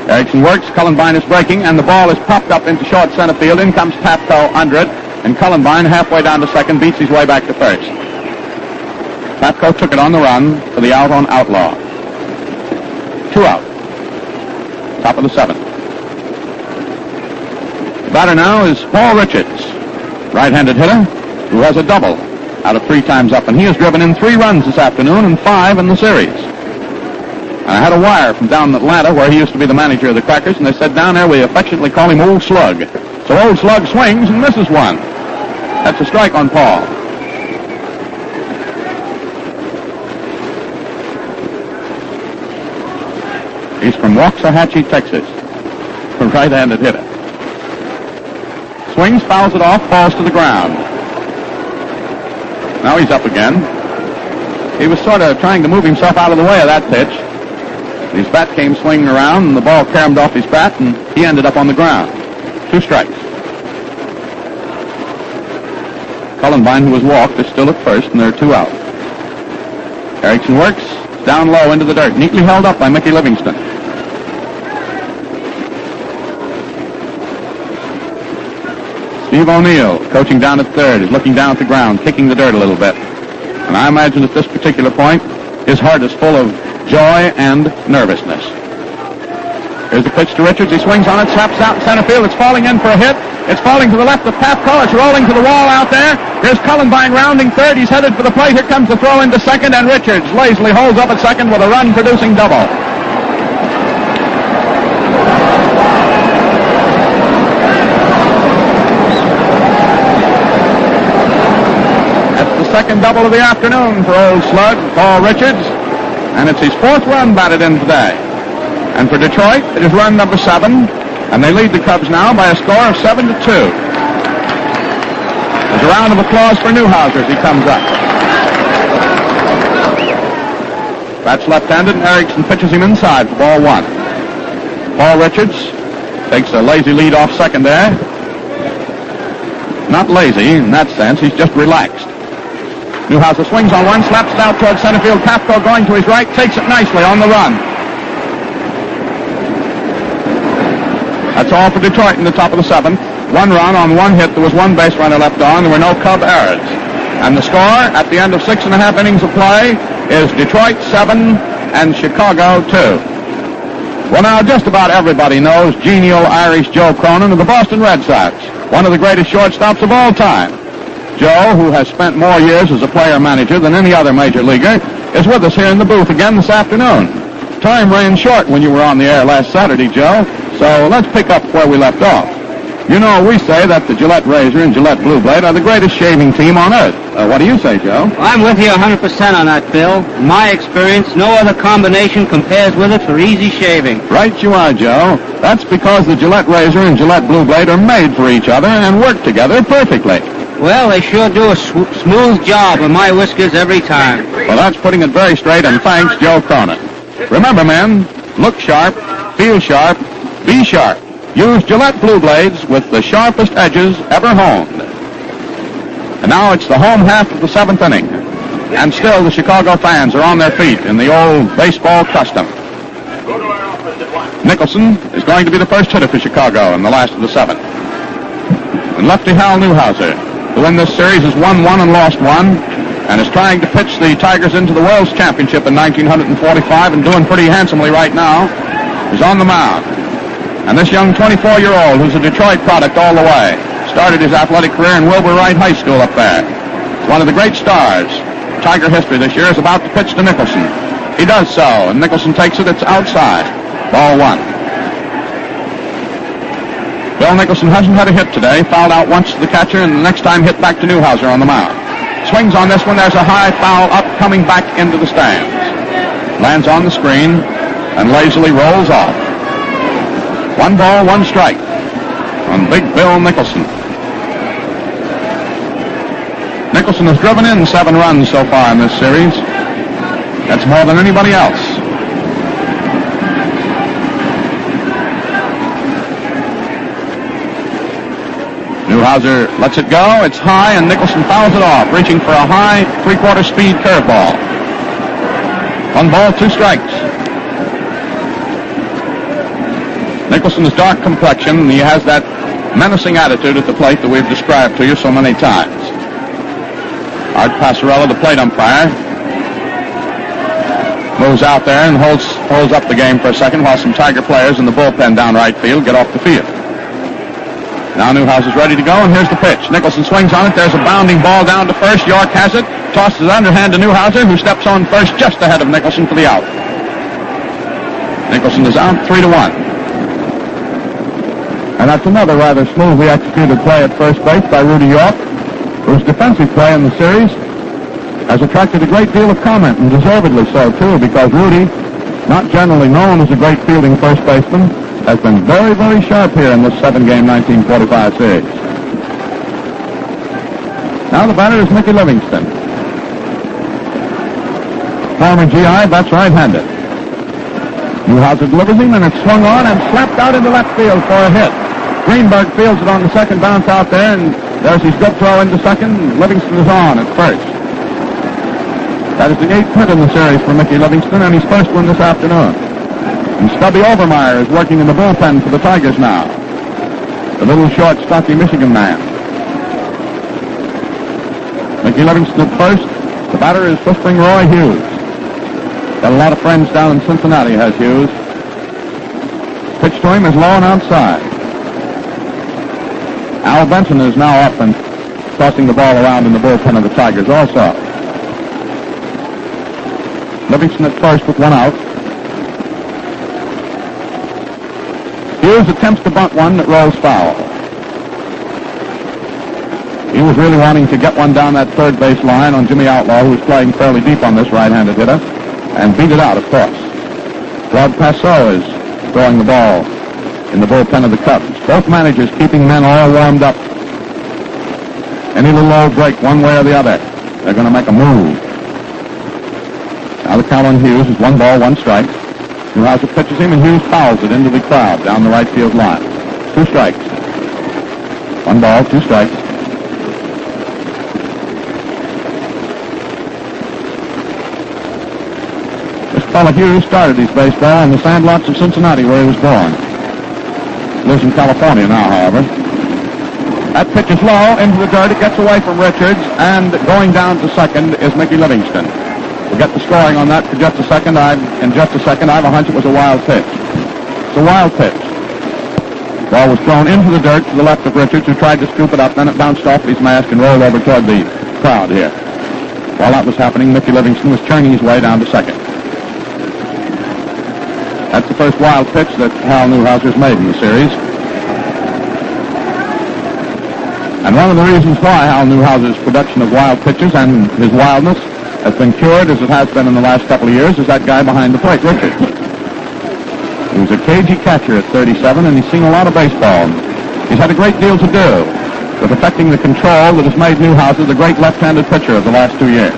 Erickson works. Cullenbine is breaking, and the ball is popped up into short center field. In comes Papco under it, and Cullenbine, halfway down to second, beats his way back to first. Papco took it on the run for the out on Outlaw. 2 out. Top of the 7th. The batter now is Paul Richards, right-handed hitter, who has a double out of 3 times up, and he has driven in 3 runs this afternoon and 5 in the series. And I had a wire from down in Atlanta, where he used to be the manager of the Crackers, and they said down there we affectionately call him Old Slug. So Old Slug swings and misses 1. That's a strike on Paul. He's from Waxahachie, Texas, a right-handed hitter. Swings, fouls it off, falls to the ground. Now he's up again. He was sort of trying to move himself out of the way of that pitch. His bat came swinging around, and the ball caromed off his bat, and he ended up on the ground. 2 strikes. Cullenbine, who was walked, is still at first, and there are 2 out. Erickson works down low into the dirt, neatly held up by Mickey Livingston. Steve O'Neill, coaching down at third, is looking down at the ground, kicking the dirt a little bit. And I imagine at this particular point, his heart is full of joy and nervousness. Here's the pitch to Richards. He swings on it, slaps out in center field. It's falling in for a hit. It's falling to the left of Papco. It's rolling to the wall out there. Here's Cullenbine rounding third. He's headed for the plate. Here comes the throw into second, and Richards lazily holds up at second with a run-producing double. Second double of the afternoon for Old Slug, Paul Richards, and it's his 4th run batted in today. And for Detroit, it is run number 7, and they lead the Cubs now by a score of 7-2. There's a round of applause for Newhouser as he comes up. That's left-handed, and Erickson pitches him inside for ball 1. Paul Richards takes a lazy lead off second there. Not lazy in that sense, he's just relaxed. Newhouser swings on one, slaps it out towards center field. Papco going to his right, takes it nicely on the run. That's all for Detroit in the top of the 7th. 1 run on 1 hit. There was 1 base runner left on. There were no Cub errors. And the score at the end of 6.5 innings of play is Detroit 7 and Chicago 2. Well, now just about everybody knows genial Irish Joe Cronin of the Boston Red Sox, one of the greatest shortstops of all time. Joe, who has spent more years as a player-manager than any other major leaguer, is with us here in the booth again this afternoon. Time ran short when you were on the air last Saturday, Joe, So let's pick up where we left off. You know, we say that the Gillette Razor and Gillette Blue Blade are the greatest shaving team on earth. What do you say, Joe? I'm with you 100% on that, Bill. In my experience, no other combination compares with it for easy shaving. Right you are, Joe. That's because the Gillette Razor and Gillette Blue Blade are made for each other and work together perfectly. Well, they sure do a smooth job on my whiskers every time. Well, that's putting it very straight, and thanks, Joe Cronin. Remember, men, look sharp, feel sharp, be sharp. Use Gillette Blue Blades with the sharpest edges ever honed. And now it's the home half of the seventh inning. And still the Chicago fans are on their feet in the old baseball custom. Nicholson is going to be the first hitter for Chicago in the last of the seventh. And lefty Hal Newhouser, who in this series has won one and lost one, and is trying to pitch the Tigers into the World's Championship in 1945 and doing pretty handsomely right now, is on the mound. And this young 24-year-old, who's a Detroit product all the way, started his athletic career in Wilbur Wright High School up there. One of the great stars. Tiger history this year is about to pitch to Nicholson. He does so, and Nicholson takes it. It's outside. Ball one. Bill Nicholson hasn't had a hit today. Fouled out once to the catcher, and the next time hit back to Newhouser on the mound. Swings on this one. There's a high foul up, coming back into the stands. Lands on the screen, and lazily rolls off. 1 ball, 1 strike on Big Bill Nicholson. Nicholson has driven in 7 runs so far in this series. That's more than anybody else. Newhouser lets it go. It's high, and Nicholson fouls it off, reaching for a high 3/4 speed curveball. 1 ball, 2 strikes. Nicholson is dark complexion, and he has that menacing attitude at the plate that we've described to you so many times. Art Passarella, the plate umpire, moves out there and holds up the game for a second while some Tiger players in the bullpen down right field get off the field. Now Newhouser's ready to go, and here's the pitch. Nicholson swings on it. There's a bounding ball down to first. York has it. Tosses it underhand to Newhouser, who steps on first just ahead of Nicholson for the out. Nicholson is out 3-1. And that's another rather smoothly executed play at first base by Rudy York, whose defensive play in the series has attracted a great deal of comment, and deservedly so, too, because Rudy, not generally known as a great fielding first baseman, has been very, very sharp here in this 7-game 1945 series. Now the batter is Mickey Livingston. Former GI, bats right-handed. Newhouser delivers him, and it's swung on and slapped out into left field for a hit. Greenberg fields it on the second bounce out there, and there's his good throw into second. Livingston is on at first. That is the 8th hit in the series for Mickey Livingston, and his first one this afternoon. And Stubby Overmeyer is working in the bullpen for the Tigers now. The little short, stocky Michigan man. Mickey Livingston at first. The batter is Whispering Roy Hughes. Got a lot of friends down in Cincinnati, has Hughes. Pitch to him is low and outside. Al Benson is now up and tossing the ball around in the bullpen of the Tigers also. Livingston at first with 1 out. Hughes attempts to bunt one that rolls foul. He was really wanting to get one down that third base line on Jimmy Outlaw, who was playing fairly deep on this right-handed hitter, and beat it out, of course. Rod Passeau is throwing the ball in the bullpen of the Cubs. Both managers keeping men all warmed up. Any little old break one way or the other, they're going to make a move. Now the count on Hughes is 1 ball, 1 strike. Newhouser pitches him, and Hughes fouls it into the crowd down the right field line. 2 strikes. 1 ball, 2 strikes. This fellow Hughes started his baseball in the sandlots of Cincinnati, where he was born. Lives in California now, however. That pitch is low into the dirt. It gets away from Richards, and going down to second is Mickey Livingston. We'll get the scoring on that for just a second. I have a hunch it was a wild pitch. It's a wild pitch. Ball was thrown into the dirt to the left of Richards, who tried to scoop it up. Then it bounced off his mask and rolled over toward the crowd here. While that was happening, Mickey Livingston was turning his way down to second. That's the first wild pitch that Hal Newhouser's made in the series. And one of the reasons why Hal Newhouser's production of wild pitches and his wildness has been cured, as it has been in the last couple of years, is that guy behind the plate, Richards. He was a cagey catcher at 37, and he's seen a lot of baseball. He's had a great deal to do with affecting the control that has made Newhouser the great left-handed pitcher of the last 2 years.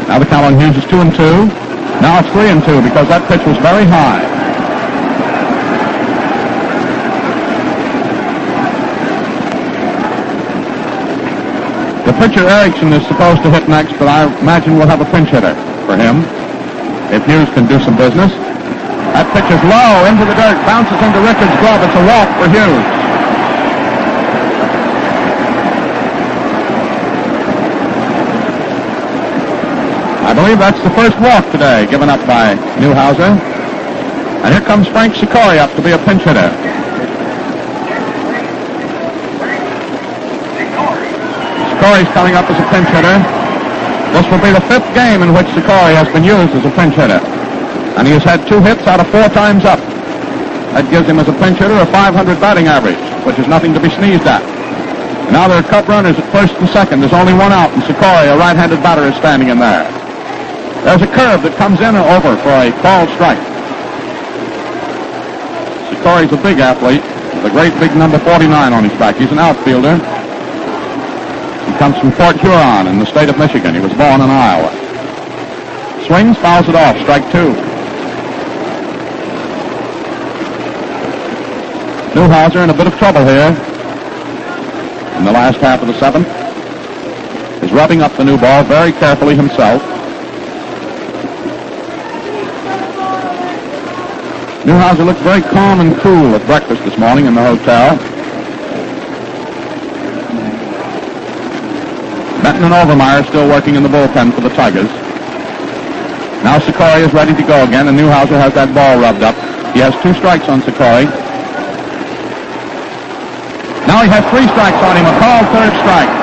Now the count on Hughes is 2-2. Now it's 3-2 because that pitch was very high. The pitcher, Erickson, is supposed to hit next, but I imagine we'll have a pinch hitter for him if Hughes can do some business. That pitch is low, into the dirt, bounces into Richards' glove. It's a walk for Hughes. I believe that's the first walk today given up by Newhouser. And here comes Frank Sikori up to be a pinch hitter. Sikori's coming up as a pinch hitter. This will be the 5th game in which Sikori has been used as a pinch hitter. And he has had 2 hits out of 4 times up. That gives him as a pinch hitter a .500 batting average, which is nothing to be sneezed at. And now there are Cub runners at first and second. There's only one out, and Sikori, a right-handed batter, is standing in there. There's a curve that comes in and over for a called strike. Sikori's a big athlete with a great big number 49 on his back. He's an outfielder. He comes from Fort Huron in the state of Michigan. He was born in Iowa. Swings, fouls it off, strike 2. Newhouser in a bit of trouble here in the last half of the 7th. Is rubbing up the new ball very carefully himself. Newhouser looked very calm and cool at breakfast this morning in the hotel. Benton and Overmeyer still working in the bullpen for the Tigers. Now Sikori is ready to go again, and Newhouser has that ball rubbed up. He has 2 strikes on Sikori. Now he has 3 strikes on him, a called 3rd strike.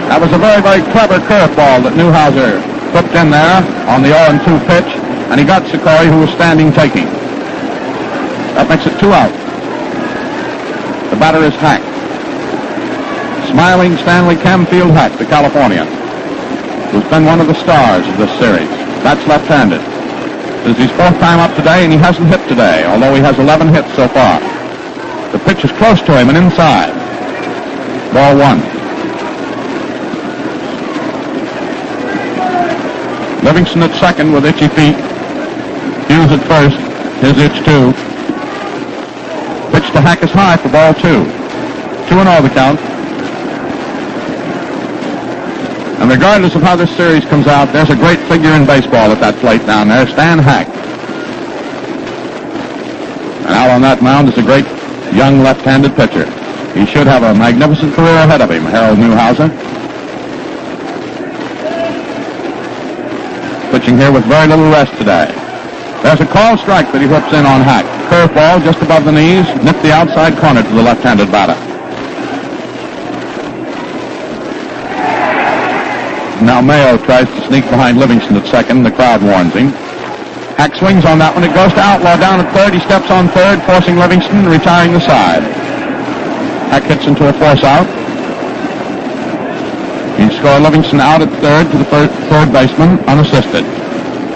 That was a very, very clever curveball that Newhouser flipped in there on the 0-2 pitch, and he got Sikori, who was standing taking. That makes it 2 out. The batter is Hack. Smiling Stanley Camfield Hack, the Californian, who's been one of the stars of this series. That's left-handed. This is his 4th time up today, and he hasn't hit today, although he has 11 hits so far. The pitch is close to him and inside. Ball 1. Livingston at second with itchy feet. Hughes at first. His itch 2. Pitch to Hack is high for ball 2. 2-0 the count. And regardless of how this series comes out, there's a great figure in baseball at that plate down there, Stan Hack. And out on that mound is a great young left-handed pitcher. He should have a magnificent career ahead of him, Harold Newhouser. Pitching here with very little rest today. There's a called strike that he whips in on Hack. Curveball just above the knees, nipped the outside corner to the left-handed batter. Now Mayo tries to sneak behind Livingston at second. The crowd warns him. Hack swings on that one. It goes to Outlaw down at third. He steps on third, forcing Livingston, retiring the side. Hack hits into a force out. He'd score Livingston out at third to the third baseman, unassisted.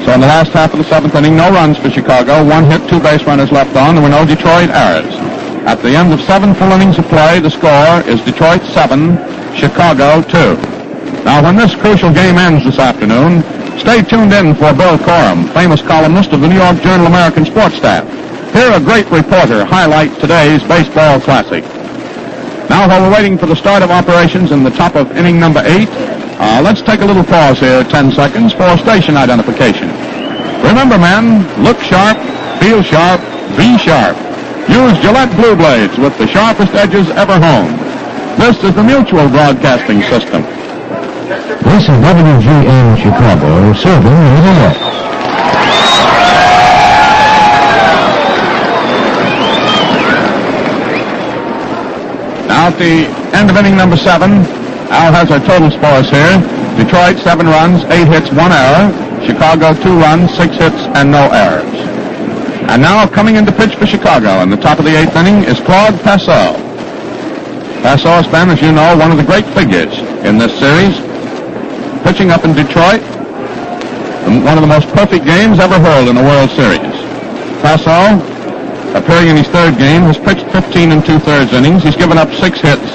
So in the last half of the 7th inning, no runs for Chicago. 1 hit, 2 base runners left on. There were no Detroit errors. At the end of 7 full innings of play, the score is Detroit 7, Chicago 2. Now, when this crucial game ends this afternoon, stay tuned in for Bill Coram, famous columnist of the New York Journal-American Sports Staff. Here, a great reporter highlights today's baseball classic. Now, while we're waiting for the start of operations in the top of inning number 8, let's take a little pause here, 10 seconds, for station identification. Remember, men, look sharp, feel sharp, be sharp. Use Gillette Blue Blades with the sharpest edges ever honed. This is the Mutual Broadcasting System. This is WGN Chicago, serving the Little West. Now at the end of inning number 7, Al has our total scores here. Detroit Detroit, 7 runs, 8 hits, 1 error. Chicago, 2 runs, 6 hits, and no errors. And now coming into pitch for Chicago in the top of the 8th inning is Claude Passeau. Passeau has been, as you know, one of the great figures in this series. Pitching up in Detroit, one of the most perfect games ever hurled in the World Series. Passeau, appearing in his 3rd game, has pitched 15 2/3 innings. He's given up 6 hits.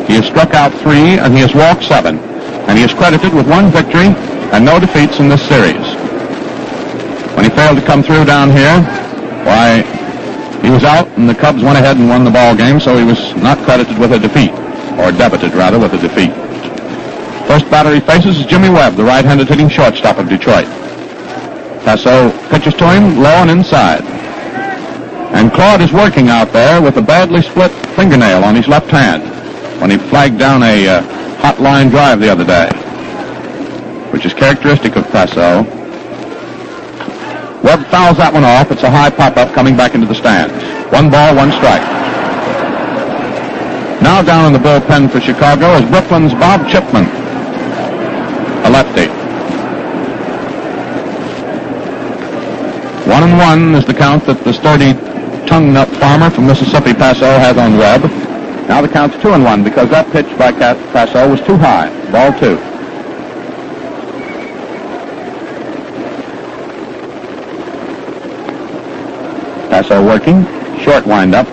He has struck out 3, and he has walked 7. And he is credited with 1 victory and no defeats in this series. When he failed to come through down here, why, he was out, and the Cubs went ahead and won the ball game, so he was not credited with a defeat, or debited, rather, with a defeat. First batter he faces is Jimmy Webb, the right-handed hitting shortstop of Detroit. Passeau pitches to him, low and inside. And Claude is working out there with a badly split fingernail on his left hand when he flagged down a hot line drive the other day, which is characteristic of Passeau. Webb fouls that one off. It's a high pop-up coming back into the stands. 1 ball, 1 strike. Now down in the bullpen for Chicago is Brooklyn's Bob Chipman, a lefty. 1-1 is the count that the sturdy tongue-nut farmer from Mississippi, Passeau, has on Webb. Now the count's 2-1 because that pitch by Passeau was too high. Ball 2. Passeau working, short windup.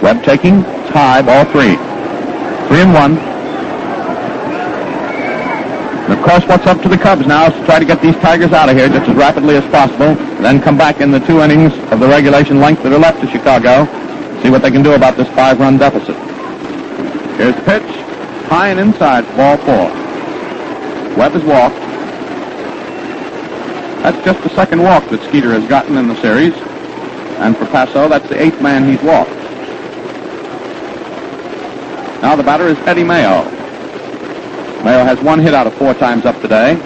Webb taking, high, ball 3. 3-1. And of course, what's up to the Cubs now is to try to get these Tigers out of here just as rapidly as possible, then come back in the 2 innings of the regulation length that are left to Chicago, see what they can do about this 5-run deficit. Here's the pitch, high and inside for ball 4. Webb has walked. That's just the 2nd walk that Skeeter has gotten in the series. And for Passeau, that's the 8th man he's walked. Now the batter is Eddie Mayo. Mayo has 1 hit out of 4 times up today,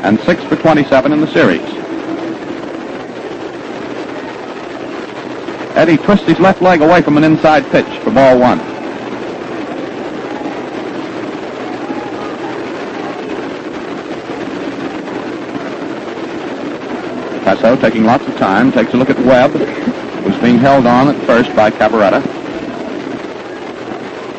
and 6 for 27 in the series. Eddie twists his left leg away from an inside pitch for ball 1. Passeau, taking lots of time, takes a look at Webb, who's being held on at first by Cabaretta.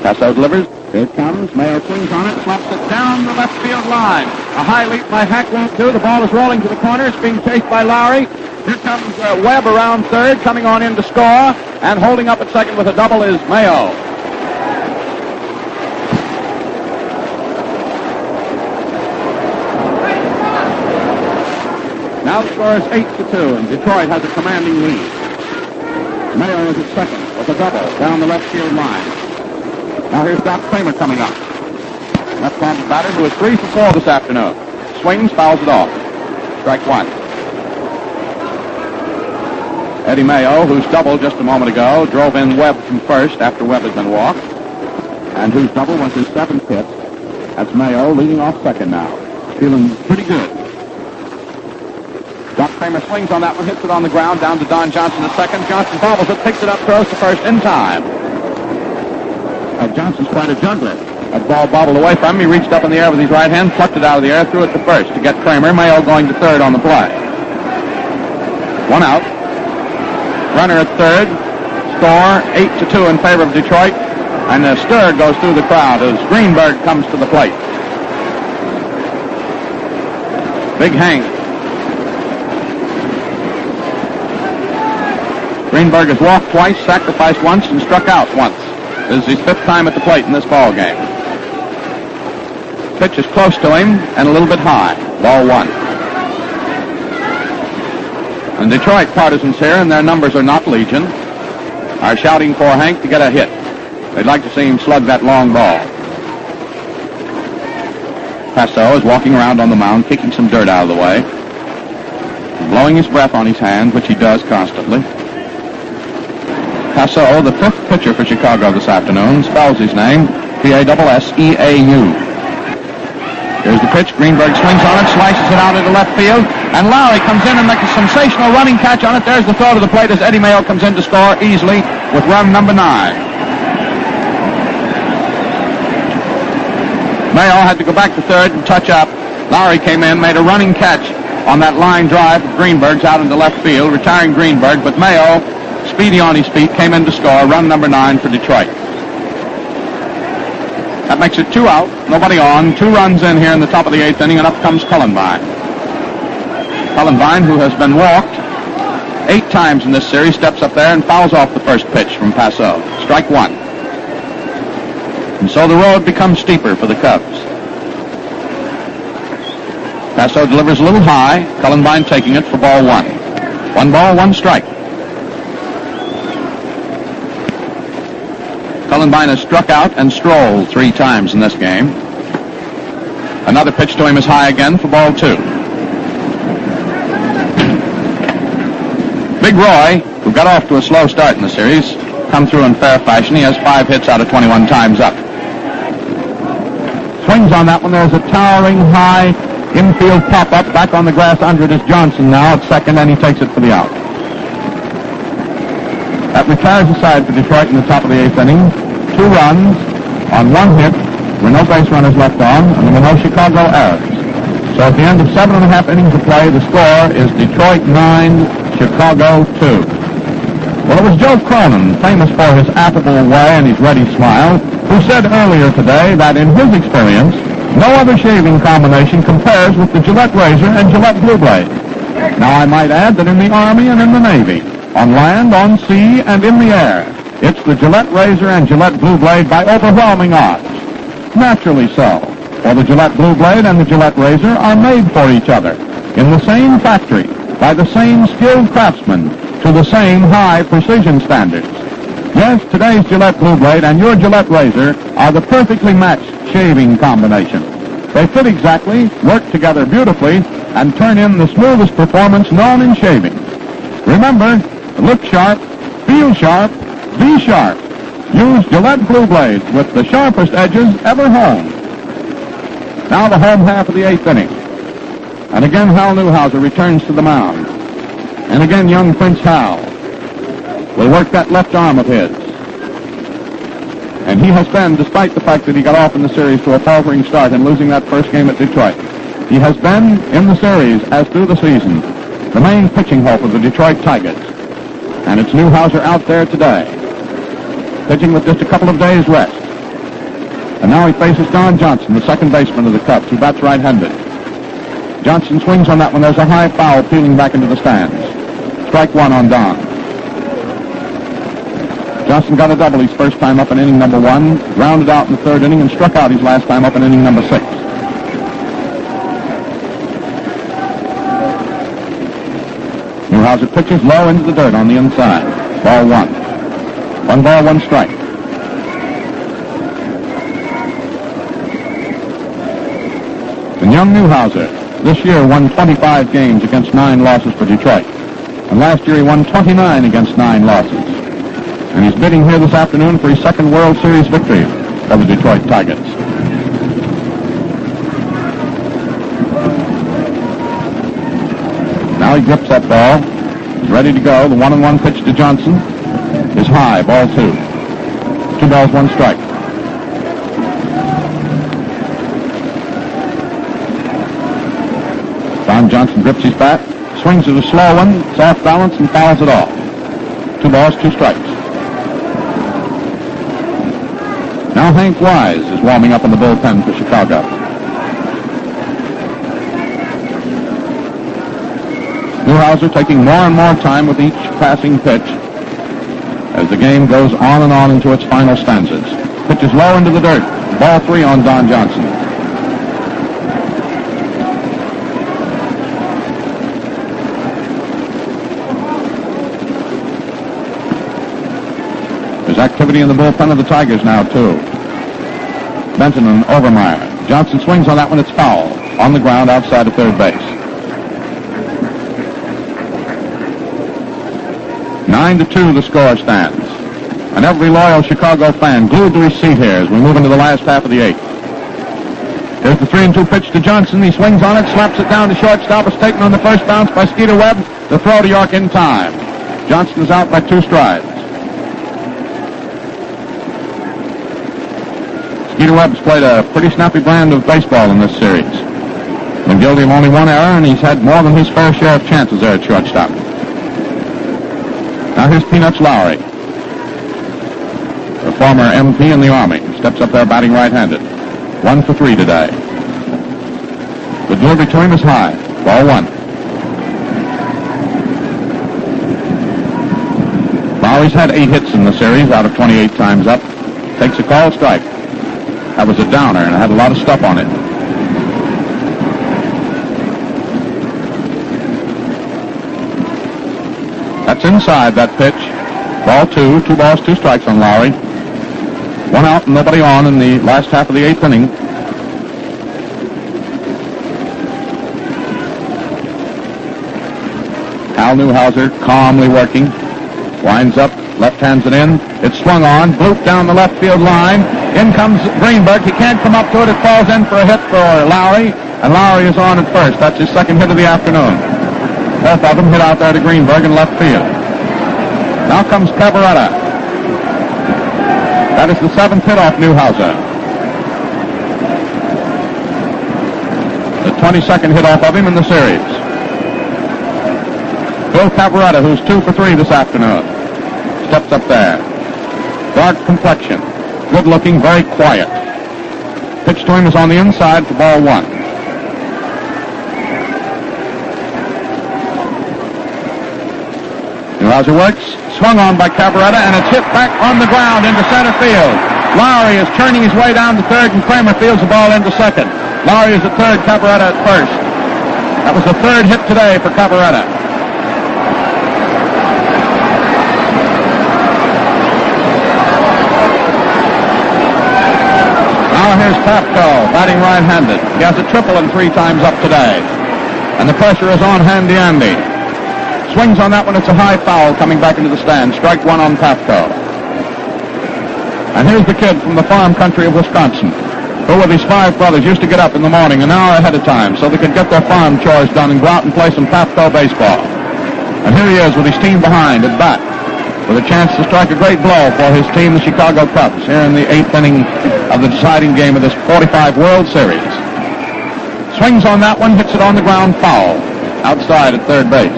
Passeau delivers. Here it comes. Mayo swings on it, slaps it down the left field line. A high leap by Hack won't do. The ball is rolling to the corner. It's being chased by Lowry. Here comes Webb around third, coming on in to score, and holding up at second with a double is Mayo. Now the score is 8-2, and Detroit has a commanding lead. Mayo is at second with a double down the left field line. Now here's Doc Kramer coming up. Left-handed batter who is 3 for 4 this afternoon. Swings, fouls it off. Strike 1. Eddie Mayo, who's doubled just a moment ago, drove in Webb from first after Webb had been walked, and whose double was his 7th hit. That's Mayo leading off second now. Feeling pretty good. Doc Kramer swings on that one, hits it on the ground, down to Don Johnson at second. Johnson bobbles it, picks it up, throws to first in time. Johnson's quite a juggler. That ball bobbled away from him. He reached up in the air with his right hand, plucked it out of the air, threw it to first to get Kramer. Mayo going to third on the play. 1 out. Runner at third. Score 8-2 in favor of Detroit. And a stir goes through the crowd as Greenberg comes to the plate. Big Hank. Greenberg has walked twice, sacrificed once, and struck out once. This is his 5th time at the plate in this ball game. Pitch is close to him and a little bit high. Ball 1. And Detroit partisans here, and their numbers are not legion, are shouting for Hank to get a hit. They'd like to see him slug that long ball. Passeau is walking around on the mound, kicking some dirt out of the way, blowing his breath on his hand, which he does constantly. Passeau, the 5th pitcher for Chicago this afternoon, spells his name P-A-S-S-E-A-U. Here's the pitch. Greenberg swings on it, slices it out into left field, and Lowry comes in and makes a sensational running catch on it. There's the throw to the plate as Eddie Mayo comes in to score easily with run number 9. Mayo had to go back to third and touch up Lowry came in, made a running catch on that line drive of Greenberg's out into left field, retiring Greenberg, but Mayo, speedy on his feet, came in to score, run number 9 for Detroit. That makes it 2 out, nobody on, 2 runs in here in the top of the 8th inning, and up comes Cullenbine. Cullenbine, who has been walked 8 times in this series, steps up there and fouls off the first pitch from Passeau. Strike 1. And so the road becomes steeper for the Cubs. Passeau delivers a little high, Cullenbine taking it for ball 1. 1 ball, 1 strike. Cullenbine has struck out and strolled 3 times in this game. Another pitch to him is high again for ball 2. Big Roy, who got off to a slow start in the series, come through in fair fashion. He has 5 hits out of 21 times up. Swings on that one. There's a towering high infield pop-up. Back on the grass under it is Johnson now at second, and he takes it for the out. That retires the side for Detroit in the top of the 8th inning. 2 runs on 1 hit. There were no base runners left on, and there were no Chicago errors. So at the end of 7.5 innings of play, the score is Detroit 9, Chicago 2. Well, it was Joe Cronin, famous for his affable way and his ready smile, who said earlier today that in his experience, no other shaving combination compares with the Gillette razor and Gillette Blue Blade. Now, I might add that in the Army and in the Navy, on land, on sea, and in the air, it's the Gillette razor and Gillette Blue Blade by overwhelming odds. Naturally so, for the Gillette Blue Blade and the Gillette razor are made for each other, in the same factory, by the same skilled craftsmen, to the same high precision standards. Yes, today's Gillette Blue Blade and your Gillette razor are the perfectly matched shaving combination. They fit exactly, work together beautifully, and turn in the smoothest performance known in shaving. Remember, look sharp, feel sharp, be sharp. Use Gillette Blue Blades with the sharpest edges ever honed. Now the home half of the 8th inning. And again, Hal Newhouser returns to the mound. And again, young Prince Hal will work that left arm of his. And he has been, despite the fact that he got off in the series to a faltering start and losing that first game at Detroit, he has been in the series, as through the season, the main pitching hope of the Detroit Tigers. And it's Newhouser out there today, pitching with just a couple of days' rest. And now he faces Don Johnson, the second baseman of the Cubs, who bats right-handed. Johnson swings on that one. There's a high foul peeling back into the stands. Strike 1 on Don. Johnson got a double his first time up in inning number 1, grounded out in the 3rd inning, and struck out his last time up in inning number 6. Newhouser pitches low into the dirt on the inside. Ball 1. 1 ball, 1 strike. And young Newhouser this year won 25 games against 9 losses for Detroit. And last year he won 29 against 9 losses. And he's bidding here this afternoon for his second World Series victory for the Detroit Tigers. Now he grips that ball. He's ready to go. The 1-1 pitch to Johnson is high. Ball 2. 2 balls, 1 strike. Don Johnson grips his bat, swings at a slow one, it's off balance, and fouls it off. 2 balls, 2 strikes. Now Hank Wise is warming up in the bullpen for Chicago. Newhouser taking more and more time with each passing pitch as the game goes on and on into its final stanzas. Pitch is low into the dirt. Ball 3 on Don Johnson. There's activity in the bullpen of the Tigers now, too. Benton and Overmeyer. Johnson swings on that one. It's foul. On the ground outside of third base. 9-2 the score stands. And every loyal Chicago fan glued to his seat here as we move into the last half of the 8th. Here's the 3-2 pitch to Johnson. He swings on it, slaps it down to shortstop. It's taken on the first bounce by Skeeter Webb. The throw to York in time. Johnson is out by 2 strides. Skeeter Webb's played a pretty snappy brand of baseball in this series. Been guilty of only one error, and he's had more than his fair share of chances there at shortstop. Now here's Peanuts Lowry, the former MP in the Army. Steps up there batting right-handed. 1 for 3 today. The delivery to him is high. Ball 1. Lowry's had 8 hits in the series out of 28 times up. Takes a call strike. That was a downer, and it had a lot of stuff on it. That's inside, that pitch. Ball 2. 2 balls, 2 strikes on Lowry. 1 out and nobody on in the last half of the 8th inning. Hal Newhouser calmly working. Winds up, left hands it in. It's swung on, blooped down the left field line. In comes Greenberg. He can't come up to it. It falls in for a hit for Lowry, and Lowry is on at first. That's his second hit of the afternoon. Both of them hit out there to Greenberg in left field. Now comes Cavaretta. That is the 7th hit off Newhouser. The 22nd hit off of him in the series. Bill Cavaretta, who's 2 for 3 this afternoon, steps up there. Dark complexion, good looking, very quiet. Pitch to him is on the inside for ball 1. Newhouser works, swung on by Cavaretta, and it's hit back on the ground into center field. Lowry is turning his way down to third, and Kramer fields the ball into second. Lowry is at third, Cavaretta at first. That was the 3rd hit today for Cavaretta. Now here's Pafko, batting right-handed. He has a triple and 3 times up today. And the pressure is on Handy Andy. Swings on that one. It's a high foul coming back into the stand. Strike 1 on Pafko. And here's the kid from the farm country of Wisconsin, who with his 5 brothers used to get up in the morning an hour ahead of time so they could get their farm chores done and go out and play some Pafko baseball. And here he is with his team behind at bat, with a chance to strike a great blow for his team, the Chicago Cubs, here in the 8th inning of the deciding game of this 45 World Series. Swings on that one, hits it on the ground, foul, outside at third base.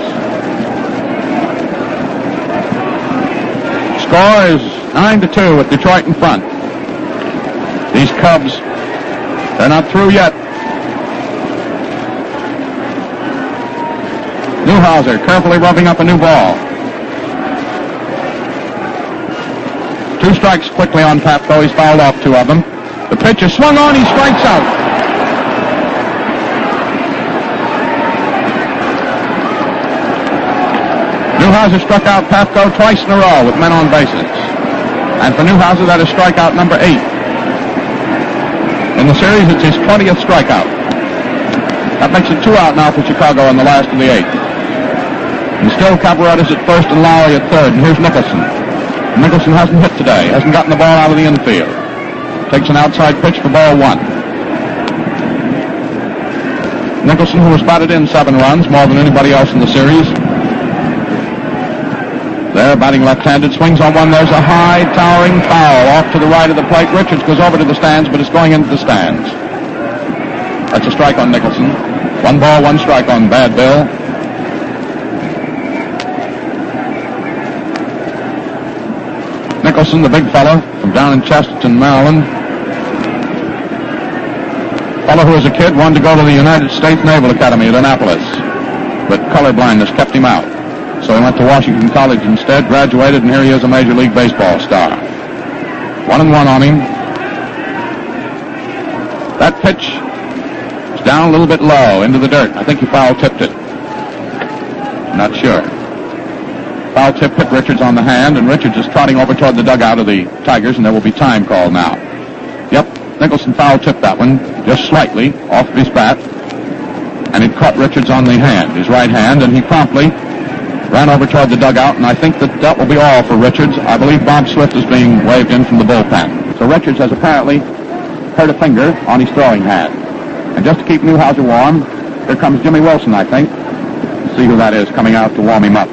Score is 9-2 with Detroit in front. These Cubs, they're not through yet. Newhouser carefully rubbing up a new ball. 2 strikes quickly on Pafko. He's fouled off 2 of them. The pitch is swung on. He strikes out. Newhouser struck out Pafko twice in a row with men on bases. And for Newhouser, that is strikeout number 8. In the series, it's his 20th strikeout. That makes it 2 out now for Chicago in the last of the 8th. And still Cavaretta's at first and Lowry at third. And here's Nicholson. Nicholson hasn't hit today. Hasn't gotten the ball out of the infield. Takes an outside pitch for ball 1. Nicholson, who has batted in 7 runs, more than anybody else in the series. There, batting left-handed, swings on one. There's a high, towering foul off to the right of the plate. Richards goes over to the stands, but it's going into the stands. That's a strike on Nicholson. 1 ball, 1 strike on Bad Bill. Nicholson, the big fellow from down in Chesterton, Maryland. Fellow who as a kid wanted to go to the United States Naval Academy at Annapolis, but color blindness kept him out. So he went to Washington College instead, graduated, and here he is, a Major League Baseball star. 1-1 on him. That pitch is down a little bit low into the dirt. I think he foul-tipped it. Not sure. Foul tip hit Richards on the hand, and Richards is trotting over toward the dugout of the Tigers, and there will be time called now. Yep, Nicholson foul-tipped that one just slightly off of his bat, and it caught Richards on the hand, his right hand, and he promptly ran over toward the dugout, and I think that will be all for Richards. I believe Bob Swift is being waved in from the bullpen. So Richards has apparently hurt a finger on his throwing hand. And just to keep Newhouser warm, here comes Jimmy Wilson, I think. See who that is coming out to warm him up.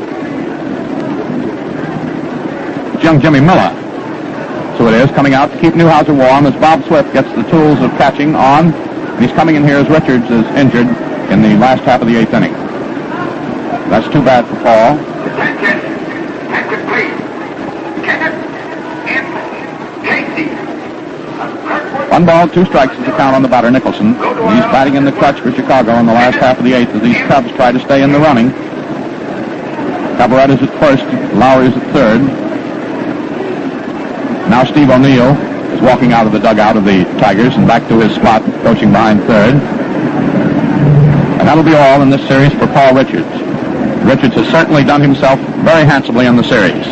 It's young Jimmy Miller. So it is, coming out to keep Newhouser warm as Bob Swift gets the tools of catching on. And he's coming in here as Richards is injured. in the last half of the 8th inning. That's too bad for Paul. Attention. Attention, please. Kenneth M. Casey. 1 ball, 2 strikes is the count on the batter, Nicholson. He's batting in the clutch for Chicago in the last half of the 8th as these Cubs try to stay in the running. Cabaret is at first, Lowry is at third. Now Steve O'Neill is walking out of the dugout of the Tigers and back to his spot, coaching behind third. And that'll be all in this series for Paul Richards. Richards has certainly done himself very handsomely in the series.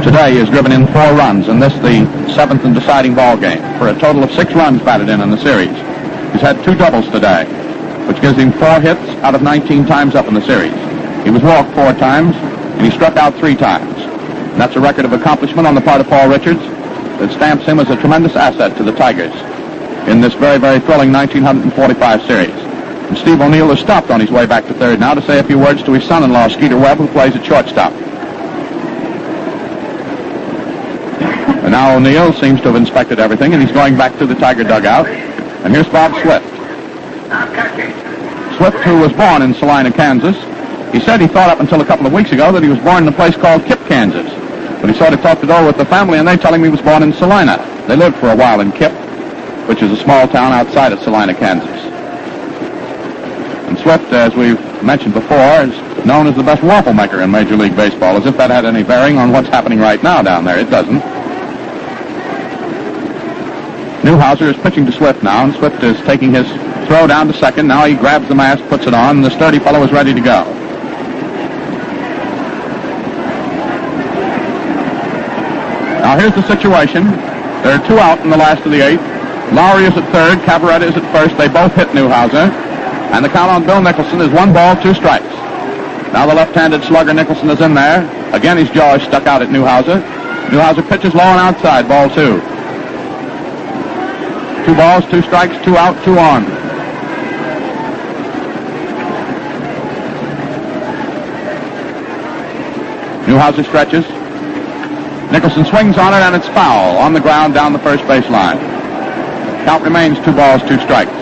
Today he has driven in 4 runs in this, the 7th and deciding ball game, for a total of 6 runs batted in the series. He's had 2 doubles today, which gives him 4 hits out of 19 times up in the series. He was walked 4 times, and he struck out 3 times. And that's a record of accomplishment on the part of Paul Richards that stamps him as a tremendous asset to the Tigers in this very, very thrilling 1945 series. And Steve O'Neill has stopped on his way back to third now to say a few words to his son-in-law, Skeeter Webb, who plays at shortstop. And now O'Neill seems to have inspected everything, and he's going back to the Tiger dugout. And here's Bob Swift. Swift, who was born in Salina, Kansas. He said he thought up until a couple of weeks ago that he was born in a place called Kip, Kansas. But he sort of talked it over with the family, and they tell him he was born in Salina. They lived for a while in Kip, which is a small town outside of Salina, Kansas. And Swift, as we've mentioned before, is known as the best waffle maker in Major League Baseball, as if that had any bearing on what's happening right now down there. It doesn't. Newhouser is pitching to Swift now, and Swift is taking his throw down to second. Now he grabs the mask, puts it on, and the sturdy fellow is ready to go. Now here's the situation. There are 2 out in the last of the 8th. Lowry is at third, Cabaretta is at first. They both hit Newhouser. And the count on Bill Nicholson is 1 ball, 2 strikes. Now the left-handed slugger Nicholson is in there. Again, his jaw is stuck out at Newhouser. Newhouser pitches low and outside, ball 2. 2 balls, 2 strikes, 2 out, 2 on. Newhouser stretches. Nicholson swings on it, and it's foul on the ground down the first base line. Count remains 2 balls, 2 strikes.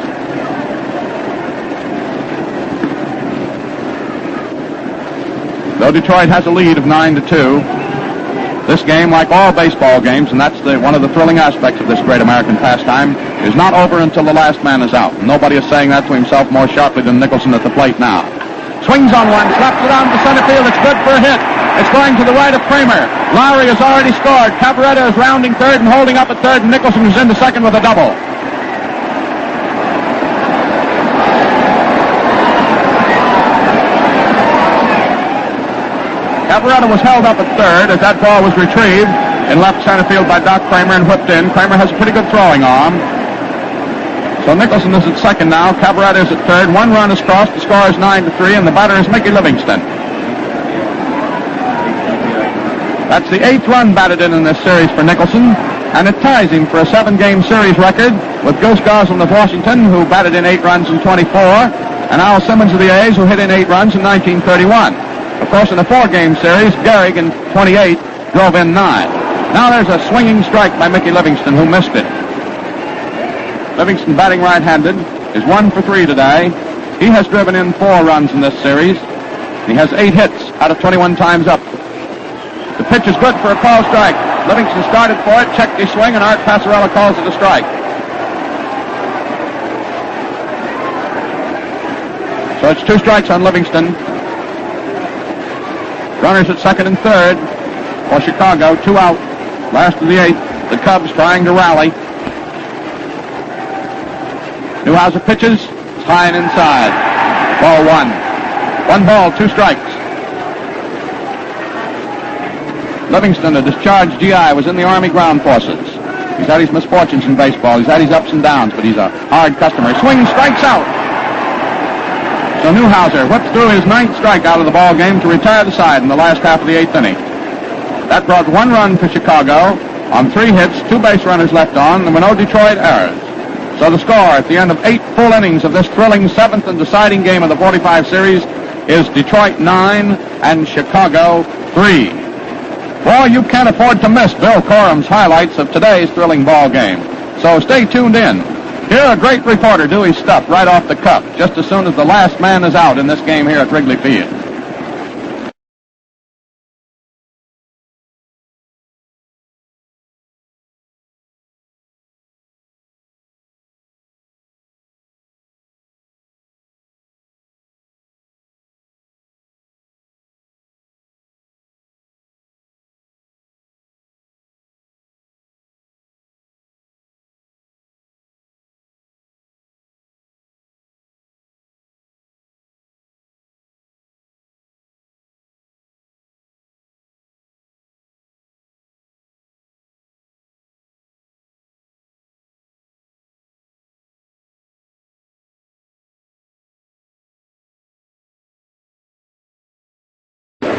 Though Detroit has a lead of 9-2, this game, like all baseball games, and that's one of the thrilling aspects of this great American pastime, is not over until the last man is out. Nobody is saying that to himself more sharply than Nicholson at the plate now. Swings on one, slaps it down to center field. It's good for a hit. It's going to the right of Kramer. Lowry has already scored. Cabaretta is rounding third and holding up at third, and Nicholson is into second with a double. Cabaretta was held up at third as that ball was retrieved in left center field by Doc Kramer and whipped in. Kramer has a pretty good throwing arm. So Nicholson is at second now. Cabaretta is at third. 1 run is crossed. The score is 9-3, and the batter is Mickey Livingston. That's the 8th run batted in this series for Nicholson, and it ties him for a 7-game series record with Goose Gosselin of Washington, who batted in 8 runs in 24, and Al Simmons of the A's, who hit in 8 runs in 1931. Of course, in a 4-game series, Gehrig in 28 drove in 9. Now there's a swinging strike by Mickey Livingston, who missed it. Livingston, batting right-handed, is 1 for 3 today. He has driven in 4 runs in this series. He has 8 hits out of 21 times up. The pitch is good for a call strike. Livingston started for it, checked his swing, and Art Passarella calls it a strike. So it's 2 strikes on Livingston. Runners at second and third for Chicago. 2 out. Last of the 8th. The Cubs trying to rally. Newhouser pitches. It's high and inside. Ball 1. 1 ball, 2 strikes. Livingston, a discharged GI, was in the Army Ground Forces. He's had his misfortunes in baseball. He's had his ups and downs, but he's a hard customer. Swings, strikes out. So Newhouser whips through his 9th strikeout of the ball game to retire the side in the last half of the 8th inning. That brought 1 run for Chicago on 3 hits, 2 base runners left on. There were no Detroit errors. So the score at the end of 8 full innings of this thrilling 7th and deciding game of the 45 series is Detroit 9 and Chicago 3. Well, you can't afford to miss Bill Corum's highlights of today's thrilling ball game. So stay tuned in. Here, a great reporter do his stuff right off the cuff, just as soon as the last man is out in this game here at Wrigley Field.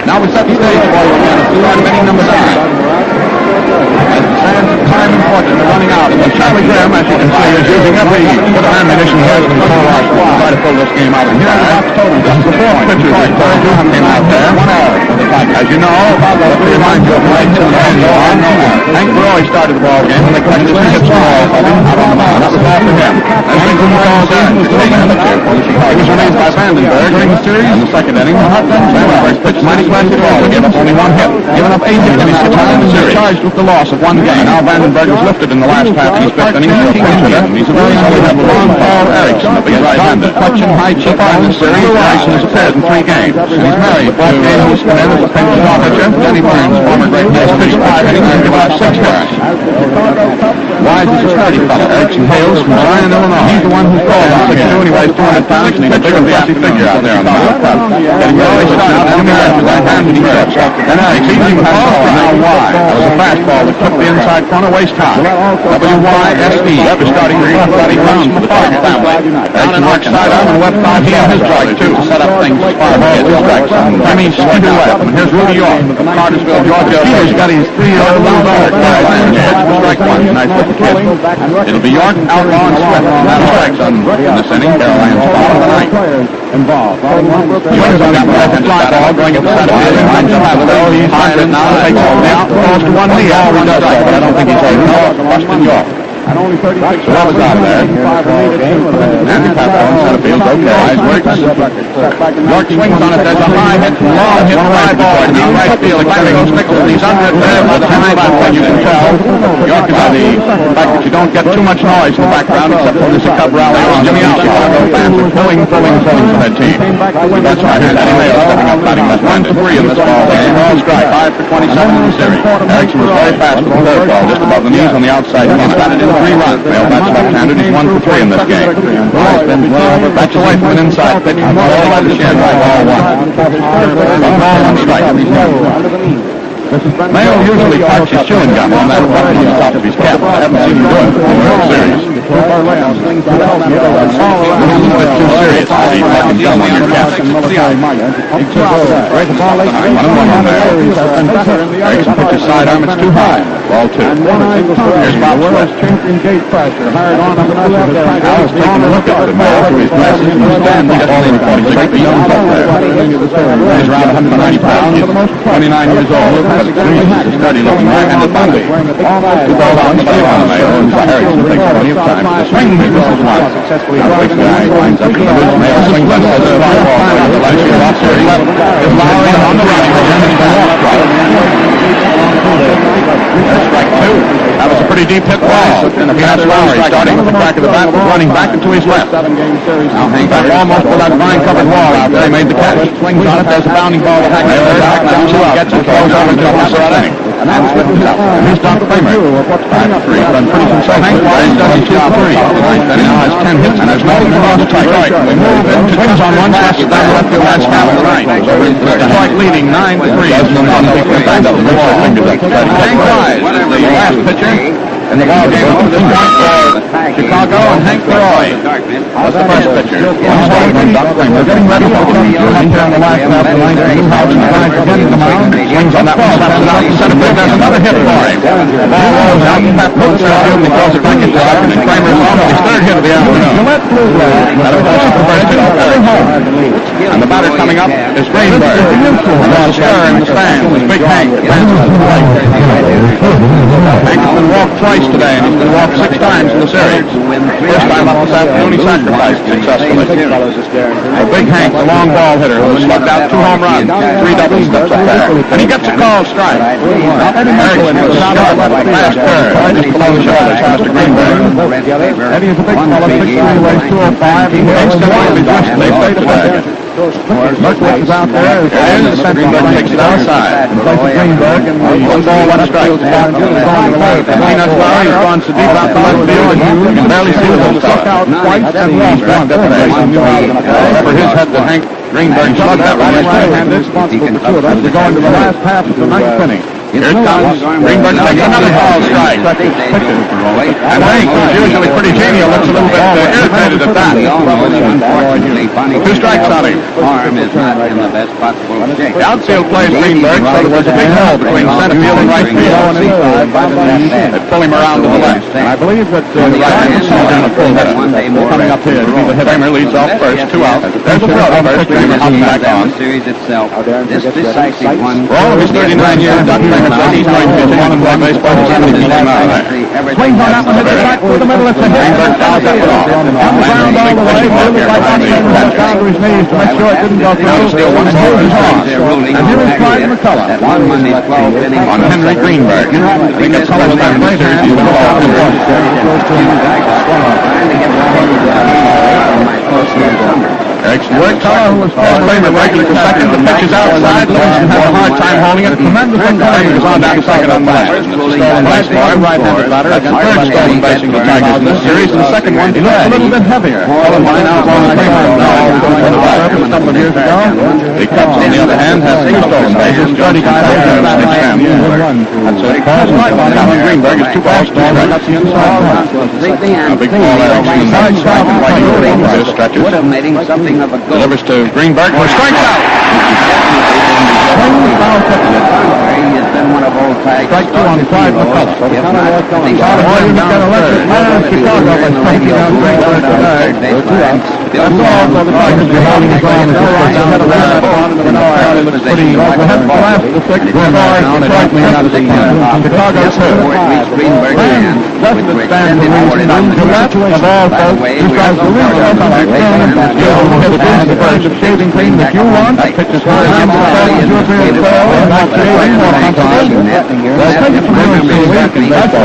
Now we set the stage for you again at start betting number 9. As the sands of time and fortune are running out, and Charlie Graham, as you can see, is using every bit of ammunition he has in his whole arsenal to try to pull this game out. And here in the box total, this is the fourth pitcher. Graham came out there. 1 error for the Tigers. As you know, let me remind you of the right hit and Hank Roy started the ball game, and they collected 3 hits from Roy out on the mound. That was all for him. And Hank Roy was number 2. He was released by Vandenberg during the series in the second inning. Vandenberg's pitch mighty classy ball. He gave up only 1 hit. Given up 8 hits in his 6 in the series. Charged with the loss of 1 game. Now Vandenberg was lifted in the last half of his 5th inning. He's a very solid long Paul Erickson, the big right-hander. Clutch and high chip on this series. Erickson has appeared in 3 games. And he's married to James Smith as a pension officer. Denny Burns, former great West pitching pitcher, and given up 6 hits. Wise is a sturdy fellow. Erickson hails from Zion, Illinois. He's the one who's called on 6'2", and he weighs 200 pounds, and he's a big and fussy figure out there on the mound. Getting early started, Jimmy Erickson with that hand in first. Then Erickson leading the ball, now Y. That was a fastball that took the inside corner waist high. W-Y-S-E. That was starting to read Buddy Brown from the Parker family. Down in right side arm and left arm, he and his strike, too, to set up things as far as he gets his strikes. Jimmy Skinner left, and here's Rudy York from Cartersville, Georgia. Peter's got his 3-0 little dog. Strike 1. Nice little kid. It'll be York, Outlaw, and Swift. And that strikes on in this inning. Caroline's bottom of the ninth. York's on that left-handed fly ball going at the center field. He winds up with it. He's high it now. Takes all the out. Falls to 1 knee. All one strike. But I don't think he's over. No, Rustin York. So that was out there. Andy Papa on center field. Okay. Nice works. York swings on it. There's a high hit, long hit, fly ball to deep right field. Exactly goes Nicholson. He's under it there by the high platform. You can tell. York is on the fact that you don't get too much noise in the background except when there's a Cub rally on. Jimmy out. Chicago fans are pulling for their team. That's right. Here's Eddie Mayo stepping up, batting left-handed. 1-3 in this ball game. All strike. 5 for 27 in the series. Erickson was very fast with the third ball, just above the knees on the outside. He's batted in 3 runs. Mayo bats left-handed. He's 1 for 3 in this game. Backs away from an inside pitch. All by the shed right. Ball 1. Ball 1 strike. Mayo usually parks his chewing gum on that button on the top of his cap. I haven't seen him do it in the World Series. This is a little bit too serious to be parking gum on your cap. 1-1 on there. Erickson pitches sidearm. It's too high. Ball 2. Here's Bob Swift. Now he's taking a look at the Mayo through his glasses and he's standing at 46 feet on top there. He's around 190 pounds. He's 29 years old. He's a sturdy looking right-handed Bundy. 2 balls out in the field on Mayo, and Erickson takes plenty of time to swing the misses once. Now the guy lines up in the middle. Mayo swings on the fly ball. The last year off series. Is Lowry on the running. He's going to walk strike. That's strike 2. That was a pretty deep hit ball. And the pass Lowry starting with the back of the bat, running back into his left. Now Hank back almost to that vine-covered wall out there. He made the catch. Swings on it. There's a bounding ball to Hank. Gets it, throws over to the last inning. And that's Swift is out. And here's Don Kramer. 5-3. Done pretty consistent. Hank Wise does his job 3. Then he now has 10 hits and has nothing to cross strike. We move in. Twins on one side, down the left field, that's half of the right. Strike leading 9-3. Hank Wise, the last pitcher. And the ball game over this point for Chicago and Hank Roy. That's the first pitcher. One strike from Doc Kramer. Getting ready for the Hunter on the last lap. The ninth inning. Howden tries to get the mound. Swings on that one. Slaps it out to center field. There's another hit for him. The ball rolls out. Pat Pope center field and he throws it back into second. And Kramer's on his 3rd hit of the afternoon. That was the first hit of Erickson. And the batter coming up is Greenberg. There's a stir in the stand. There's Big Hank. Hank's been walked twice today, and he's been walked 6 times in the series. First time up this afternoon, he sacrificed successfully. Big Hank, the long ball hitter, who has slugged out 2 home runs, 3 double steps up there. And he gets a called strike. Erickson was shot out of the last curve, just below the shoulders of Mr. Greenberg. Eddie is a big fellow, 6'3", weighs 205. He Instantly, they played the bag. Merkowitz is out there. Greenberg takes it outside. Greenberg and 1 ball, 1 strike. Peanut Flower, he's gone so deep out the left field, you can barely see the whole stuff. Twice and lost one. Over his head to Hank Greenberg slugged that one. Responsible for 2 of them. We're going to the last half of the 9th inning. Here it comes. Greenberg takes another call strike. And Hank, who's usually pretty genial, looks a little bit irritated at that. 2 strikes on him. Arm is not in the best possible shape. The outfield plays Greenberg, so there was a big hole between center field and right field. They pull him around to the left. And I believe that the right hand is down a full hitter. coming up here to be the hitter. Kramer leads off first, 2 out. There's a throw to first. Kramer hops back on. The series itself. This decisive one. For all of his 39 years, Doc Kramer says he's going to pitch and play baseball to 70 came out there. Swings on that one, hits it back through the middle. It's a hit. Greenberg fouls that one off. On the ground all the way. Really like Kramer went down to his knees to make sure it didn't go through. Still 1 ball and on. And here is Clyde McCullough. That one Monday's 12th inning On Henry Greenberg. He gets close down later. He's going to fall Henry. Erickson worked hard, who was Kramer regular to second. The pitch is outside. Livingston has a hard time holding it. Tremendous Kramer is on down to second on the left. Stolen base for him. Right-handed batter. That's the 3rd stolen basing the Tigers in this series. And the second one, he looks a little bit heavier. Colin Mine out on Kramer. Now going to the back a couple of years ago. The Cubs, on the other hand, has 2 stolen bases. 30 guys over the batting stand. That's it. Alan Greenberg is 2 balls, 2 strikes. That's the inside one. A big ball Erickson. Side stop and right over this stretches. Would have made him something of a goal. Delivers to Greenberg, who strikes out. He has been one of old Tigers. Strike 2 on Clyde McCullough. If not, I think You've got electric man in Chicago by striking out Greenberg today. That's all for the Tigers. They're holding his own. It's ahead of that one. And it looks pretty ahead of the last of the 6th. Chicago's hit. Doesn't it stand to reason? Gillette, of all folks, decides to reach out on that corner. He'll hit the first of shaving cream that you want. That pitch is hard. And the ball is your field throw. And that's the way more comfortable. Well, take it from here, Stevie. That's the best of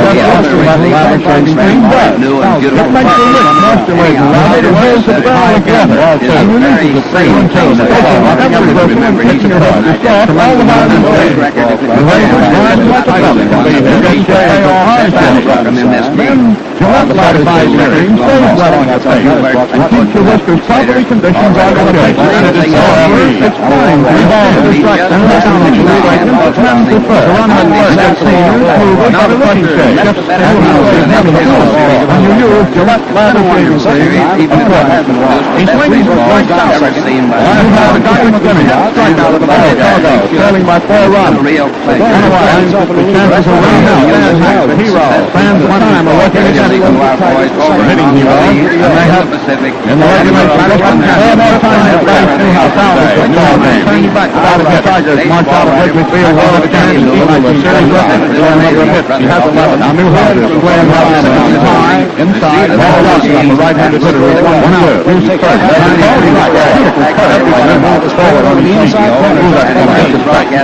lavender shaving cream does. It makes the lick moisturizer. It holds it well together. It releases the free and takes it off. Whatever is broken and pitching it off. It's off all the time in the day. The razor glides like a feather. You get J.A. or hard then Gillette modifies your cream, stays wet on your face, and keeps your whiskers properly conditioned on the face. It's fine. Revolve the destruction. And that's how much you like them. It's men prefer. The run on first gets seniors, proven by the looking shade. Just stay out when you use Gillette lather shaving cream. Of course, he swings his strikes out. You have a guy McGinnis, strike out of the ball. Chicago, trailing by 4 runs. Otherwise, the chances are running out. The hero. Fans one time are working against hitting hero. And they have in the regulation. More time to play Newhouse out of the ball game. Turning back to the Tigers. March out of Wrigley Field. One of the Kansas City the series record. Another hit. He has 11. Now Newhouse is playing high inside. Ball lost on the right-handed hitter. 1-2. Here's the first. Beautiful cut. Moves forward on the inside corner.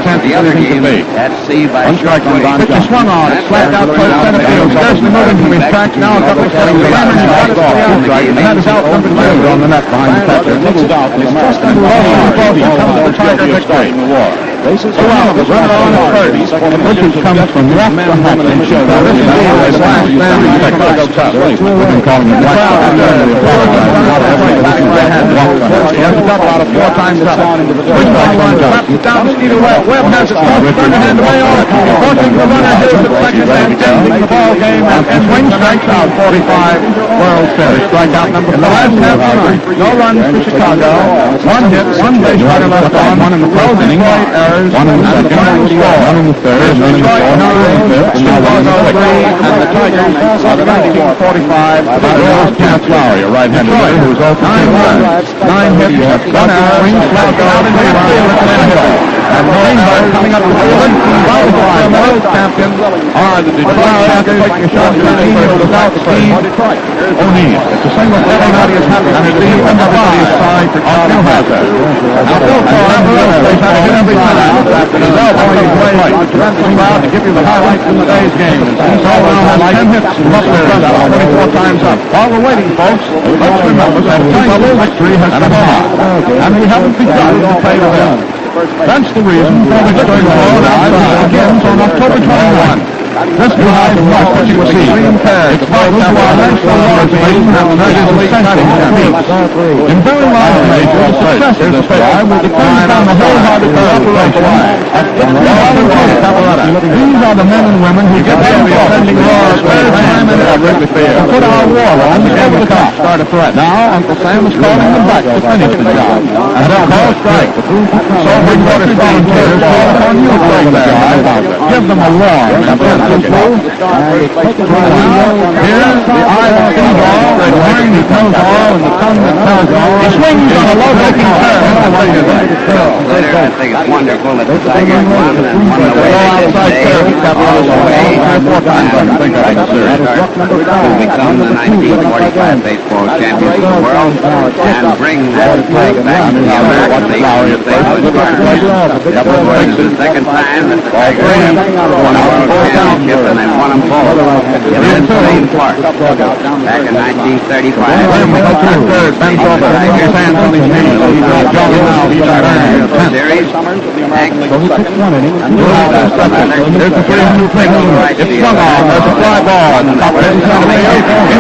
Chance the other game at sea by strike on Don Johnson. Pitch swung on. It's slapped out towards center field. Scarcely moving from his tracks. Now a couple of seconds. And that is out number 2 on the net behind the catcher. Takes it out. It's just under the Tiger victory. Bases are out. The runner on third. Richards comes from left to half and show. Now this is the last man in Chicago Cup. We've been calling him black. He has a double out of 4 times down into the door. Down the Skeeter Webb. Webb has it close. Underhand way on. Forcing the runner here at second and ending the ball game. And swing strikes out 45 World Series. Strikeout number 4. In the last half inning, no runs for Chicago. 1 hit, 1 base runner left on. 1 in the close inning. 1 in the second, 1 in the third, 1 in the fourth, 1 in the fifth, and the Tigers are the 1945 Chance Lowry, a right-handed hitter who is 0 for 9 hits, 1 error, slouching out into the field at the hill. And Greenberg coming up to the field. The world champions are the Detroit Tigers taking a shot at the South Steve O'Neill. It's a single play out is happening. And it's the everybody's side for Charlie Hazard. Now, Bill Thorne plays out of every time. His elbow is played. Tremendous crowd to give you the highlights in the day's game. He's all around has 10 hits and roughly 24 times up. While we're waiting, folks, let's remember that a double victory has come on. And we haven't begun to play the hill. That's the reason for the victory road outside begins on October 21. This drive is not what you see. It's like that one national organization has measured the exciting techniques. In very large measure, the success of this fair will depend on the wholehearted cooperation of all the These are the men and women who get up the ascending roars every time and ever to put our war on over the top. Start a threat. Now, Uncle Sam is calling them back to finish the job. And they'll call strike. So we notice volunteers call upon you to play that drive. Give them a warm and here, the Iowa ball, the horn that tells all, and the tongue that tells all. He swings on a low-looking turn. Later, I think it's wonderful that the Tigers won and won the way they did today. All the way. To become the 1945 baseball champions of the world and bring that flag back to the American League. This is the second time that the Tigers have won a world championship, and they've won them both in Insane Park back in 1935. Series. There's the 3-2 pitch. It's swung on. There's a fly ball. In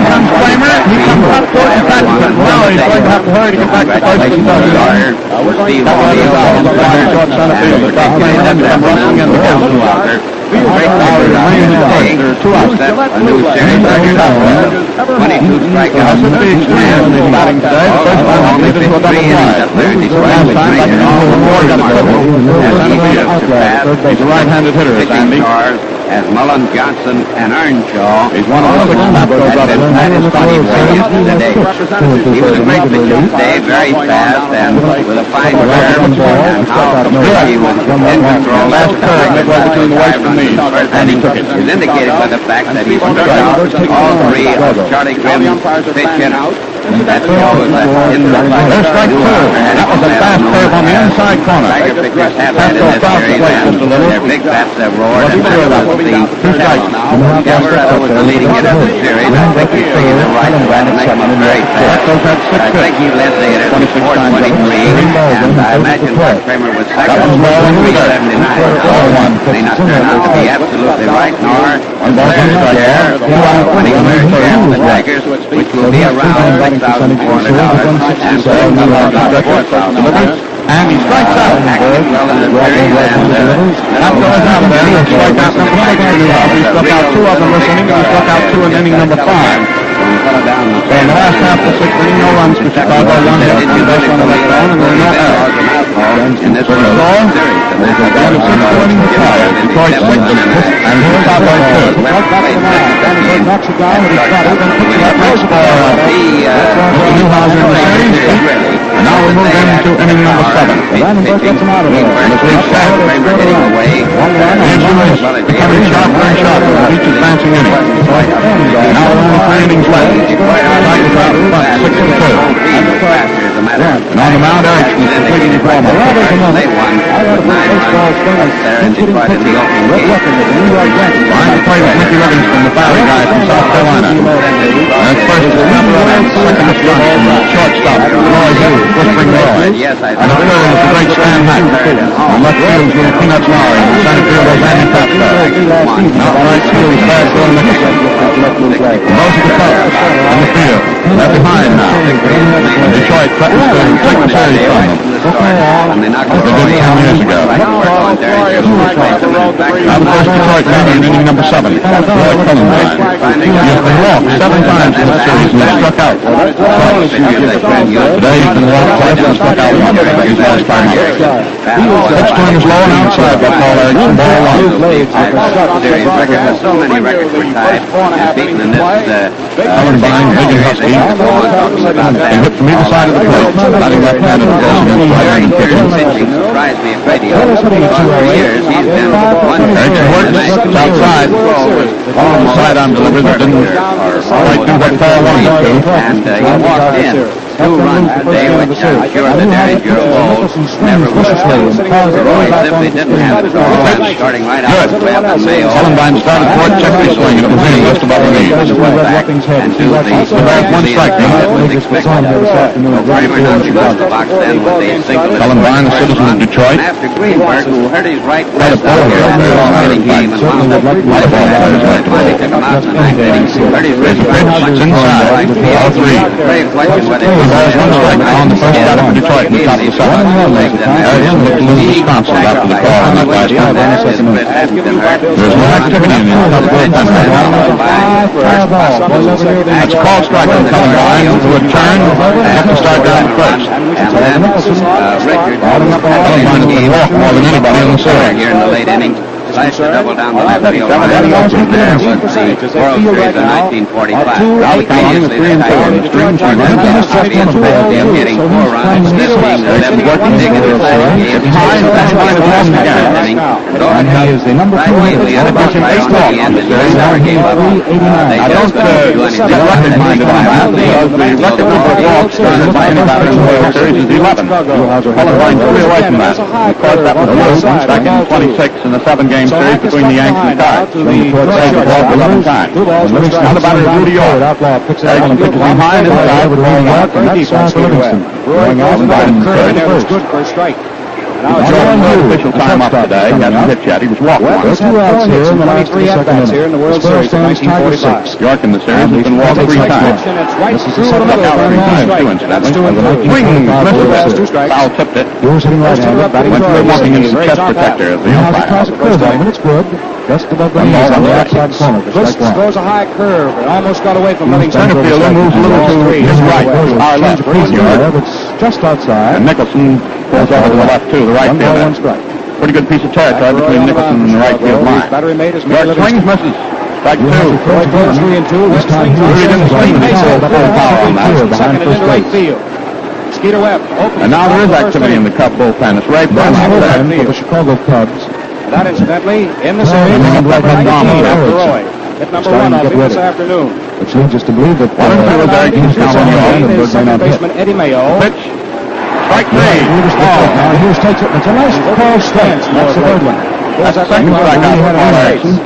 comes Kramer. He comes up to it and catches it. Now he's going to have to hurry to get back to first. Steve O'Neill short center field. The top man comes rushing in the counter. Great power today. A new series record. 22 strikeouts. Batting today. The first time only to a double play. Last time, like an awful award got a triple. He's a right-handed hitter, Sandy. As Mullen, Johnson, and Earnshaw. He's one of the 6 snappers that is funny today. He was a great pitcher today, very fast and with a fine curve. And how complete he was in control. Last curve that was between the waist and knees. And he is indicated by the fact that he struck out all 3 of Charlie Grimm's pitch hitters. That shows that in the there's strike 2. That was a fast curve on the inside corner. Tiger pitchers have that in this series, and their big bats have roared, and that was the Gavaretta was the leading hitter of the series. I think he's taking the right to make him up very fast. I think he led the hitters with 423, and I imagine Buck Kramer was second with 379. May not turn out to be absolutely right, nor the players there, winning share of the Tigers, which will be around $6,400, and $4,000. And he strikes out. Acting well in the series, and that goes out there. He struck out number 6 in the he struck out 2 of them this inning, and he struck out 2 in inning number 5. So in the last half of the 6th inning, no runs for Chicago, 1 hit, 1 base on the left zone, and there are no errors. In this score, there's a down to 6th inning to tie. Detroit 6, and Chicago 2. Knocks it down, and he's got it, and puts it up next for Mr. Newhouser in the series. And now we move into inning number 7. Vandenberg gets him out of there. And as we said, Kramer hitting away. the issue is becoming sharper and sharper with each advancing inning. Now we're on 3 innings left. Tigers out in front, 6-2. And on the mound, Erickson is completing the former. They won with 9 runs there in Detroit in the opening game. Behind the plate is Mickey Livingston, the Valley guy from South Carolina. And first is the number 1, second is shortstop, Roy Hughes, whispering Roy. Yes, I And the third is the great Stan Hack. And left field is little Peanuts Lowry. And the center field is Andy Tapstar. Now right field is Brad Bill Nicholson. Most of the Cubs in the field. They're behind now. Detroit threatens to take the series from them. And they knocked As they did 10 years ago. Now the first Detroit man in inning number 7. Roy Cullenbine. He has been walked 7 times in the series and struck out. Today he's been walked 5 and struck out 1. Here's ball starting up. Pitch to him is low and outside by Paul Erickson. Ball one. Series record has so many records were tied and beaten in this. Cullenbine, big and husky. He hit from either side of the plate. Batting left-handed and goes against right hand pitching. Pitching surprised me a great deal. For years, he's been one. Erickson works. It's outside. On the sidearm delivery that didn't quite do what Paul wanted to. And he walked in. 2 runs today, which I'm sure that Derek Bureau never would have done. Roy simply didn't have it. Starting right out of Webb and Mayo. Cullenbine started for it, checked his swing, and it was in just above the knee. And to the one strike that was expected. Kramer down close the box then with a single. Cullenbine, a citizen of Detroit. And after Greenberg, who hurt his right wrist out here in the long-hitting game and wound up finally took him out in the 9th inning, hurt his wrist right. It's inside. All three. Grave question whether The ball is one strike on the first batter for Detroit in the top of the 7th. Erickson looked a little disconsolate after the call on that last one. There's no activity in the top of the 10th. That's a call strike on Cullenbine to a turn. Have to start down the first. And then Richard Cullenbine has been walked more than anybody in the series. here in the late innings. Sliced the double down the left field line. There was the World Series in 1945. Now the count is 3-4. The string turn Him hitting 4 runs, this being the 7th consecutive game. It's high and that's why the last again. And he is the number 2 and about right on the end, and they never gave up. I don't do anything record-minded on that because the record number of walks started by any batter in the World Series is 11. Cullenbine's 3 away from that. Of course, that was a low one back in 26 in the 7-game series between the Yanks and the Cards. They played the ball 11 times. Now the batter is Rudy York. Erickson pitches him high and inside with ball 1. Cullenbine in the third. Good for a strike. Jordan no official time up today. He hasn't hit yet. He was walked once. 2 outs here in the last 3 at-bats here in the World Series in 1945. York in the series has been walked 3 times. Look out 3 times, too, incidentally. Swing, misses. Foul tipped it. You're sitting right-handed, batting Went through walking into the chest protector of the umpire. and it's good. Just above the knees on the outside corner. This throws a high curve. It almost got away from Livingston. Center fielder moves a little to his right, our left. It's just outside. And Nicholson pulls over to the left, too, the right fielder. Pretty good piece of territory between Nicholson and the right field line. York swings, misses. Strike 2. Roy goes 3 and 2. Rudy didn't swing. Foul on that. Second and into right field. Skeeter Webb. And now there is activity in the Cub bullpen. It's Ray Brown out there. For the Chicago Cubs. That, incidentally, in the series, number 19 after Roy. Hit number 1 of him this afternoon. Which leads us to believe that second baseman Eddie Mayo. Pitch. Strike 3. Now Hughes takes it. It's a nice call stance. That's the third one. That's the second strikeout for Paul Erickson.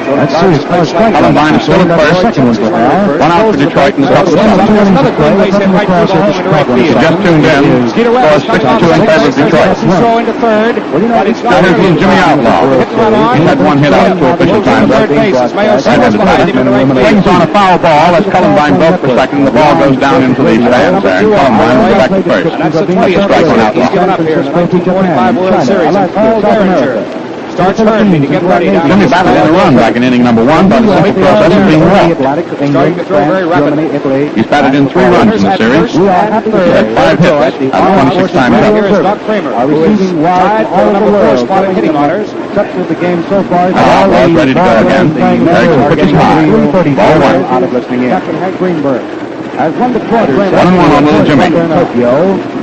Let's see, as far as strike Cullenbine is still at first. Second one for Hal. 1 out for Detroit in the top of the 7th. Another clean base hit right through the hole into right field. Just tuned in. Scores 6-2 in favor of Detroit. Throw into third. Now here's Jimmy Outlaw. He had 1 hit out, 2 official times. Third base. Mayo singles behind him in the right Swings field. on a foul ball as Cullenbine broke for second. The ball goes down into the stands there, and Cullenbine will go back to first. That's the 20th strike on Outlaw. He's given up here in the 1945 World Series. And Paul Derringer starts Hurley to get ready down. Jimmy battled in a run back in inning number 1 by the simple process of being walked. Starting to throw very rapidly. He's batted in 3 runs in the series. He had 5 hits out of 26 times up. Here is Doc Kramer, who is tied for the number 4 spot in hitting honors. Outlaw's ready to go again. Erickson pitches high. Ball 1. Out of listening in. Captain Hank Greenberg has 1-1 on Little Jimmy.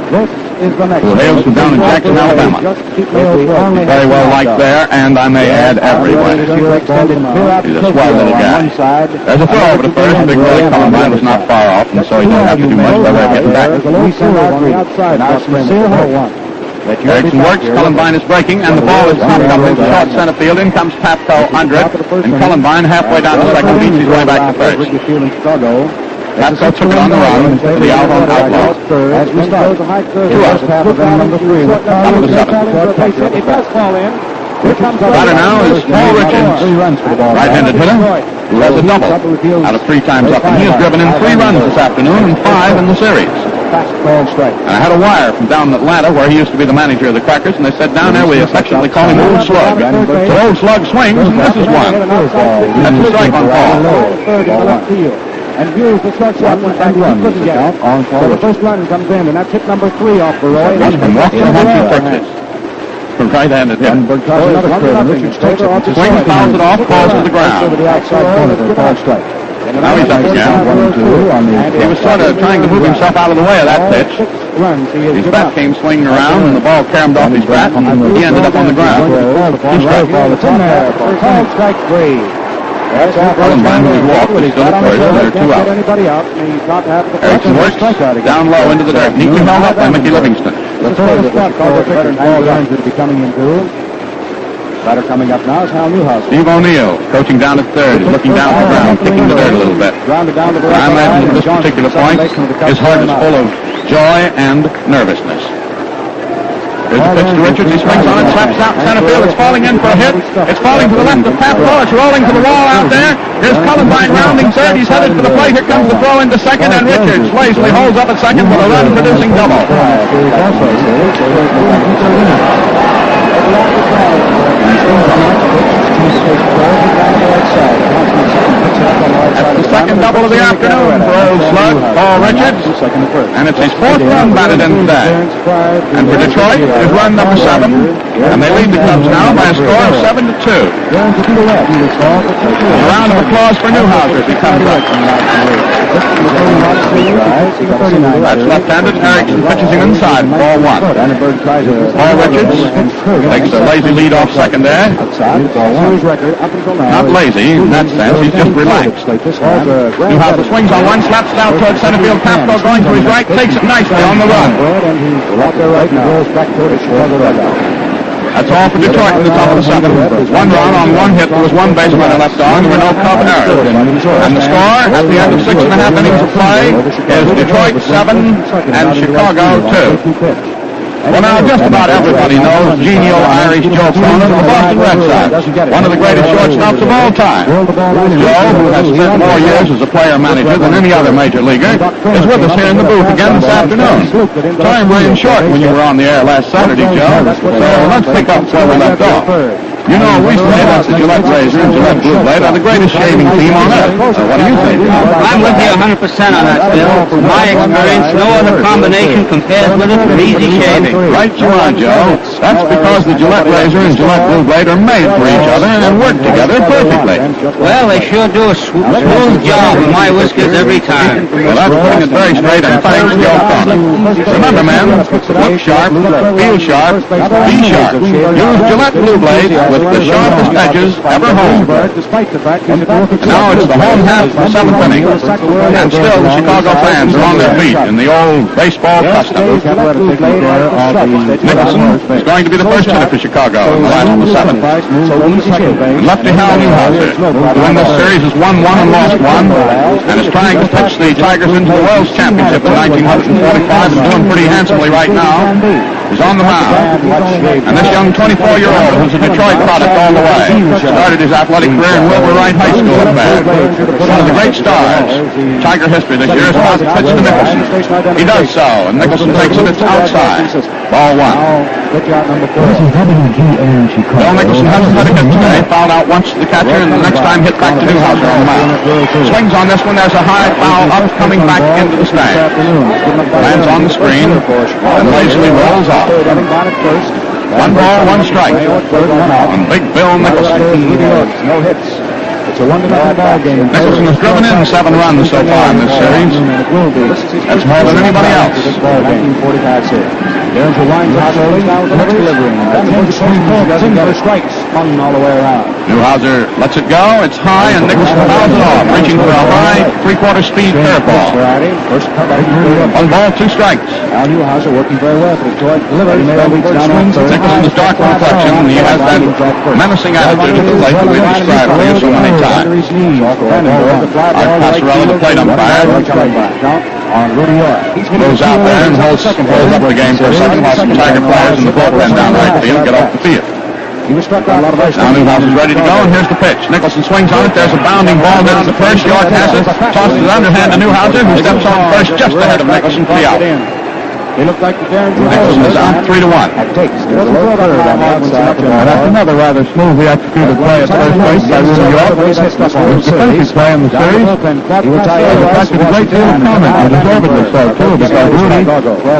This is the next. Who hails from down in Jackson, Alabama. Very well liked there, and I may add everywhere. He's a swell little guy. There's a throw over to first. Big Willie Cullenbine was not far off, and so he didn't have to do much by way of getting back. Erickson works, Cullenbine is breaking, and the ball is knocked up into short center field. In comes Papco under it, and Cullenbine halfway down to second beats his way back to first. Papco took it on the run to the out on Outlaw. 2 outs. Number 7. It does fall in. Batter now is Paul Richards, right-handed hitter, who has a double out of 3 times up, and he has driven in 3 runs this afternoon and 5 in the series. And I had a wire from down in Atlanta where he used to be the manager of the Crackers, and they said down there we affectionately call him Old Slug. So Old Slug swings, and this is 1. That's a strike on Paul. and views the shortstop and couldn't get it. So the first run comes in, and that's hit number 3 off Roy. He's been walking the Humpty Texas. Right-handed hitter. Swings, fouls it off, falls to the ground. Now he's up again. He was sort of trying to move himself out of the way of that pitch. His bat came swinging around, and the ball caromed off his bat, and he ended up on the ground. 2 strikes. Called strike 3. That's Rosenbein was walked, but he's still at first, and there are 2 out. Erickson works down low into the dirt. Neatly held up by Mickey Livingston. The third spot called the veteran ball guns are becoming into. Batter coming up now is Hal Newhouse. Steve O'Neill, coaching down at third, is looking down at the ground, kicking the dirt a little bit. I imagine at this particular point, his heart is full of joy and nervousness. Here's the pitch to Richards. He swings on it, slaps out in center field. It's falling in for a hit. It's falling to the left of Paplo. It's rolling to the wall out there. Here's Cullenbine rounding third. He's headed for the plate. Here comes the throw into second, and Richards lazily holds up at second for a run-producing double. That's the second double of the afternoon for Old Slug, Paul Richards, and it's his 4th run batted in today. And for Detroit, it is run number 7, and they lead the Cubs now by a score of 7-2. A round of applause for Newhouser as he comes up. That's left-handed. Erickson pitches him inside, ball 1. Paul Richards takes a lazy lead off second there. Not lazy in that sense, he's just relaxed. Newhouser swings on one, slaps it out towards center field. Paplo going to his right, takes it nicely on the run. That's all for Detroit in the top of the 7th. 1 run on 1 hit. There was 1 base runner left on. There were no Cub errors. And the score at the end of 6.5 innings of play is Detroit 7 and Chicago 2. Well, now, just about everybody knows genial Irish Joe Cronin of the Boston Red Sox, one of the greatest shortstops of all time. Joe, who has spent more years as a player-manager than any other major leaguer, is with us here in the booth again this afternoon. Time ran short when you were on the air last Saturday, Joe, so let's pick up where we left off. You know, we say that the Gillette Razor and Gillette Blue Blade are the greatest shaving team on earth. What do you think? I'm with you 100% on that, Bill. From my experience, no other combination compares with it for easy shaving. Right you are, Joe. That's because the Gillette Razor and Gillette Blue Blade are made for each other and work together perfectly. Well, they sure do a smooth job with my whiskers every time. Well, that's putting it very straight, and thanks, Joe Cronin. Remember, men, look sharp, feel sharp, be sharp. Use Gillette Blue Blade with the sharpest edges ever honed. Now it's the home half of the 7th inning, and still the Chicago fans are on their feet in the old baseball custom. Nicholson is going to be the first hitter for Chicago in the last of the 7th. Lefty Hal Newhouser, who in this series has won 1 and lost 1, and is trying to pitch the Tigers into the World's Championship in 1945 and doing pretty handsomely right now, is on the mound. And this young 24-year-old, who's a Detroit product all the way, started his athletic career in Wilbur Wright High School at Baird. One of the great stars, Tiger history this year, is about to pitch to Nicholson. He does so, and Nicholson takes it outside. Ball 1. Bill Nicholson hasn't had a hit today. Fouled out once to the catcher, and the next time hit back to Newhouser on the mound. Swings on this one. There's a high foul up, coming back into the stand. Lands on the screen, and lazily rolls off. 1 ball, 1 strike. On Big Bill Nicholson. No hits. It's a 1-0 ball game. Nicholson has driven in 7 runs so far in this series. That's more than anybody else. 1945 series. There's the line now with the next delivery. Single strikes hung all the way around. Newhouser lets it go. It's high, and Nicholson fouls it off, reaching for a high 3/4 speed curveball. 1 ball, 2 strikes. Al Newhouser working very well for Detroit. Nicholson's dark complexion, and he has that menacing attitude at the plate that we've described for you so many times. Art Passarella, the plate umpire, goes out there and holds up the game for a second while some Tiger players in the bullpen down right field get off the field. Now Newhouser's ready to go, and here's the pitch. Nicholson swings on it. There's a bounding ball down to first. York has it. Tosses it underhand to Newhouser, who steps on first just ahead of Nicholson for the out. He looked like the Derringer. Nixon is out 3-1. That's another rather smoothly executed play at first base by New York. It was the defensive play in the series. He attracted a great deal of comment, and deservedly so, too, because Rudy,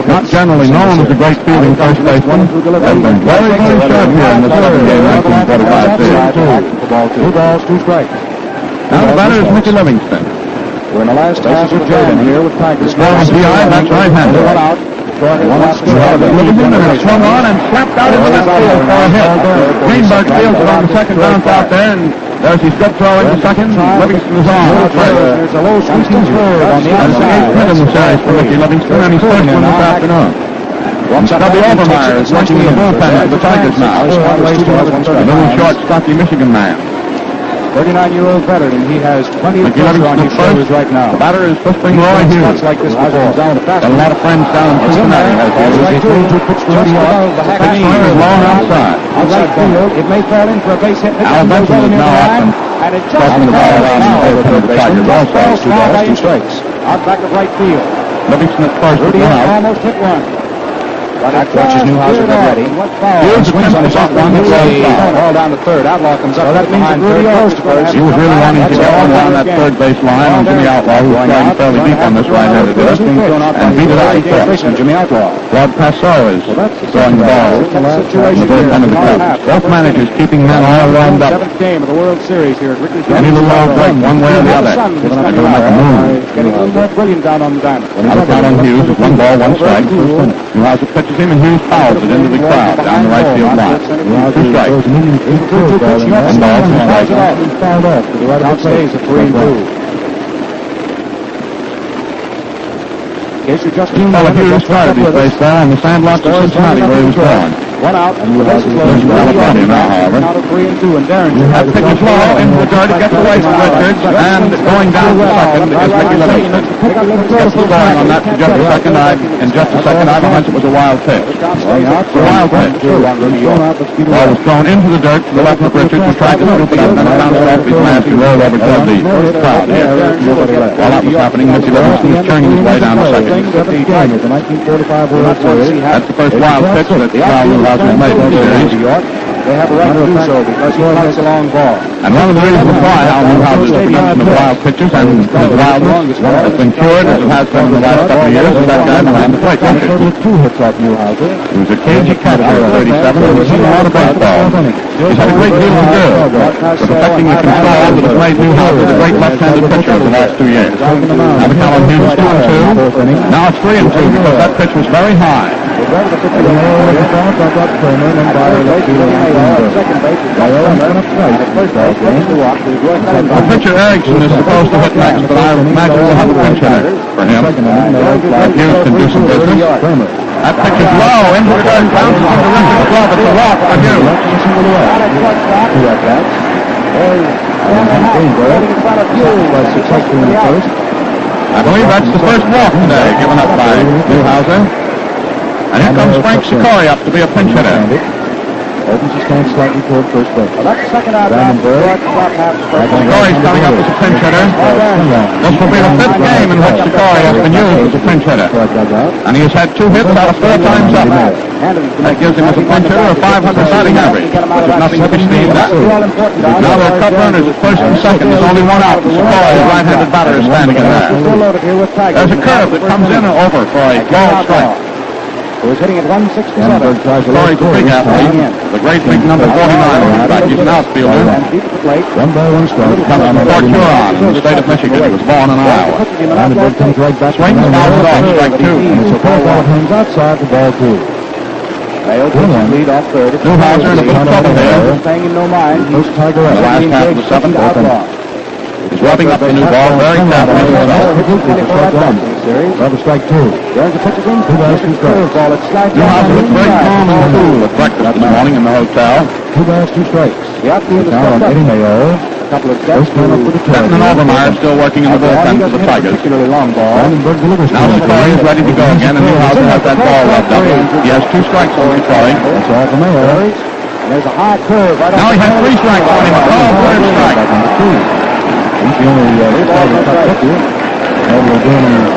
not generally known as a great fielding first baseman, has been very, very sharp here in the 7-game 1945 series. 2 balls, 2 strikes. Now the batter is Mickey Livingston. We're in the last half of Jordan here with Tigers. Strong PI, that's right-handed. One out. Livingston is swung on and slapped out into left field for a hit. Greenberg fields it on the second bounce out there, and there's his good throw into second. Livingston is on. There's a low sweep to third on the That's the 8th hit in the series for Mickey Livingston, and he's first one this afternoon. Stubby Overmeyer is working in the bullpen for the Tigers now. The little short, stocky Michigan man. 39-year-old veteran. He has plenty of pressure on his shoulders right now. The batter is Whispering Roy Hughes. Like this before. Got a lot of friends down in Cincinnati. Pitch is long outside. Outside field. It may fall in for a base hit. Al Benson is now up and it just crossing the ball around the bullpen of the Tigers also. 2 balls, 2 strikes. Out back of right field. Livingston at first. Rudy almost hit one. Back watches Newhouser get ready. Hughes swings on the shot one. Ball down to third. Outlaw comes up. That means that Rudy close to first. He was really wanting to get one down that third base line on Jimmy Outlaw, who was going fairly deep on this right-handed hitter, and beat it out to first. Jimmy Outlaw. Rod Passau is throwing the ball in the bullpen of the Cubs. Both managers keeping men all warmed up. 7th game of the World Series here at Wrigley Field. Any little old break, one way or the other. They're going to make a move. Getting a little more brilliant down on the diamond. Out of count on Hughes with 1 ball, 1 strike. Newhouser pitches him, and Hughes fouls it into the crowd down the right field line. 2 strikes. 1 ball, 2 strikes. Count stays at 3-2. Well, Hughes started his baseball on the sandlots of Cincinnati where he was born. 1 out. There's California now, however. Out of 3-2, and Derringer. That pitch is low into the dirt. It gets away from Richards, and going down to second is Mickey Livingston. Gets the going on that for just a second. In just a second, I have a hunch it was a wild pitch. It's a wild pitch. The ball was thrown into the dirt to the left of Richards, who tried to scoop it up, and then it bounced off his mask and rolled over toward the crowd here. While that was happening, Mickey Livingston was turning his way down to second. That's the first wild pitch that Cal Newhouser made in the series. They have a right to do so because he likes a long ball. And one of the reasons why Al Newhouser's definition of wild pitches and his wildness has been cured, as it has been in the last couple of years, is that guy behind the plate. 2 hits off Newhouser. He was a cagey catcher at 37, and was hitting a lot of baseballs. He's had a great deal to do for perfecting the control that has made Newhouser the great left-handed pitcher of the last 2 years. Now the Colin Hughes 2-2. Now it's 3-2 because that pitch was very high. The pitcher Erickson is supposed to hit next, but I imagine we'll have a pinch hitter for him. Hughes can do some business. That pitch is low into the dirt, bounces into Richard's glove. It's a walk for Hughes. I believe that's the first walk today given up by Newhouser. And here comes Frank Sikory up to be a pinch hitter. Opens his stance slightly toward first base. Well, that's the second out. Sikory's coming up as a pinch hitter. This will be the 5th game in which Sikory has been used as a pinch hitter. And he has had 2 hits out of 4 times up. That gives him as a pinch hitter a 500 batting average, which is nothing to be sneezed at. Now there are cut runners at first and second. There's only 1 out. Sikory, the right-handed batter, is standing in there. There's a curve that comes in and over for a ball strike. He was hitting at 167. Sikory's a big athlete. The great big number 49 on his back. He's an outfielder. 1 ball, 1 strike. Comes from Fort Huron in the state of Michigan. He was born in Iowa. Comes right back. Swings, fouls it off, strike 2. It's a ball hangs outside the ball 2. Bail takes the lead off third. Newhouser in a bit of trouble here. Paying him no mind. First Tiger in the last half of the 7th. He's rubbing up the new ball very carefully himself. Rubber strike 2. There's the pitch again. 2 balls, 2 strikes. Newhouser looked very calm and cool at breakfast this morning in the hotel. 2 balls, 2 strikes. The outfield is now on Eddie Mayo. A couple of steps. Benton and Overmeyer still working in the bullpen for the Tigers. Long ball. Now Sikory is ready to go again, and Newhouser has that ball rubbed up. He has 2 strikes on Sikory. That's all for Mayo. There's a high curve right now he has 3 strikes on him. A 3rd strike. He's the only Tiger cut here. Over again.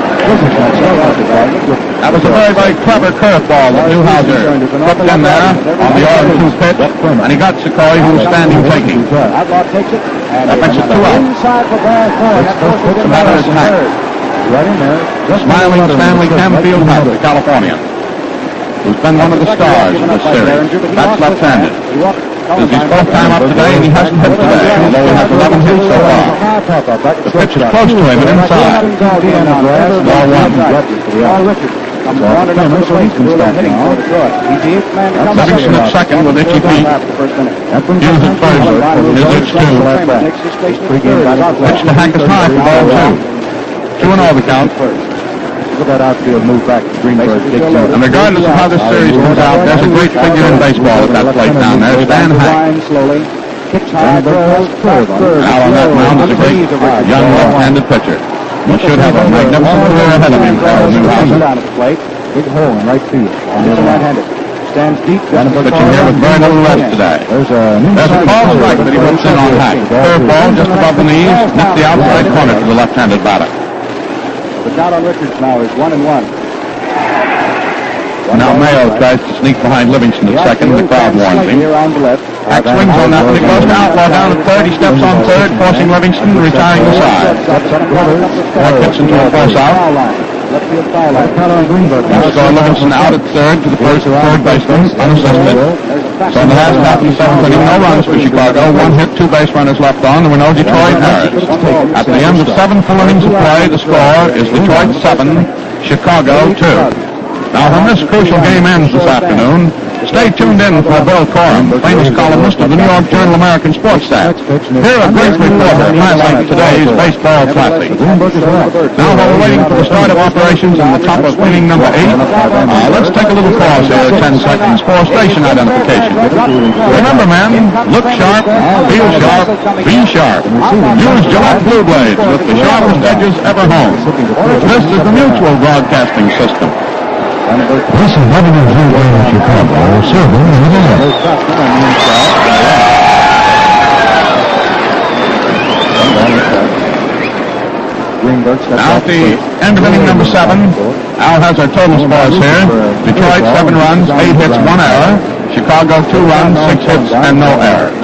That was a very, very clever curveball that Newhouser put in there on the 0-2 pitch, and he got Secoy, who was standing taking. That makes it 2 out. What's the matter is Hack. Smiling Stanley Camfield Hack, the Californian, who's been one of the stars of this series. That's left-handed. This is his fourth time up today, and he hasn't hit today, although he has 11 hits so far. The pitch is close to him and inside. Ball 1. Livingston at second with itchy feet. Hughes at first. His itch 2. Pitch to Hack is high for ball 2. 2-0 the count. That outfield move back to Greenberg. And regardless of how this series goes out, there's a great figure in baseball at that plate down there, Stan Hack. Out on that mound is a great young left-handed pitcher. He should have a magnificent career ahead of him, Harold Newhouser. Big hole in right field. Stands deep. Pitching here with very little rest today. There's a ball strike that he whips in on Hack. Curveball just above the knees, nipped the outside corner to the left-handed batter. The count on Richards now is 1-1. Now Mayo tries to sneak behind Livingston at second. The crowd warns him. Hack swings on that, but he goes to Outlaw down at third. He steps on third, forcing Livingston, retiring the side. Hack hits into a force out. Score Livingston out at third to the first third baseman, unassisted. So in the last half of the seventh inning, no runs for Chicago. 1 hit, 2 base runners left on. There were no Detroit errors. At the end of 7 full innings of play, the score is Detroit 7, Chicago 2. Now, when this crucial game ends this afternoon, stay tuned in for Bill Coram, famous columnist of the New York Journal American Sports Staff. Here a brief report of highlight today's baseball traffic. Now, while we're waiting for the start of operations on the top of inning number 8, let's take a little pause here, 10 seconds, for station identification. Remember, men, look sharp, feel sharp, be sharp. Use Gillette Blue Blades with the sharpest edges ever honed. This is the Mutual Broadcasting System. This is WGN Chicago, serving the Middle Now at the end of inning number 7, Al has our total scores here. Detroit 7 runs, 8 hits, 1 error. Chicago 2 runs, 6 hits, and no errors.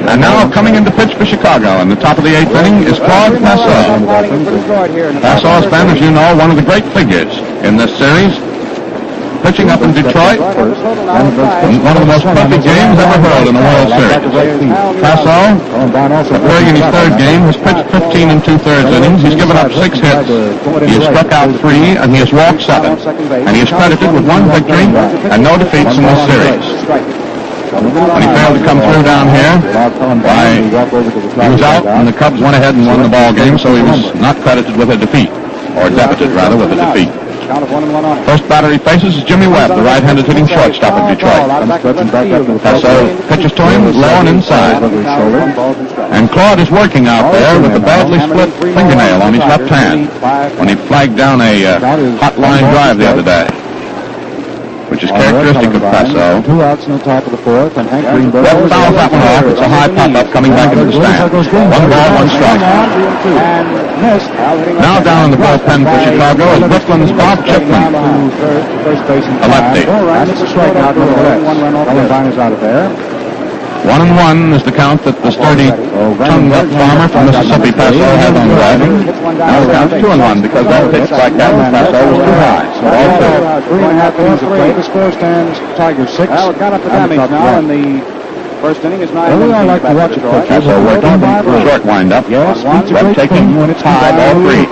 And now coming into pitch for Chicago in the top of the 8th inning is Claude Passau. Passau has been, as you know, one of the great figures in this series. Pitching up in Detroit, one of the most perfect games ever hurled in a World Series. Passau, appearing in his 3rd game, has pitched 15 2/3 innings. He's given up 6 hits. He has struck out 3, and he has walked 7. And he is credited with 1 victory and no defeats in this series. When he failed to come through down here, why, he was out, and the Cubs went ahead and won the ball game, so he was not credited with a defeat, or debited, rather, with a defeat. First batter he faces is Jimmy Webb, the right-handed hitting shortstop of Detroit. Passau pitches to him, low and inside. And Claude is working out there with a badly split fingernail on his left hand when he flagged down a hot line drive the other day, which is characteristic of Passau. 2 outs in the top of the 4th, and Hank Greenberg Webb fouls that one off. It's a high pop-up coming back into the stand. 1 ball, 1 strike. Now down in the bullpen for Chicago is Brooklyn's Bob Chipman, a lefty. And it's a strikeout for the Reds. Valentine is out of there. 1-1 is the count that the sturdy tongue-up farmer from Mississippi, Passau, had on driving. Now the count's 2-1 because that pitch like that with Passau was too high. So all 3.5 innings of play. The score stands Tigers 6. Well, we've got up the damage now, and the first inning is 9. We all like to watch it pitch. Passau working short wind-up. Yes, Webb taking high, ball 3.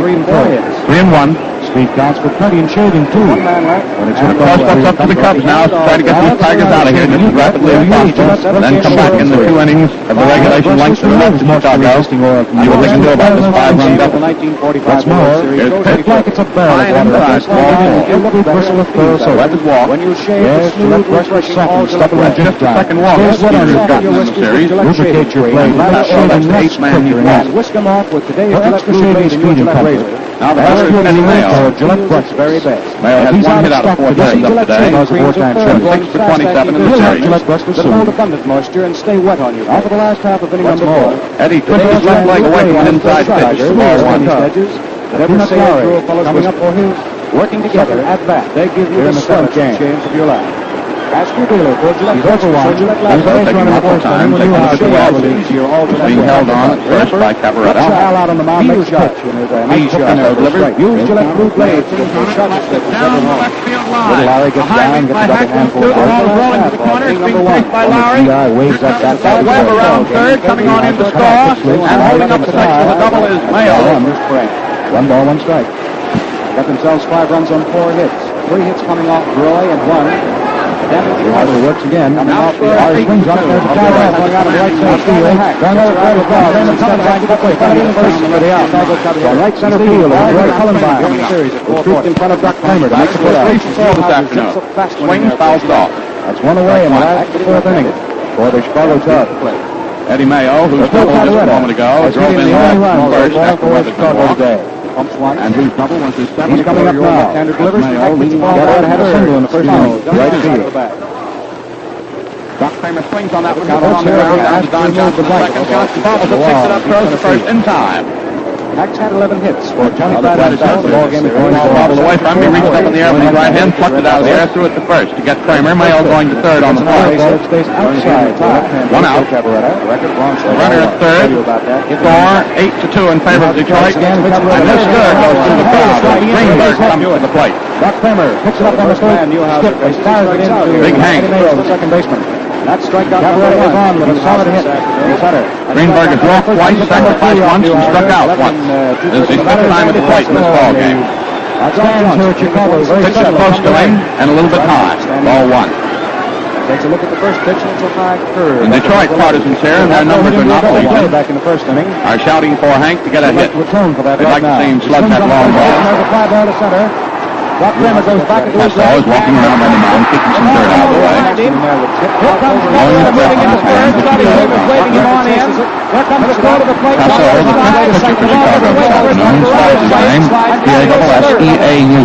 3-1. Speed counts for plenty and shaving, too. One man left. And the call steps up to the Cubs now to try to get these Tigers out of here just as rapidly as possible. And then come back in the 2 innings of the regulation length and left to Chicago. See what they can do about this 5-run deficit. What's more, Here's pitch. like it's a barrel of water against the wall. So Webb is walked. When you shave Yes, the smooth, Gillette refreshing second, all step Gillette in Just the second walk Here's this what year I'm has gotten in the series. Lubricate your blade. That's the 8th man he's walked. Whisk them off with today's For Gillette extra Blue shaving Blade and speed your and Gillette comfort. razor. Now the batter is Kenny Mayo. Gillette Brooks. Very best. Mayo has 1 hit out of 4 thirds up today. That's a 4-time show. 6 for 27 in the series. Gillette Brooks was That hold soon. abundant moisture and stay wet on you. Now for the last half of inning number 4. Eddie took his left leg away from an inside pitch. Ball 1. Never say it through a fellow's coming up for his working together at bat. They give you the slump change of your life. Ask your dealer for Gillette He's taking multiple times, taking a look at the wedge. Being held on at first by Cabaretta. Out on the mound, makes pitch. Paso delivers. Use Gillette blue blades to the shot slip. Down the left field line. Larry gets down, gets a double handful. The ball rolling to the corner. It's being faced by Lowry. Waves up that side. Webb around third, coming on in to score, and holding up the second for the double is Mayo. One ball, one strike. Got themselves 5 runs on 4 hits. 3 hits coming off Roy and 1. Harder works again. Coming off the swings on it. There's a foul ball going out of right center field. Going over the first ball. Then coming back to the first for the out. So right center field. Roy Cullenbine. Scooped in front of Doc Kramer to make the play. This afternoon. Swings, fouls off. That's one away in the last 4th inning for the Chicago Cubs. Eddie Mayo, who doubled just a moment ago, drove in left first after Weatherspoon walked. And whose double was his 7th. He's coming up now. Mayo leading off. Had a single in the first inning. Right field. Doc Kramer swings on that one. Count on the ground. Down to Don Johnson. Second. Johnson bobbles it, picks it up, throws to first in time. Max had 11 hits for Johnny The ball game is going to bobble away from him. He reached up in the air with his right hand, plucked it out of the air, threw it to first to get Kramer. Mayo going to third on the fly. One out. Runner at third. Score 8-2 in favor of Detroit. And this third goes through the crowd. Greenberg comes to the plate. Doc Kramer picks it up on the third skip and fires it into Big Hank, the second baseman. That strikeout Cabaretta was on with a solid hit. Greenberg has walked twice, sacrificed once, and struck out once. This is his 5th time at the plate in this ball game. Stands here at Chicago. Pitch is close to him and a little bit high. Ball 1. Takes a look at the first pitch, and it's a high curve. The Detroit partisans here, and their numbers are not legion, back in the first inning, are shouting for Hank to get a hit. They'd like to see him slug that long ball. There's a fly ball to center. Doc Kramer goes back into his Paso is walking around on the mound, kicking some dirt out of the way. Here comes Cabaretta moving into third. Scotty Kramer's waving him on in. Here comes the throw to the plate. Paso, the fifth pitcher for Chicago this afternoon, starts his name, P-A-S-S-E-A-U.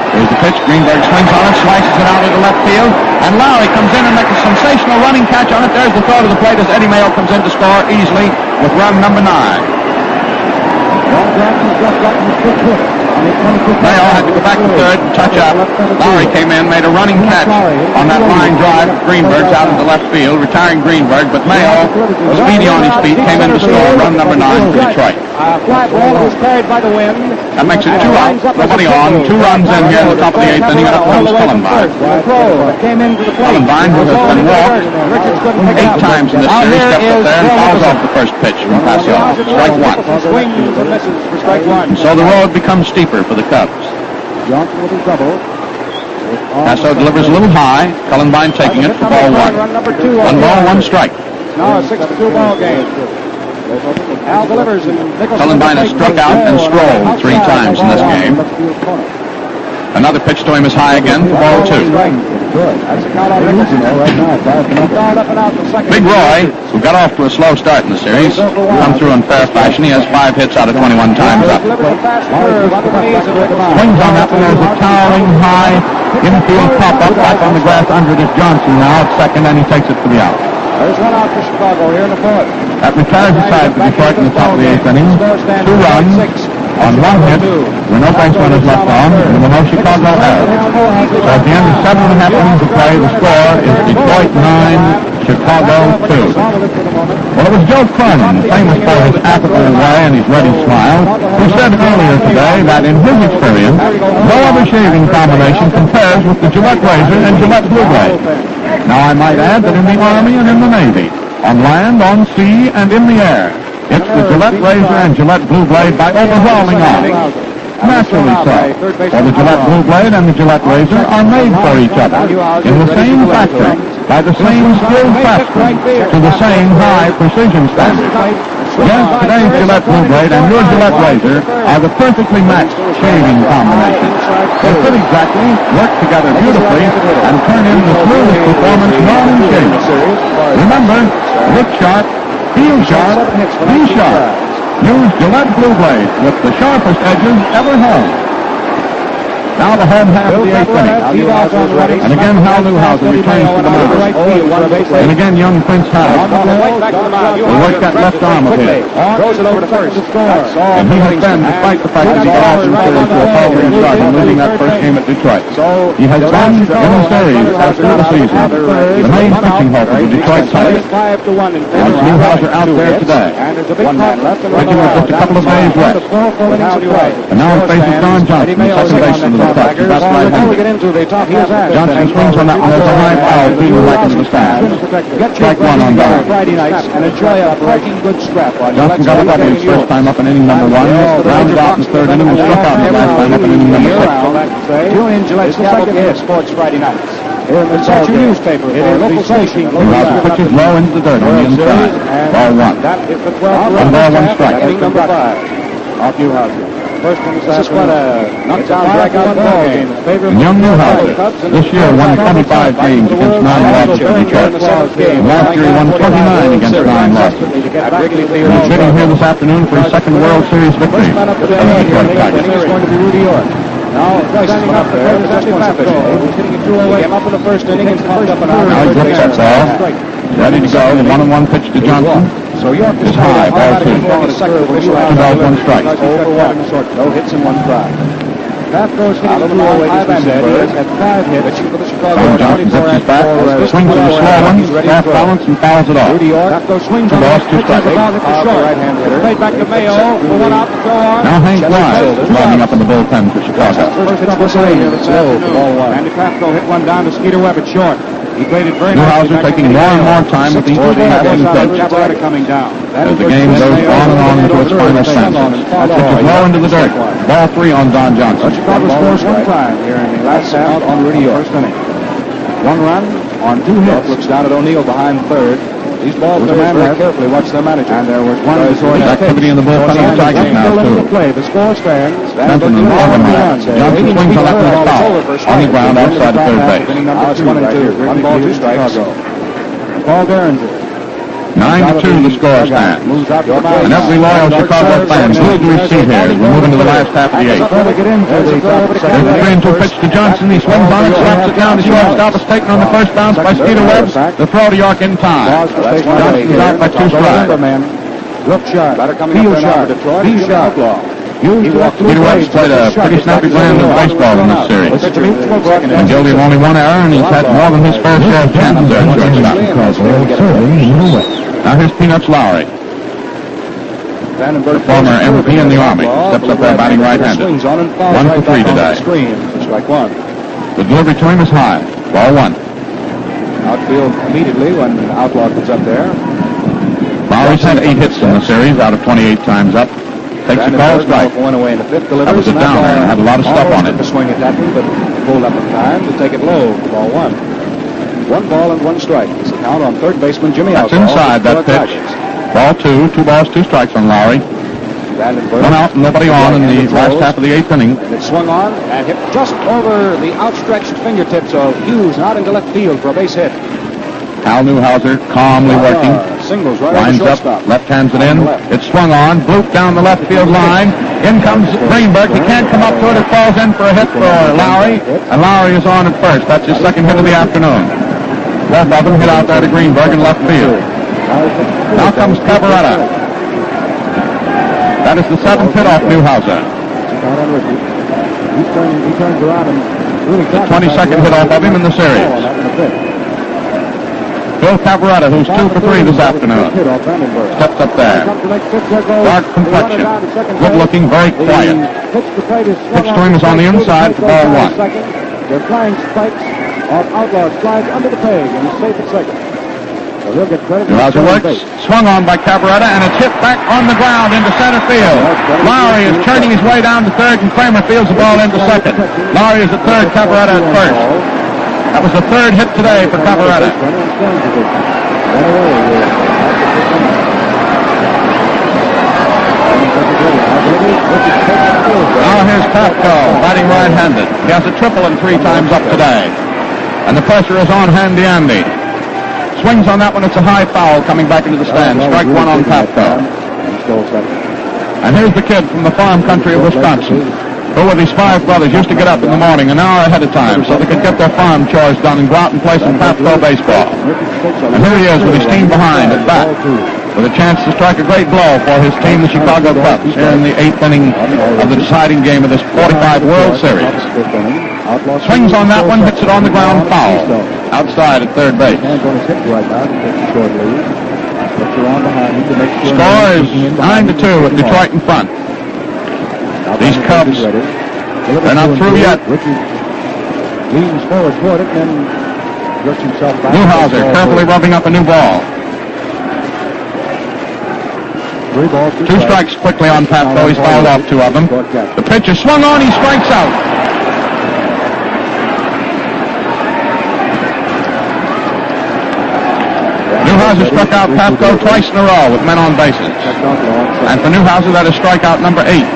There's the pitch. Greenberg swings on it, slices it out into left field, and Lowry comes in and makes a sensational running catch on it. There's the throw to the plate as Eddie Mayo comes in to score easily with run number 9. Mayo had to go back to third and touch up. Lowry came in, made a running catch on that line drive. Greenberg's out into left field, retiring Greenberg, but Mayo, speedy on his feet, came in to score run number 9 for Detroit. Fly ball was carried by the wind. That makes it 2 out, nobody on, 2 runs in here in the top of the 8th inning, and up comes Cullenbine. Cullenbine, who has been walked 8 times in this series, steps up there and fouls off the first pitch from Paso. Strike 1. Swings and misses for strike 1. So the road becomes steeper for the Cubs. Johnson with his double. Paso delivers a little high. Cullenbine taking it for ball 1. 1 ball, 1 strike. Now a 6-2 ball game. Al delivers and Nicholson. Cullenbine has struck out and strolled 3 times in this game. Another pitch to him is high again for ball 2. Big Roy, who got off to a slow start in the series, come through in fair fashion. He has 5 hits out of 21 times up. Swings on that one. There's a towering high infield pop-up like on the grass under it is Johnson now at second, and he takes it for the out. There's one out for Chicago here in the 4th. That retires the side for Detroit in the top of the 8th inning. 2 runs on 1 hit. There are no base runners left on, and there were no Chicago errors. So at the end of 7.5 innings of play, the score is Detroit 9, Chicago 2. Well, it was Joe Cronin, famous for his affable way and his ready smile, who said earlier today that in his experience, no other shaving combination compares with the Gillette razor and Gillette Blue Blade. Now, I might add that in the Army and in the Navy, on land, on sea, and in the air, it's the Gillette razor and Gillette Blue Blade by overwhelming odds. Naturally so, for the Gillette Blue Blade and the Gillette razor are made for each other, in the same factory, by the same skilled craftsmen, to the same high precision standard. Yes, today's Gillette Blue Blade and your Gillette razor are the perfectly matched shaving combinations. They fit exactly, work together beautifully, and turn in the smoothest performance known in shaving. Remember, look sharp, feel sharp, be sharp. Use Gillette Blue Blade with the sharpest edges ever honed. Now the home half of the eighth inning. And again, Hal Newhouser returns to the mound. And again, young Prince Hal will work that left arm of his. Throws it over to first. And he has been, despite the fact that he got off in series to a faltering start and losing that first game at Detroit. He has been in the series after the season the main pitching help of the Detroit Tigers. Once Newhouser out there today, pitching with just a couple of days rest. And now he faces Don Johnson, the second baseman of the Cubs. That's right-handed. Johnson swings on that one. There's a high foul feeding back into the stands. Strike one on Don. Johnson got a W his first time up in inning number one. Rounded out in the third inning and struck out the last time up in inning number six. Tune in Gillette's Cavalcade Sports Friday nights. It's your newspaper for local station. Newhouser pitches low into the dirt on the inside. Ball one. One ball, one strike. Inning number 5 off Newhouser. First one this is quite a knockdown drag-out ball game. And young Newhouser this year won 25 games against 9 losses for Detroit. Last year he won 29 against 9 losses. He's hitting here this afternoon for his second World Series victory as the Detroit Tigers. It's going to be Rudy York. Now, standing up there, Sandy Pappas. He's hitting it 2-0. He came up in the first inning and popped up an out. Now he looks that ball. Ready to go. The 1-1 pitch to Johnson. So York is high. Ball 2. 2 balls, 1 strike. Over 1. No hits and 1 try. Pappas hitting the 2-0 at 5 hits for the Chicago. Johnson zips his bat. Swings to the slow one. Half balance and fouls it off. Rudy York. Swings 2 balls, 2 strikes. Right-hand hitter. Played back to Mayo. For 1 out to go on. Now Hank Wise is lining up in the bullpen for Chicago. First pitch was here this afternoon. Andy Pappas hit one down to Skeeter Webb at short. He played it very nicely. Newhouser taking more and more time with each passing pitch coming down. as the game goes on and on into its final stances. Pitches low into the dirt. Ball 3 on Don Johnson. Chicago scores 1 time here in the last half on Rudy York. 1 run on 2 hits. Looks down at O'Neill behind third. These balls demand very carefully. Watch their manager. And there was one There's activity in the bullpen of the Tigers now, too. The score stands. Benton and Overmyer. Johnson swings on that one foul on the ground outside the third base. Now it's 1-2. 1 ball, 2 strikes. Paul Derringer. 9-2 the score stands. And every loyal Chicago fan glued to his seat here as we move into the last half of the eighth. There's a 3-2 pitch to Johnson. He swings on it, slaps it down to shortstop. It's taken on the first bounce by Skeeter Webb. The throw to York in time. Johnson's out by 2 strikes. Look sharp. Feel sharp. Be sharp. Skeeter Webb's played a pretty snappy brand of baseball in this series. And guilty of only 1 error, and he's had more than his fair share of chances there at shortstop. Now here's Peanuts Lowry, the former MP in the Army. Steps up there batting right-handed. 1 for 3 today. The delivery to him is high. Ball 1. Outfield immediately when Outlaw comes up there. Lowry's had 8 hits in the series out of 28 times up. Takes a call strike. Away in the 5th. That was a downer and had a lot of stuff on it. To swing at that one, but pulled up in time to take it low. Ball 1. 1 ball and 1 strike. It's the count on third baseman Jimmy Outlaw. That's inside that pitch. Ball 2. 2 balls, 2 strikes on Lowry. 1 out and nobody on in the last half of the 8th inning. And it swung on and hit just over the outstretched fingertips of Hughes and out into left field for a base hit. Hal Newhouser calmly working. Singles right Lines up, left hands it in. It's swung on, blooped down the left field line. In comes Greenberg. He can't come up to it. It falls in for a hit for Lowry. And Lowry is on at first. That's his second hit of the afternoon. Both of them hit out there to Greenberg in left field. Now comes Cavaretta. That is the 7th hit off Newhouser. He turns around and really the 22nd hit off of him in the series. Bill Cavaretta, who's 2 for 3 this afternoon. Steps up there. Dark complexion. Good looking, very quiet. Pitch to him is on the inside for ball 1. They're flying spikes of Outlaw slides under the peg, and he's safe at second. So he'll get credit. Newhouser works, swung on by Cavaretta, and it's hit back on the ground into center field. Lowry is turning his way down to third, and Kramer fields the ball into second. Lowry is at third, Cavaretta at first. That was the 3rd hit today for Cavaretta. Now here's Pafko, batting right-handed. He has a triple and 3 times up today. And the pressure is on Handy Andy. Swings on that one. It's a high foul coming back into the stand. Strike 1 on Pafko. And here's the kid from the farm country of Wisconsin. who with his 5 brothers used to get up in the morning an hour ahead of time so they could get their farm chores done and go out and play some Pafco baseball. And here he is with his team behind at bat, with a chance to strike a great blow for his team, the Chicago Cubs, here in the 8th inning of the deciding game of this 45 World Series. Swings on that one, hits it on the ground, foul, outside at third base. Score is 9-2 with Detroit in front. These Cubs, they're not through yet. Leans forward toward it, then jerks himself back. Newhouser carefully rubbing up a new ball. 3 balls, 2 strikes quickly on Pafco. He's fouled off 2 of them. The pitch is swung on. He strikes out. Newhouser struck out Pafco twice in a row with men on bases. And for Newhouser, that is strikeout number 8.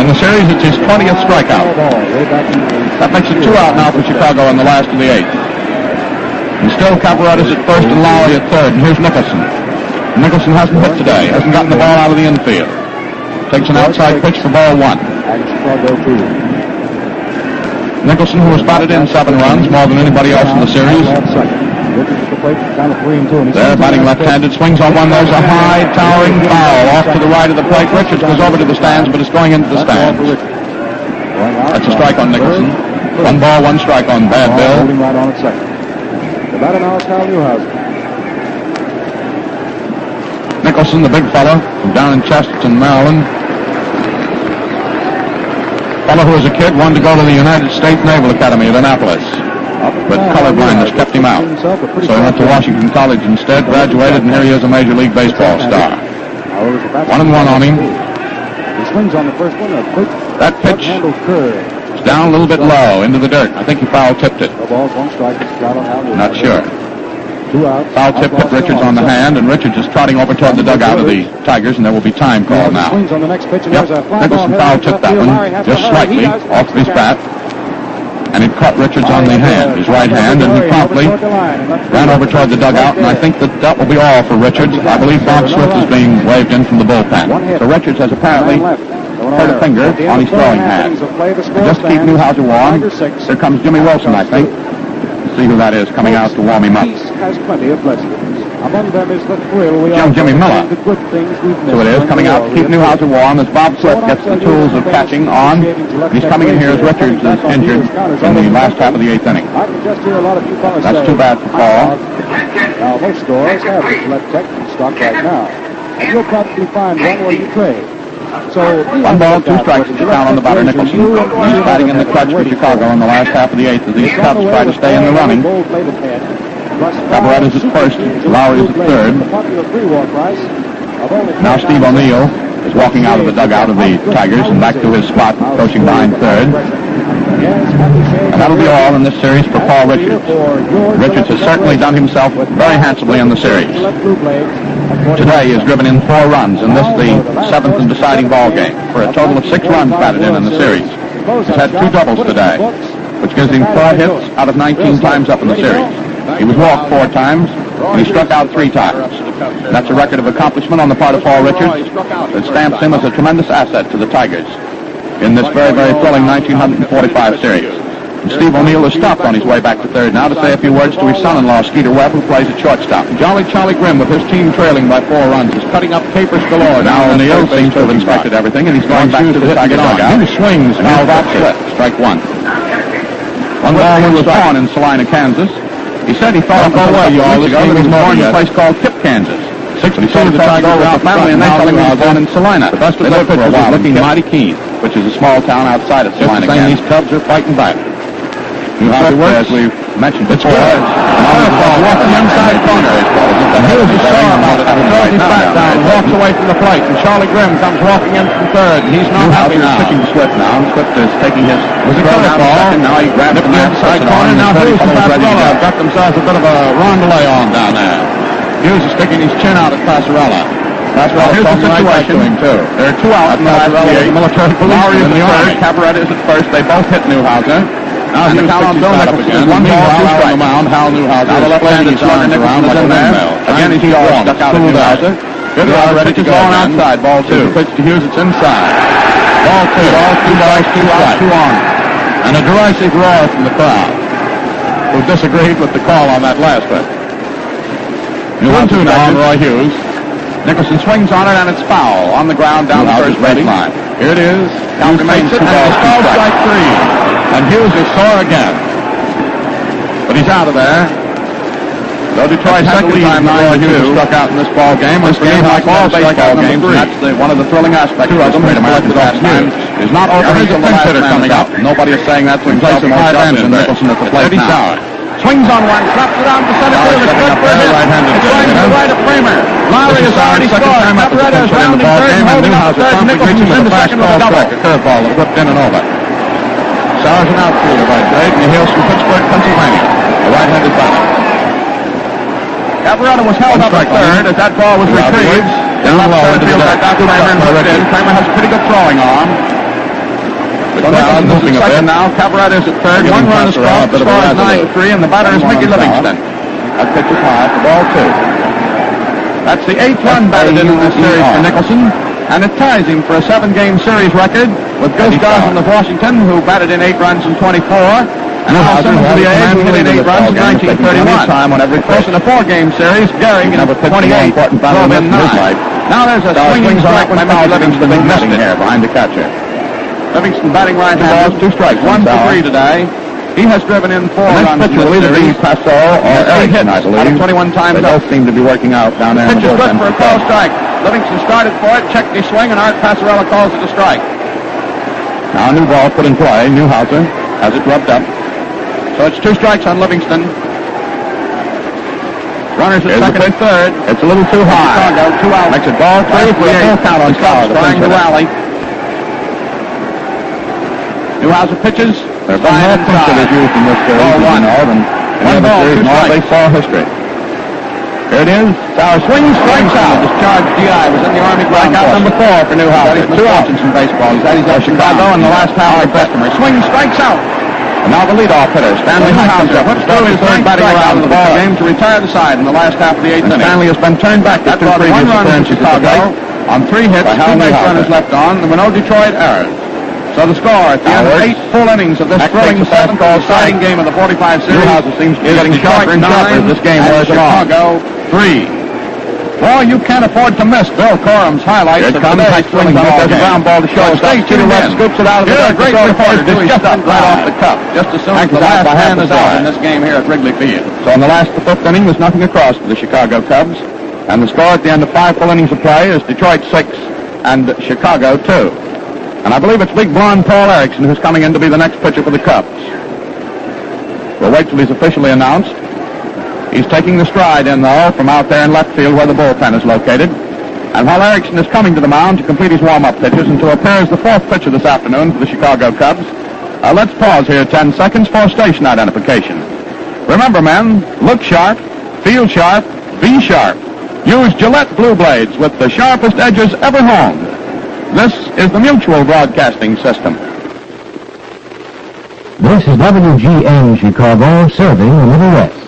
In the series, it's his 20th strikeout. That makes it 2 out now for Chicago in the last of the 8th. And still Caparettis at first and Lowry at third. And here's Nicholson. Nicholson hasn't hit today. Hasn't gotten the ball out of the infield. Takes an outside pitch for ball 1. Nicholson, who has batted in 7 runs, more than anybody else in the series. There, batting left-handed, swings on one. There's a high, towering foul off to the right of the plate. Richards goes over to the stands, but it's going into the stands. That's a strike on Nicholson. 1 ball, 1 strike on Bad Bill. Nicholson, the big fellow from down in Chesterton, Maryland. Fellow who as a kid wanted to go to the United States Naval Academy at Annapolis, but colorblindness kept him out. So he went to Washington College instead, graduated, and here he is, a Major League Baseball star. 1-1 on him. That pitch is down a little bit low into the dirt. I think he foul-tipped it. Not sure. Foul-tip hit Richards on the hand, and Richards is trotting over toward the dugout of the Tigers, and there will be time called now. Yep, Nicholson foul-tipped that one just slightly off of his bat, and it caught Richards on the hand, his right hand, and he promptly ran over toward the dugout, and I think that will be all for Richards. I believe Bob Swift is being waved in from the bullpen. So Richards has apparently hurt a finger on his throwing hand. Just to keep Newhouser warm, here comes Jimmy Wilson, I think. See who that is coming out to warm him up. Young Jimmy Miller. So it is coming out to keep Newhouser warm as Bob Swift gets the tools of catching on. He's coming in here as Richards is injured in the last half of the 8th inning. That's too bad for Paul. Now, most stores have the select tech in stock right now. And you'll probably find one where you trade. So 1 ball, 2 strikes is the count on the batter, Nicholson. He's batting in the clutch for Chicago in the last half of the 8th as these Cubs try to stay in the running. Cabaret is at first, Lowry is at third. Now Steve O'Neill is walking out of the dugout of the Tigers and back to his spot, coaching behind third. And that'll be all in this series for Paul Richards. Richards has certainly done himself very handsomely in the series. Today he has driven in 4 runs in this, the 7th and deciding ball game, for a total of 6 runs batted in the series. He's had 2 doubles today, which gives him 4 hits out of 19 times up in the series. He was walked 4 times, and he struck out 3 times. And that's a record of accomplishment on the part of Paul Richards that stamps him as a tremendous asset to the Tigers in this very, very thrilling 1945 series. And Steve O'Neill is stopped on his way back to third now to say a few words to his son-in-law, Skeeter Webb, who plays at shortstop. Jolly Charlie Grimm, with his team trailing by 4 runs, is cutting up capers galore. Now O'Neill seems to have inspected everything, and he's going back to the Tiger dugout. He swings, foul back Swift, strike 1. 1 ball was on in Salina, Kansas. He said he thought, "Oh, well, you all, this game was born in a place called Tip, Kansas." 62 of the Tigers were out family, and they tell him he was born in Salina. The best of their pitchers is looking mighty keen, which is a small town outside of Salina, Kansas. These Cubs are fighting back. Newhouser, as we've mentioned before, walks the inside corner. And here's the saw about it. Throws his bat down, walks away from the plate, and Charlie Grimm comes walking in from third, and he's not happy now. Pitching to Swift now. Swift is taking his throw down second. Now he grabs the outside corner. Now here's the Passarella. Got themselves a bit of a rondelay on down there. Hughes is sticking his chin out at Passarella. Passarella, here's the situation. There are 2 outs in the last 8. Military police Lowry in the third. Cabaret is at first. They both hit Newhouser. Now the count on Bill Nicholson is 1 ball, 2 strikes on the mound. Hal Newhouser is flailing his arms around like a windmill. Again, he's stuck out of Newhouser. Good Richards is going outside, ball 2. Pitch to Hughes, it's inside. Ball two. Two strikes, two outs, two on. And a derisive roar from the crowd, who disagreed with the call on that last one. 1-2 now on Roy Hughes. Nicholson swings on it, and it's foul on the ground down the first base line. Here it is. Hughes makes it, and it's called strike three. And Hughes is sore again. But he's out of there. Though Detroit had the lead, Roy Hughes struck out in this ball game. This game, like all baseball games, that's one of the thrilling aspects of the great American pastime, is not over until the last man coming up. Nobody is saying that to himself more than Nicholson at the plate now. Swings on one, slaps it down to center field. It's good for a hit. It's going to the right of Kramer. Lowry has already scored. Cabaretta is rounding third and holding up the third. Nicholson's into second with a double. A curveball that whipped in and over. Sauer's an outfielder by trade, and he hails from Pittsburgh, Pennsylvania, a right-handed batter. Cabaretta was held up at third as that ball was retrieved. Down low into the deck. Kramer has a pretty good throwing arm. So Nicholson moving at second now. Cabaretta is at third. One run is scored. The score is 9-3, and the batter is Mickey Livingston. That pitch is high for ball two. That's the 8th run batted in this series for Nicholson, and it ties him for a 7-game series record with Gus Garson of Washington, who batted in 8 runs in 24, and Al Simmons of the A's, who hit in 8 runs in 1931. Of course, in a 4-game series, Gehrig in 28 drove in 9. Now there's a swinging strike by Mickey Livingston. Big missing here behind the catcher. Livingston batting right-handed. 2 strikes. 1 for 3 today. He has driven in 4 runs in this series. Passo or Erickson, I believe. Out of 21 times. They both seem to be working out down there. Pitch is good for a call strike. Livingston started for it, checked his swing, and Art Passarella calls it a strike. Now a new ball put in play. Newhouser has it rubbed up. So it's 2 strikes on Livingston. Runners at second and third. It's a little too high. Chicago, 2 out. Makes it ball 3 for a full count on Cubs trying to rally. Newhouser pitches. There's been more pitches used in this series, ball 1. One ball, 2 strikes. Baseball history. Here it is. Sauer swings, strikes out. Discharged DI was in the Army ground. Strikeout number 4 for Newhouser. 2 outs in some baseball. He's had his out Chicago in the last half of the customer. Swings, strikes out. And now the leadoff hitter, Stanley Newhouser, puts through his third batting round of the ball game to retire the side in the last half of the 8th inning. Stanley has been turned back to 2 previous appearances in Chicago on 3 hits, 2 base runners left on. There were no Detroit errors. So the score at the end of 8 full innings of this thrilling 7th exciting game of the 45 series Newhouser seems to be getting sharper and sharper as this game wears along. Chicago 3. Well, you can't afford to miss Bill Corum's highlights of today's thrilling ball game. Ground ball to shortstop. Stay tuned in. Scoops it out of the dirt. Great reporter doing just right off the cup. Just as soon as the last man is out in this game here at Wrigley Field. So in the last, the 5th inning, there's nothing across for the Chicago Cubs. And the score at the end of 5 full innings of play is Detroit 6 and Chicago 2. And I believe it's big blonde Paul Erickson who's coming in to be the next pitcher for the Cubs. We'll wait till he's officially announced. He's taking the stride in, though, from out there in left field where the bullpen is located. And while Erickson is coming to the mound to complete his warm-up pitches and to appear as the 4th pitcher this afternoon for the Chicago Cubs, let's pause here 10 seconds for station identification. Remember, men, look sharp, feel sharp, be sharp. Use Gillette Blue Blades with the sharpest edges ever honed. This is the Mutual Broadcasting System. This is WGN Chicago, serving the Middle West.